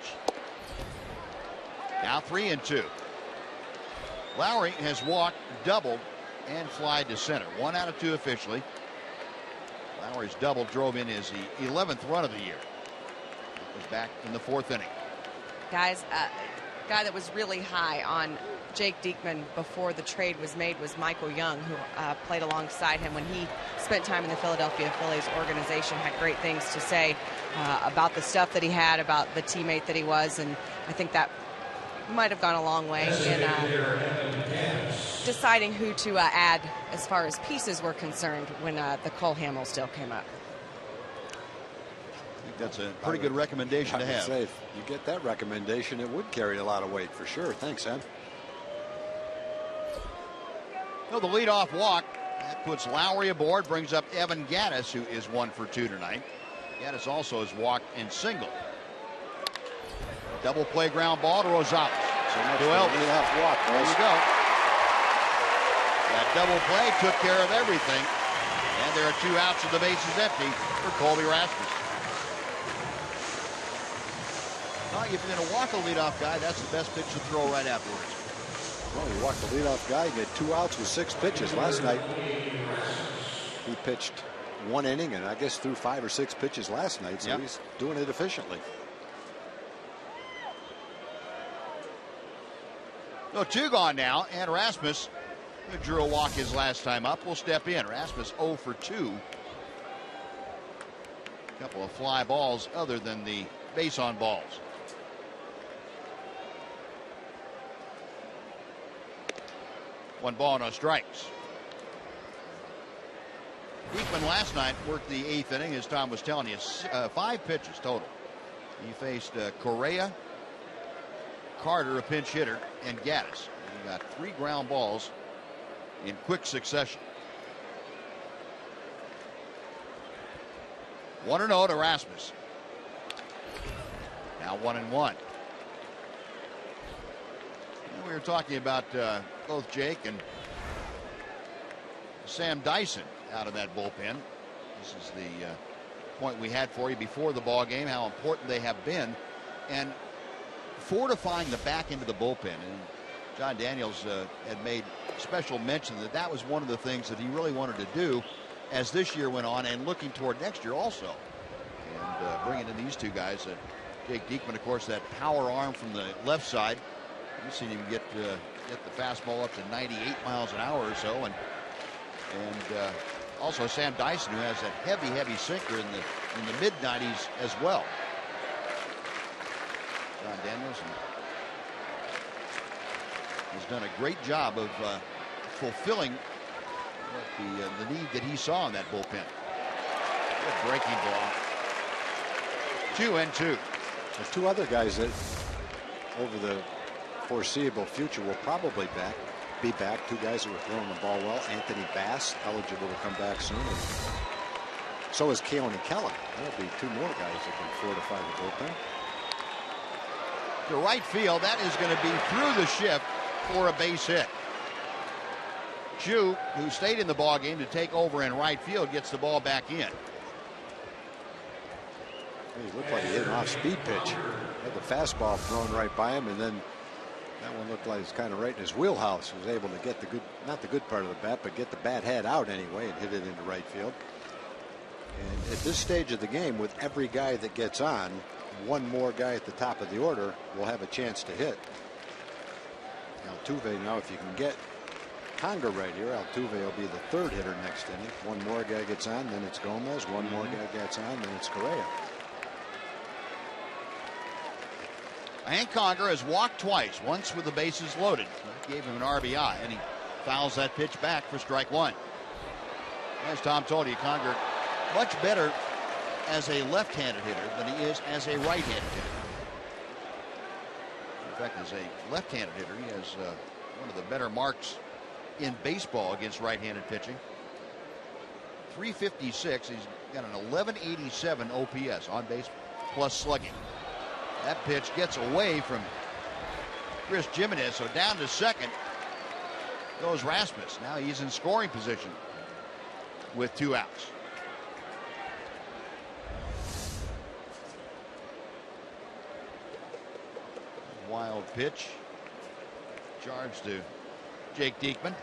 Now 3-2. Lowry has walked, doubled, and flied to center. 1 out of 2 officially. Lowry's double drove in his 11th run of the year. That was back in the 4th inning. Guys, guy that was really high on Jake Diekman before the trade was made was Michael Young, who played alongside him when he spent time in the Philadelphia Phillies organization. Had great things to say about the stuff that he had, about the teammate that he was, and I think that might have gone a long way in deciding who to add as far as pieces were concerned when the Cole Hamels deal came up. I think that's a pretty good recommendation to have. Say, if you get that recommendation, it would carry a lot of weight for sure. Thanks, Em. Well, the leadoff walk, that puts Lowry aboard, brings up Evan Gattis, who is 1 for 2 tonight. Gattis also has walked and singled. Double play ground ball to Rosales. So much for the leadoff walk. There you go. That double play took care of everything. And there are 2 outs and the bases empty for Colby Rasmus. Well, if you're going to walk a leadoff guy, that's the best pitch to throw right afterwards. Well, you walk the leadoff guy, you get 2 outs with 6 pitches. Last night, he pitched 1 inning, and I guess threw 5 or 6 pitches last night, so he's doing it efficiently. So 2 gone now, and Rasmus, who drew a walk his last time up, will step in. Rasmus 0 for 2. A couple of fly balls other than the base on balls. One ball, no strikes. Diekman last night worked the 8th inning, as Tom was telling you, 5 pitches total. He faced Correa, Carter, a pinch hitter, and Gattis. He got 3 ground balls in quick succession. 1-0 to Rasmus. Now 1-1. We were talking about both Jake and Sam Dyson out of that bullpen. This is the point we had for you before the ball game, how important they have been, and fortifying the back end of the bullpen. And John Daniels had made special mention that was one of the things that he really wanted to do as this year went on, and looking toward next year also. And bringing in these 2 guys, Jake Diekman, of course, that power arm from the left side. You've seen him get the fastball up to 98 miles an hour or so, and also Sam Dyson, who has that heavy sinker in the mid-90s as well. John Daniels has done a great job of fulfilling the need that he saw in that bullpen. Good breaking ball. 2-2. There's 2 other guys that over the foreseeable future will probably be back. 2 guys who are throwing the ball well. Anthony Bass, eligible to come back soon. And so is Keone Kellen. That'll be 2 more guys that can fortify the bullpen. To right field, that is going to be through the shift for a base hit. HOU, who stayed in the ball game to take over in right field, gets the ball back in. He looked like he hit an off-speed pitch. Had the fastball thrown right by him, and then that one looked like it was kind of right in his wheelhouse. He was able to get the good, not the good part of the bat, but get the bat head out anyway and hit it into right field. And at this stage of the game, with every guy that gets on, 1 more guy at the top of the order will have a chance to hit. Altuve, now if you can get Conger right here, Altuve will be the 3rd hitter next inning. 1 more guy gets on, then it's Gomez. 1 more guy gets on, then it's Correa. Hank Conger has walked twice, once with the bases loaded. That gave him an RBI, and he fouls that pitch back for strike 1. As Tom told you, Conger much better as a left-handed hitter than he is as a right-handed hitter. In fact, as a left-handed hitter, he has one of the better marks in baseball against right-handed pitching. 356. He's got an 1187 OPS on base plus slugging. That pitch gets away from Chris Jimenez, so down to second goes Rasmus. Now he's in scoring position with 2 outs. Wild pitch. Charge to Jake Diekman.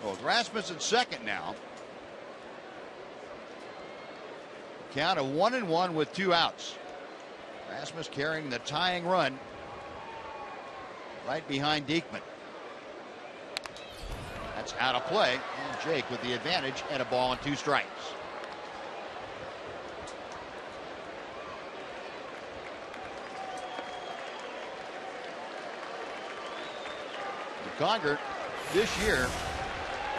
Well, Rasmus at second now. Count of 1-1 with 2 outs. Rasmus carrying the tying run right behind Diekman. That's out of play, and Jake with the advantage and a ball and 2 strikes. Conger this year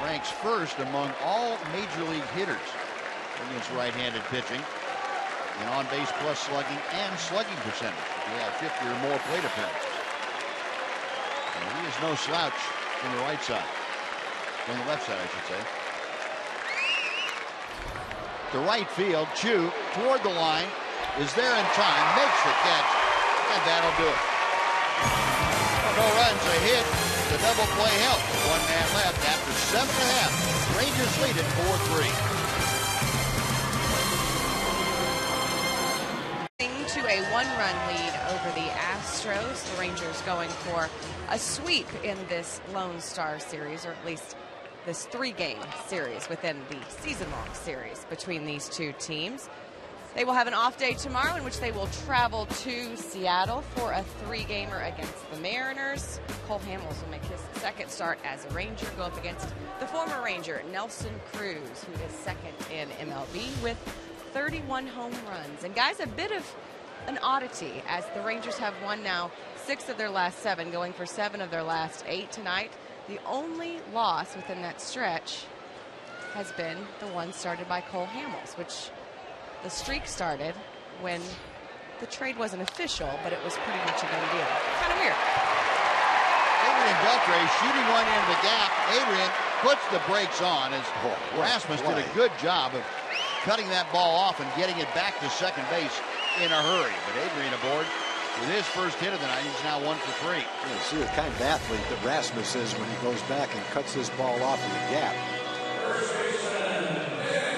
ranks first among all major league hitters against right-handed pitching in on-base plus slugging and slugging percentage. If you have 50 or more plate appearances. And he is no slouch from the right side. From the left side, I should say. To right field, Chu toward the line, is there in time, makes the catch, and that'll do it. No runs, a hit. The double play helped. 1 man left after 7.5. Rangers lead it 4-3. To a 1-run lead over the Astros. The Rangers going for a sweep in this Lone Star series, or at least this 3-game series within the season-long series between these 2 teams. They will have an off day tomorrow in which they will travel to Seattle for a 3-gamer against the Mariners. Cole Hamels will make his second start as a Ranger, go up against the former Ranger, Nelson Cruz, who is second in MLB with 31 home runs. And guys, a bit of an oddity as the Rangers have won now 6 of their last 7, going for 7 of their last 8 tonight. The only loss within that stretch has been the one started by Cole Hamels, which the streak started when the trade wasn't official, but it was pretty much a done deal. Kind of weird. Adrian Beltre shooting one into the gap. Adrian puts the brakes on as Rasmus did a good job of cutting that ball off and getting it back to second base in a hurry. But Adrian aboard with his first hit of the night. He's now 1 for 3. You see the kind of athlete that Rasmus is when he goes back and cuts this ball off in the gap.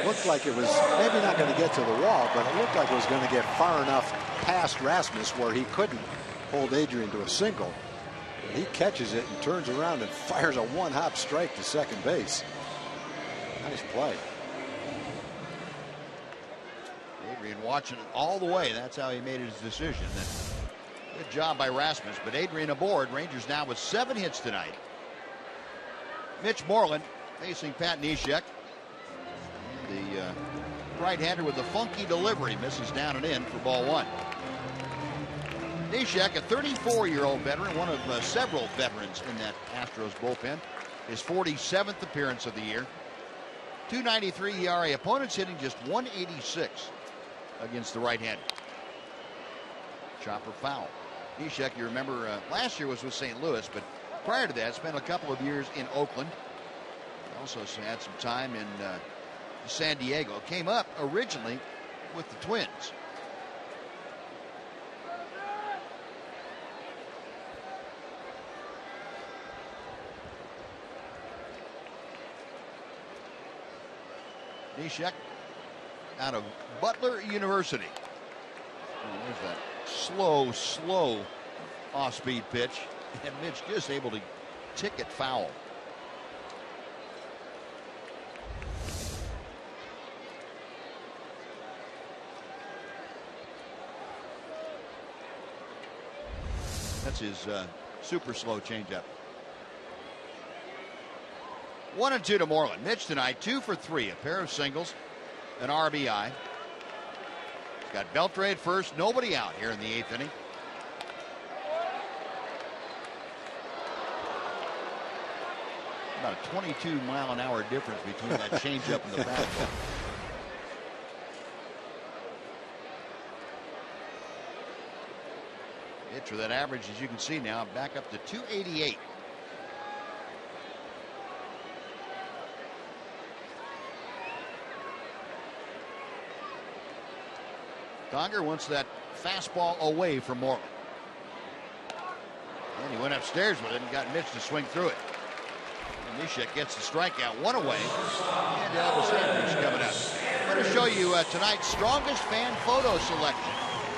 Looked like it was maybe not going to get to the wall, but it looked like it was going to get far enough past Rasmus where he couldn't hold Adrian to a single. And he catches it and turns around and fires a 1-hop strike to second base. Nice play. Adrian watching it all the way. That's how he made his decision. Good job by Rasmus, but Adrian aboard. Rangers now with 7 hits tonight. Mitch Moreland facing Pat Neshek. The right-hander with the funky delivery misses down and in for ball 1. Neshek, a 34-year-old veteran, one of several veterans in that Astros bullpen. His 47th appearance of the year. 2.93 ERA. Opponents hitting just 186 against the right-hander. Chopper foul. Neshek, you remember, last year was with St. Louis, but prior to that, spent a couple of years in Oakland. Also had some time in San Diego. Came up originally with the Twins. Neshek out of Butler University. Oh, there's that slow off-speed pitch. And Mitch just able to tick it foul. That's his super slow changeup. 1-2 to Moreland. Mitch tonight 2 for 3, a pair of singles, an RBI. He's got Beltre at first, nobody out here in the 8th inning. About a 22-mile-an-hour difference between that changeup and the fastball. Picture that average, as you can see now, back up to 288. Conger wants that fastball away from Moreland. And he went upstairs with it and got Mitch to swing through it. And Neshek gets the strikeout, one away. And Elvis Andrews coming up. I'm going to show you tonight's strongest fan photo selection.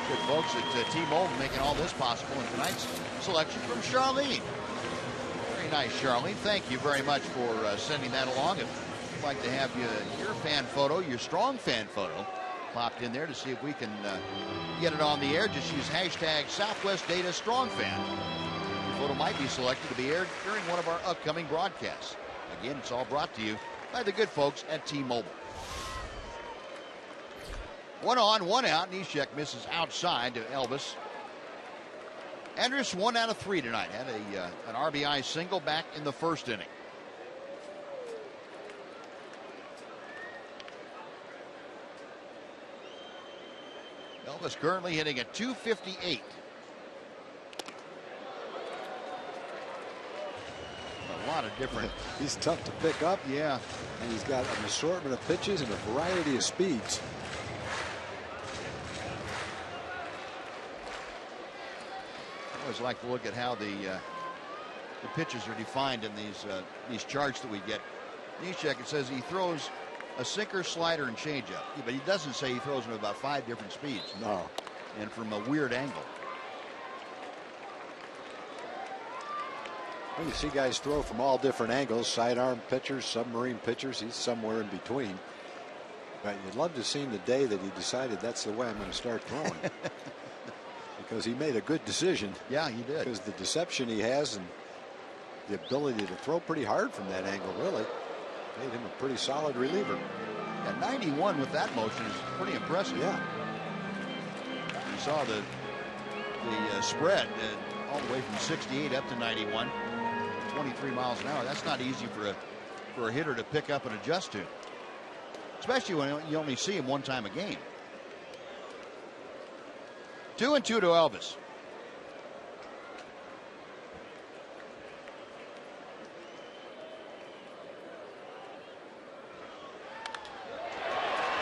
Good folks at T-Mobile making all this possible. And tonight's selection from Charlene. Very nice, Charlene. Thank you very much for sending that along. If you'd like to have your fan photo, your strong fan photo, popped in there to see if we can get it on the air, just use hashtag Southwest Data StrongFan. The photo might be selected to be aired during one of our upcoming broadcasts. Again, it's all brought to you by the good folks at T-Mobile. 1 on, 1 out. Neshek misses outside to Elvis. Andrus 1 out of 3 tonight. Had an RBI single back in the first inning. Elvis currently hitting at 258. A lot of different. He's tough to pick up. Yeah. And he's got an assortment of pitches and a variety of speeds. I always like to look at how the pitches are defined in these charts that we get. Neshek, it says he throws a sinker, slider, and changeup. Yeah, but he doesn't say he throws them at about 5 different speeds. No. And from a weird angle. Well, you see guys throw from all different angles. Sidearm pitchers, submarine pitchers. He's somewhere in between. But you'd love to have seen the day that he decided that's the way I'm going to start throwing. Because he made a good decision. Yeah, he did. Because the deception he has and the ability to throw pretty hard from that angle really made him a pretty solid reliever. Yeah, 91 with that motion is pretty impressive. Yeah. You saw the spread all the way from 68 up to 91, 23 miles an hour. That's not easy for a hitter to pick up and adjust to, especially when you only see him one time a game. 2-2 to Elvis.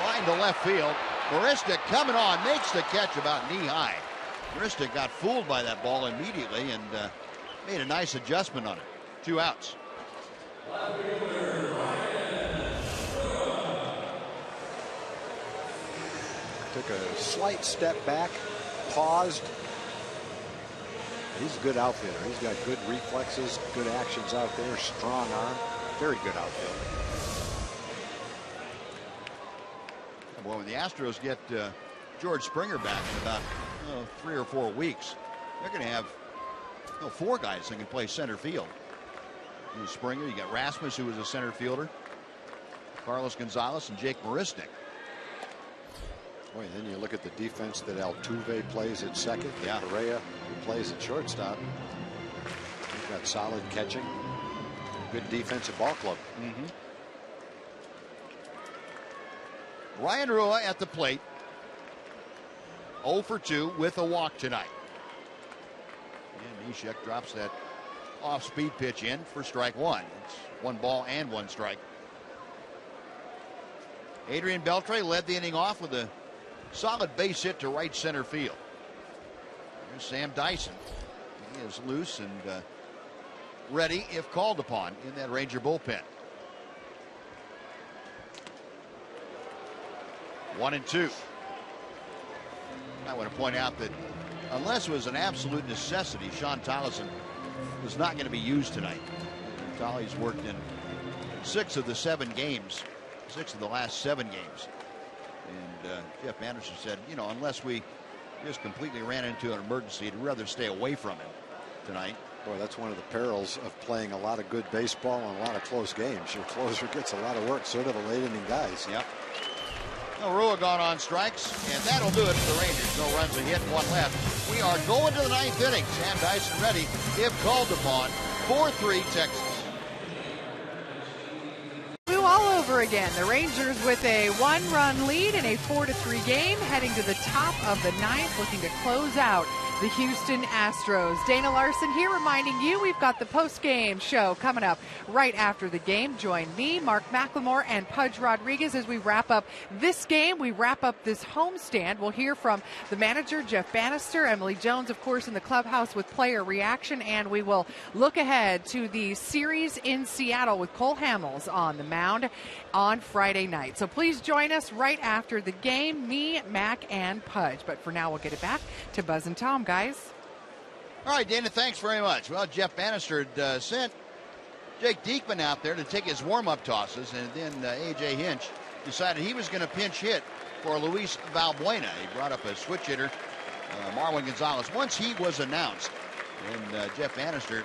Line to left field. Maristic coming on, makes the catch about knee high. Maristic got fooled by that ball immediately and made a nice adjustment on it. 2 outs. Took a slight step back, paused. He's a good outfielder. He's got good reflexes, good actions out there, strong arm, very good outfielder. Well, when the Astros get George Springer back in about 3 or 4 weeks, they're going to have 4 guys that can play center field. Springer, you got Rasmus, who was a center fielder, Carlos Gonzalez, and Jake Maristic. Boy, then you look at the defense that Altuve plays at second. Yeah. Correa, who plays at shortstop. He's got solid catching. Good defensive ball club. Mm-hmm. Ryan Rua at the plate. 0 for 2 with a walk tonight. And Neshek drops that off-speed pitch in for strike 1. It's 1 ball and 1 strike. Adrian Beltre led the inning off with a solid base hit to right center field. There's Sam Dyson. He is loose and ready if called upon in that Ranger bullpen. 1-2. I want to point out that unless it was an absolute necessity, Sean Tollison was not going to be used tonight. Tolly's worked in 6 of the 7 games, 6 of the last 7 games. And Jeff Anderson said, unless we just completely ran into an emergency, he'd rather stay away from him tonight. Boy, that's one of the perils of playing a lot of good baseball and a lot of close games. Your closer gets a lot of work, sort of a late inning guys. Yep. Rua gone on strikes, and that'll do it for the Rangers. No runs, a hit, 1 left. We are going to the 9th inning. Sam Dyson ready if called upon. 4-3 Texas. All over again. The Rangers with a 1-run lead in a 4-3 game, heading to the top of the 9th, looking to close out the Houston Astros. Dana Larson here reminding you we've got the post-game show coming up right after the game. Join me, Mark McLemore, and Pudge Rodriguez as we wrap up this game. We wrap up this homestand. We'll hear from the manager, Jeff Bannister, Emily Jones, of course, in the clubhouse with player reaction, and we will look ahead to the series in Seattle with Cole Hamels on the mound on Friday night. So please join us right after the game, me, Mac, and Pudge. But for now, we'll get it back to Buzz and Tom, guys. All right, Dana, thanks very much. Well, Jeff Bannister sent Jake Diekman out there to take his warm-up tosses, and then A.J. Hinch decided he was going to pinch hit for Luis Valbuena. He brought up a switch hitter, Marwin Gonzalez, once he was announced. And Jeff Bannister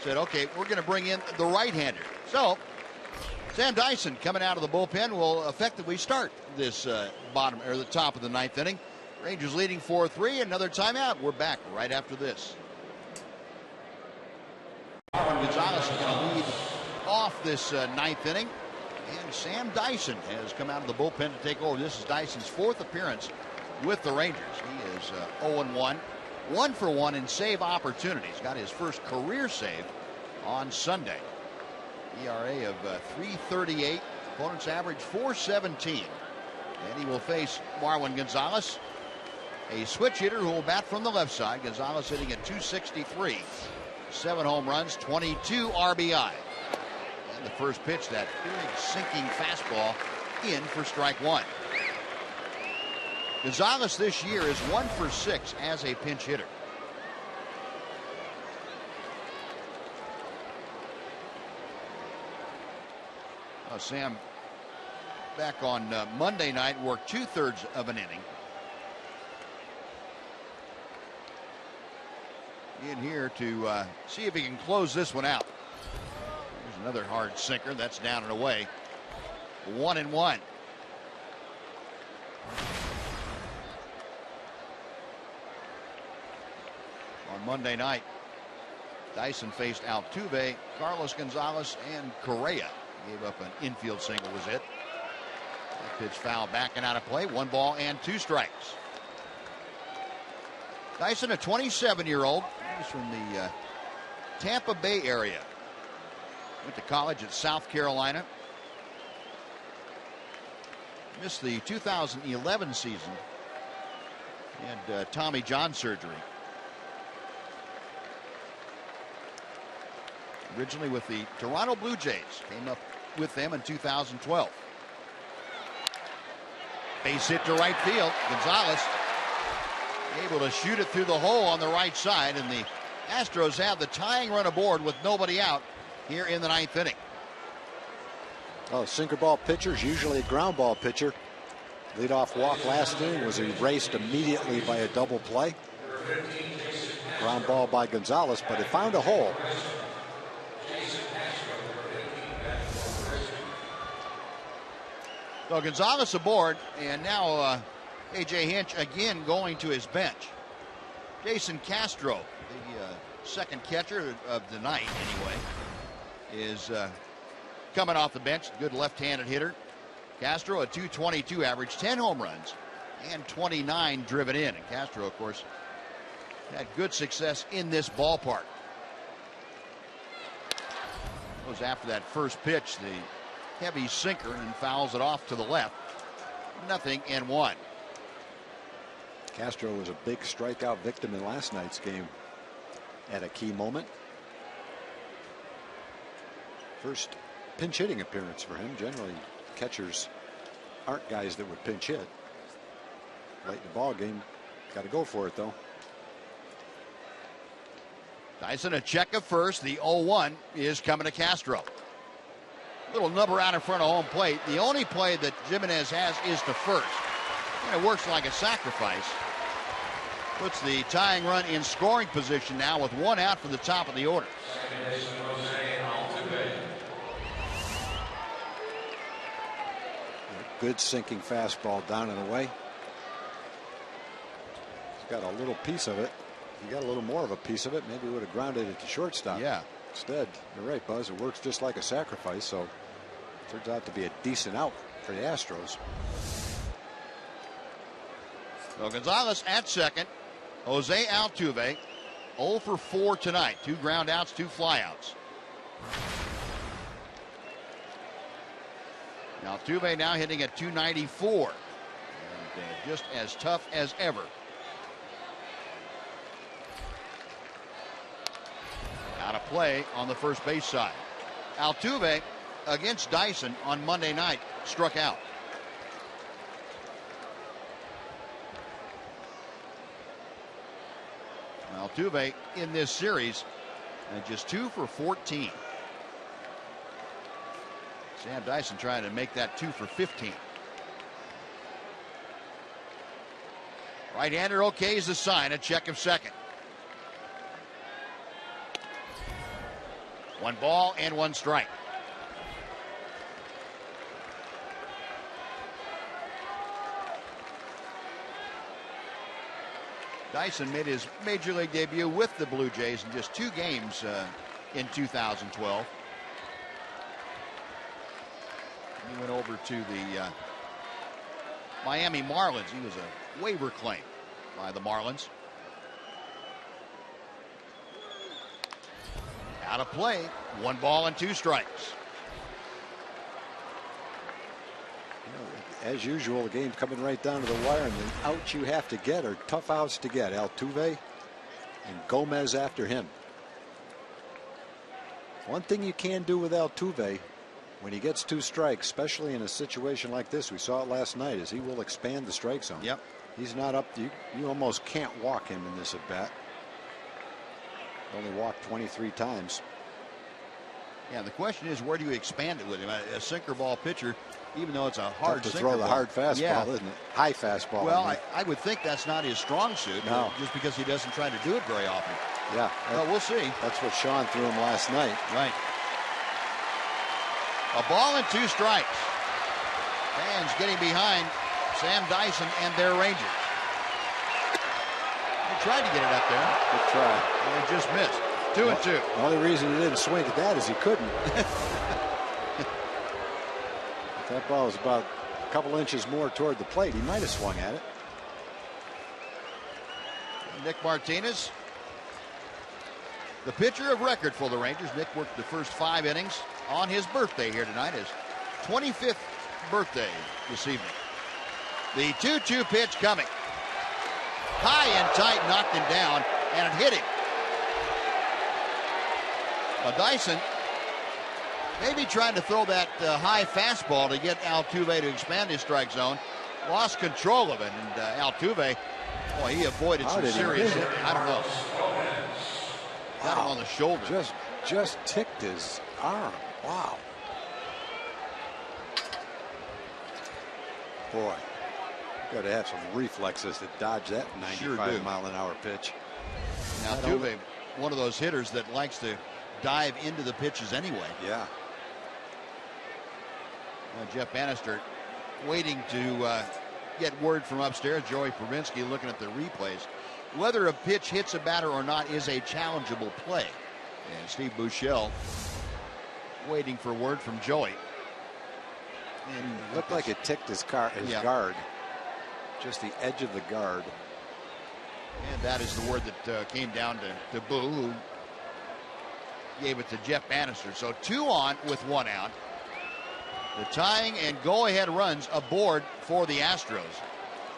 said, okay, we're going to bring in the right-hander. So Sam Dyson coming out of the bullpen will effectively start this the top of the ninth inning. Rangers leading 4-3. Another timeout. We're back right after this. Marwin Gonzalez is going to lead off this ninth inning. And Sam Dyson has come out of the bullpen to take over. This is Dyson's fourth appearance with the Rangers. He is 0-1. 1 for 1 in save opportunities. Got his first career save on Sunday. ERA of 3.38. Opponent's average 4.17. And he will face Marwin Gonzalez, a switch hitter who will bat from the left side. Gonzalez hitting at 263. 7 home runs, 22 RBI. And the first pitch, that big sinking fastball in for strike one. Gonzalez this year is 1 for 6 as a pinch hitter. Sam back on Monday night worked 2/3 of an inning. In here to see if he can close this one out. There's another hard sinker that's down and away. 1-1. On Monday night, Dyson faced Altuve, Carlos Gonzalez, and Correa. Gave up an infield single, was it. That pitch foul back and out of play. 1 ball and 2 strikes. Dyson, a 27-year-old. He's from the Tampa Bay area. Went to college at South Carolina. Missed the 2011 season. And Tommy John surgery. Originally with the Toronto Blue Jays. Came up with them in 2012. Base hit to right field. Gonzalez able to shoot it through the hole on the right side, and the Astros have the tying run aboard with nobody out here in the ninth inning. Oh, sinker ball pitchers, usually a ground ball pitcher. Leadoff walk last inning was erased immediately by a double play. Ground ball by Gonzalez, but it found a hole. So Gonzalez aboard, and now A.J. Hinch again going to his bench. Jason Castro, the second catcher of the night anyway, is coming off the bench. Good left-handed hitter. Castro, a 2.22 average, 10 home runs, and 29 driven in. And Castro, of course, had good success in this ballpark. Goes after that first pitch, the heavy sinker, and fouls it off to the left. 0-1. Castro was a big strikeout victim in last night's game at a key moment. First pinch hitting appearance for him. Generally, catchers aren't guys that would pinch hit. Late in the ball game, got to go for it though. Dyson a check of first. The 0-1 is coming to Castro. Little number out in front of home plate. The only play that Jimenez has is to first. And it works like a sacrifice. Puts the tying run in scoring position now with 1 out for the top of the order. Good sinking fastball down and away. He's got a little piece of it. If he got a little more of a piece of it, maybe he would have grounded it to shortstop. Yeah. Instead, you're right, Buzz. It works just like a sacrifice, so turns out to be a decent out for the Astros. So Gonzalez at second. Jose Altuve, 0 for 4 tonight. 2 ground outs, 2 flyouts. Altuve now hitting at .294. And just as tough as ever. Out of play on the first base side. Altuve against Dyson on Monday night struck out. Altuve in this series just 2 for 14. Sam Dyson trying to make that 2 for 15. Right-hander okays the sign, a check of second. 1 ball and 1 strike. Dyson made his major league debut with the Blue Jays in just 2 games in 2012. He went over to the Miami Marlins. He was a waiver claim by the Marlins. Out of play, 1 ball and 2 strikes. As usual, the game coming right down to the wire, and the outs you have to get are tough outs to get. Altuve and Gomez after him. One thing you can do with Altuve when he gets 2 strikes, especially in a situation like this, we saw it last night, is he will expand the strike zone. Yep. He's not up. You almost can't walk him in this at bat. Only walked 23 times. Yeah, the question is, where do you expand it with him? A sinker ball pitcher, even though it's a hard to sinker throw the ball. hard fastball, yeah. isn't it? High fastball. Well, I would think that's not his strong suit. No. Just because he doesn't try to do it very often. Yeah. But we'll see. That's what Sean threw him last night. Right. A ball and 2 strikes. Fans getting behind Sam Dyson and their Rangers. He tried to get it up there. Good try. And it just missed. 2 and 2. The only reason he didn't swing at that is he couldn't. If that ball was about a couple inches more toward the plate, he might have swung at it. Nick Martinez, the pitcher of record for the Rangers. Nick worked the first 5 innings on his birthday here tonight, his 25th birthday this evening. The 2-2 pitch coming. High and tight, knocked him down, and it hit him. Dyson maybe trying to throw that high fastball to get Altuve to expand his strike zone. Lost control of it, and Altuve, boy, he avoided some serious hit. I don't know. Got him on the shoulder. Just ticked his arm. Wow. Boy, got to have some reflexes to dodge that 95-mile-an-hour pitch. Now, Altuve, one of those hitters that likes to dive into the pitches anyway. Yeah. Jeff Bannister waiting to get word from upstairs. Joey Probinski looking at the replays. Whether a pitch hits a batter or not is a challengeable play. And Steve Buechele waiting for word from Joey. And looked like it ticked his guard. Just the edge of the guard. And that is the word that came down to Boo, who gave it to Jeff Bannister. So 2 on with 1 out. The tying and go-ahead runs aboard for the Astros.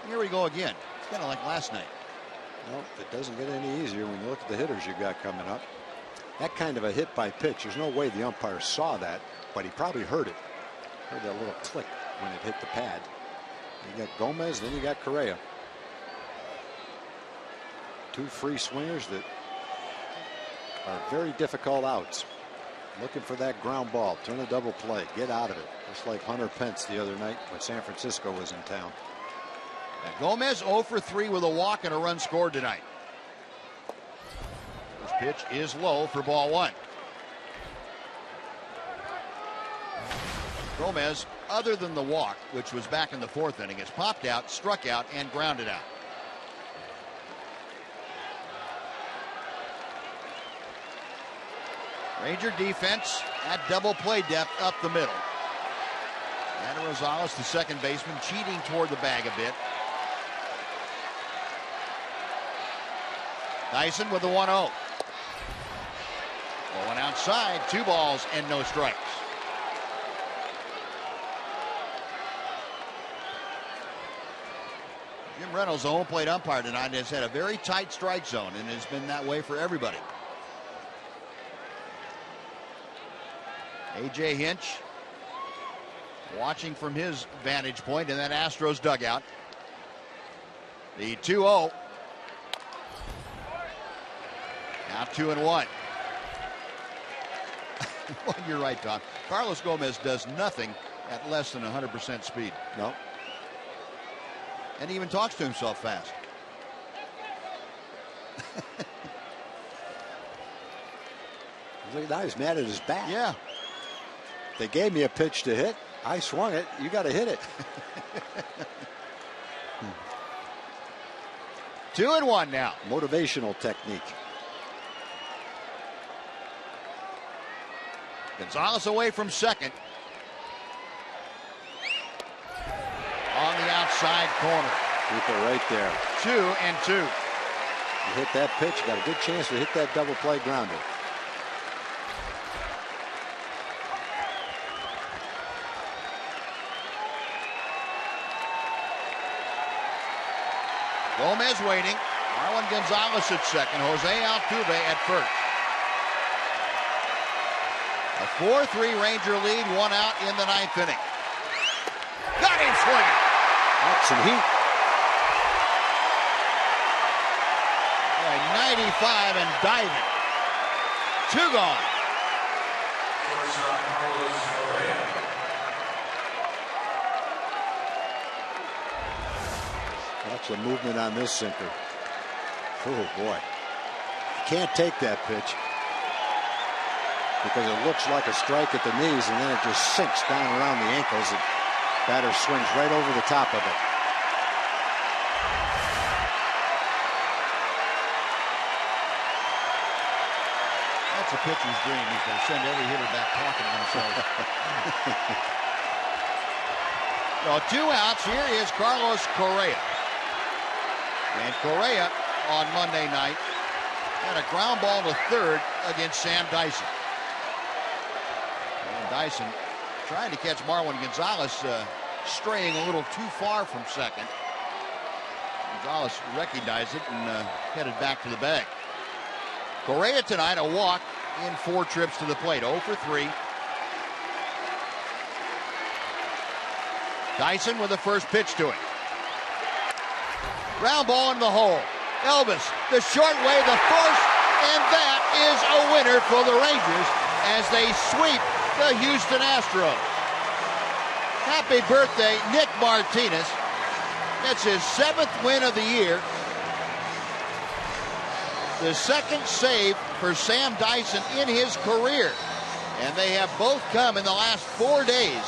Here we go again. It's kind of like last night. Well, it doesn't get any easier when you look at the hitters you got coming up. That kind of a hit by pitch, there's no way the umpire saw that, but he probably heard it. Heard that little click when it hit the pad. You got Gomez, then you got Correa. 2 free swingers that are very difficult outs. Looking for that ground ball, turn a double play, get out of it. Just like Hunter Pence the other night when San Francisco was in town. And Gomez 0 for 3 with a walk and a run scored tonight. This pitch is low for ball 1. Gomez, other than the walk, which was back in the 4th inning, has popped out, struck out, and grounded out. Ranger defense at double play depth up the middle. And Rosales, the second baseman, cheating toward the bag a bit. Dyson with the 1-0. Going outside, 2 balls and no strikes. Jim Reynolds, the home plate umpire tonight, has had a very tight strike zone and has been that way for everybody. A.J. Hinch watching from his vantage point in that Astros dugout. The 2-0. Now 2-1. Well, you're right, Tom. Carlos Gomez does nothing at less than 100% speed. No. And he even talks to himself fast. Look, now he's mad at his bat. Yeah. They gave me a pitch to hit. I swung it. You got to hit it. 2-1 now. Motivational technique. Gonzalez away from second. On the outside corner. Keep it right there. 2-2. You hit that pitch, you got a good chance to hit that double play grounder. Gomez waiting. Marwin Gonzalez at second. Jose Altuve at first. A 4-3 Ranger lead, 1 out in the 9th inning. Got him swinging. That's some heat. 95 and diving. 2 gone. Watch the movement on this sinker. Oh boy. You can't take that pitch because it looks like a strike at the knees and then it just sinks down around the ankles and batter swings right over the top of it. That's a pitcher's dream, is to send every hitter back talking to themselves. So 2 outs. Here is Carlos Correa. And Correa on Monday night had a ground ball to third against Sam Dyson. And Dyson trying to catch Marwin Gonzalez straying a little too far from second. Gonzalez recognized it and headed back to the bag. Correa tonight a walk in 4 trips to the plate. 0 for 3. Dyson with the first pitch to him. Ground ball in the hole. Elvis, the short way, the first, and that is a winner for the Rangers as they sweep the Houston Astros. Happy birthday, Nick Martinez. That's his 7th win of the year. The 2nd save for Sam Dyson in his career. And they have both come in the last 4 days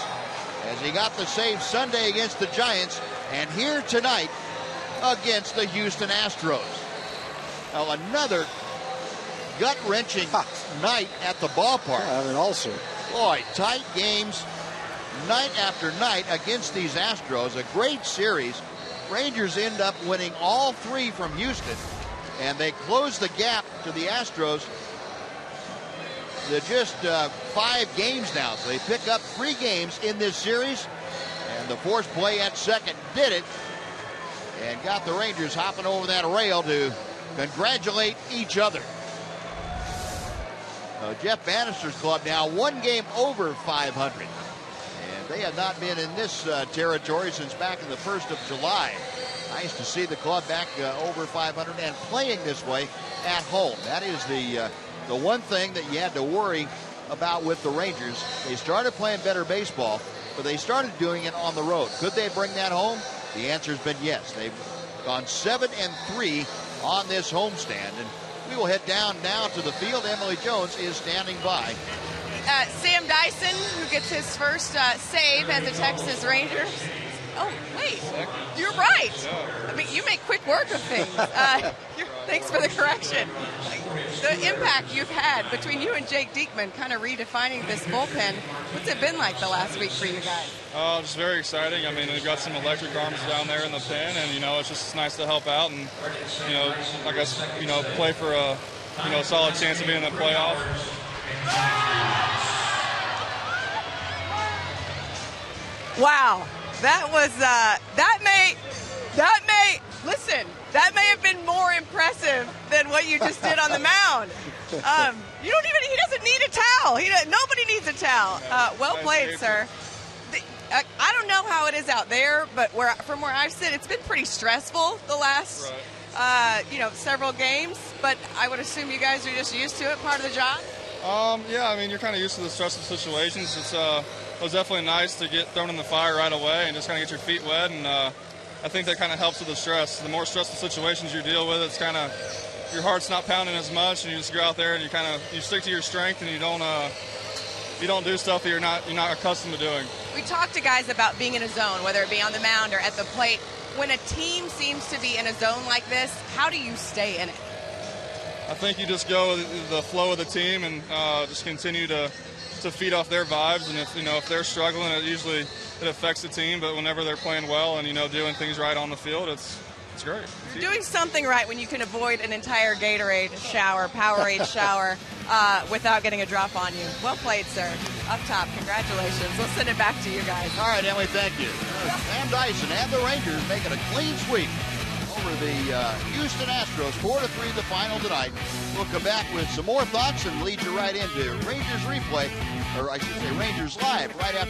as he got the save Sunday against the Giants and here tonight against the Houston Astros. Now another gut-wrenching night at the ballpark. I mean, also. Boy, tight games night after night against these Astros. A great series. Rangers end up winning all 3 from Houston, and they close the gap to the Astros. They're just 5 games now, so they pick up 3 games in this series, and the force play at second did it and got the Rangers hopping over that rail to congratulate each other. Jeff Bannister's club now 1 game over 500, and they have not been in this territory since back in the 1st of July. Nice to see the club back over 500 and playing this way at home. That is the one thing that you had to worry about with the Rangers. They started playing better baseball, but they started doing it on the road. Could they bring that home? The answer's been yes. They've gone 7-3 on this homestand, and we will head down now to the field. Emily Jones is standing by. Sam Dyson, who gets his first save as a Texas Ranger. Oh, wait. You're right. I mean, you make quick work of things. Thanks for the correction. The impact you've had between you and Jake Diekman kind of redefining this bullpen. What's it been like the last week for you guys? Just very exciting. I mean, we've got some electric arms down there in the pen, and, it's just nice to help out and, I guess, play for a, solid chance of being in the playoff. Wow. That was, listen, that may have been more impressive than what you just did on the mound. He doesn't need a towel. Nobody needs a towel. Well played, sir. I don't know how it is out there, but from where I've sit, it's been pretty stressful the last, several games. But I would assume you guys are just used to it, part of the job? Yeah, I mean, you're kind of used to the stressful situations. It was definitely nice to get thrown in the fire right away and just kind of get your feet wet. And I think that kind of helps with the stress. The more stressful situations you deal with, it's kind of your heart's not pounding as much, and you just go out there and you stick to your strength, and you don't do stuff that you're not accustomed to doing. We talk to guys about being in a zone, whether it be on the mound or at the plate. When a team seems to be in a zone like this, how do you stay in it? I think you just go with the flow of the team and just continue to feed off their vibes. And if they're struggling, it affects the team. But whenever they're playing well and doing things right on the field, it's great. You're doing something right when you can avoid an entire Gatorade shower, Powerade shower, without getting a drop on you. Well played, sir. Up top, congratulations. We'll send it back to you guys. All right, Emily, thank you. Sam Dyson and the Rangers making a clean sweep over the Houston Astros, 4-3 the final tonight. We'll come back with some more thoughts and lead you right into Rangers replay, or I should say Rangers live, right after.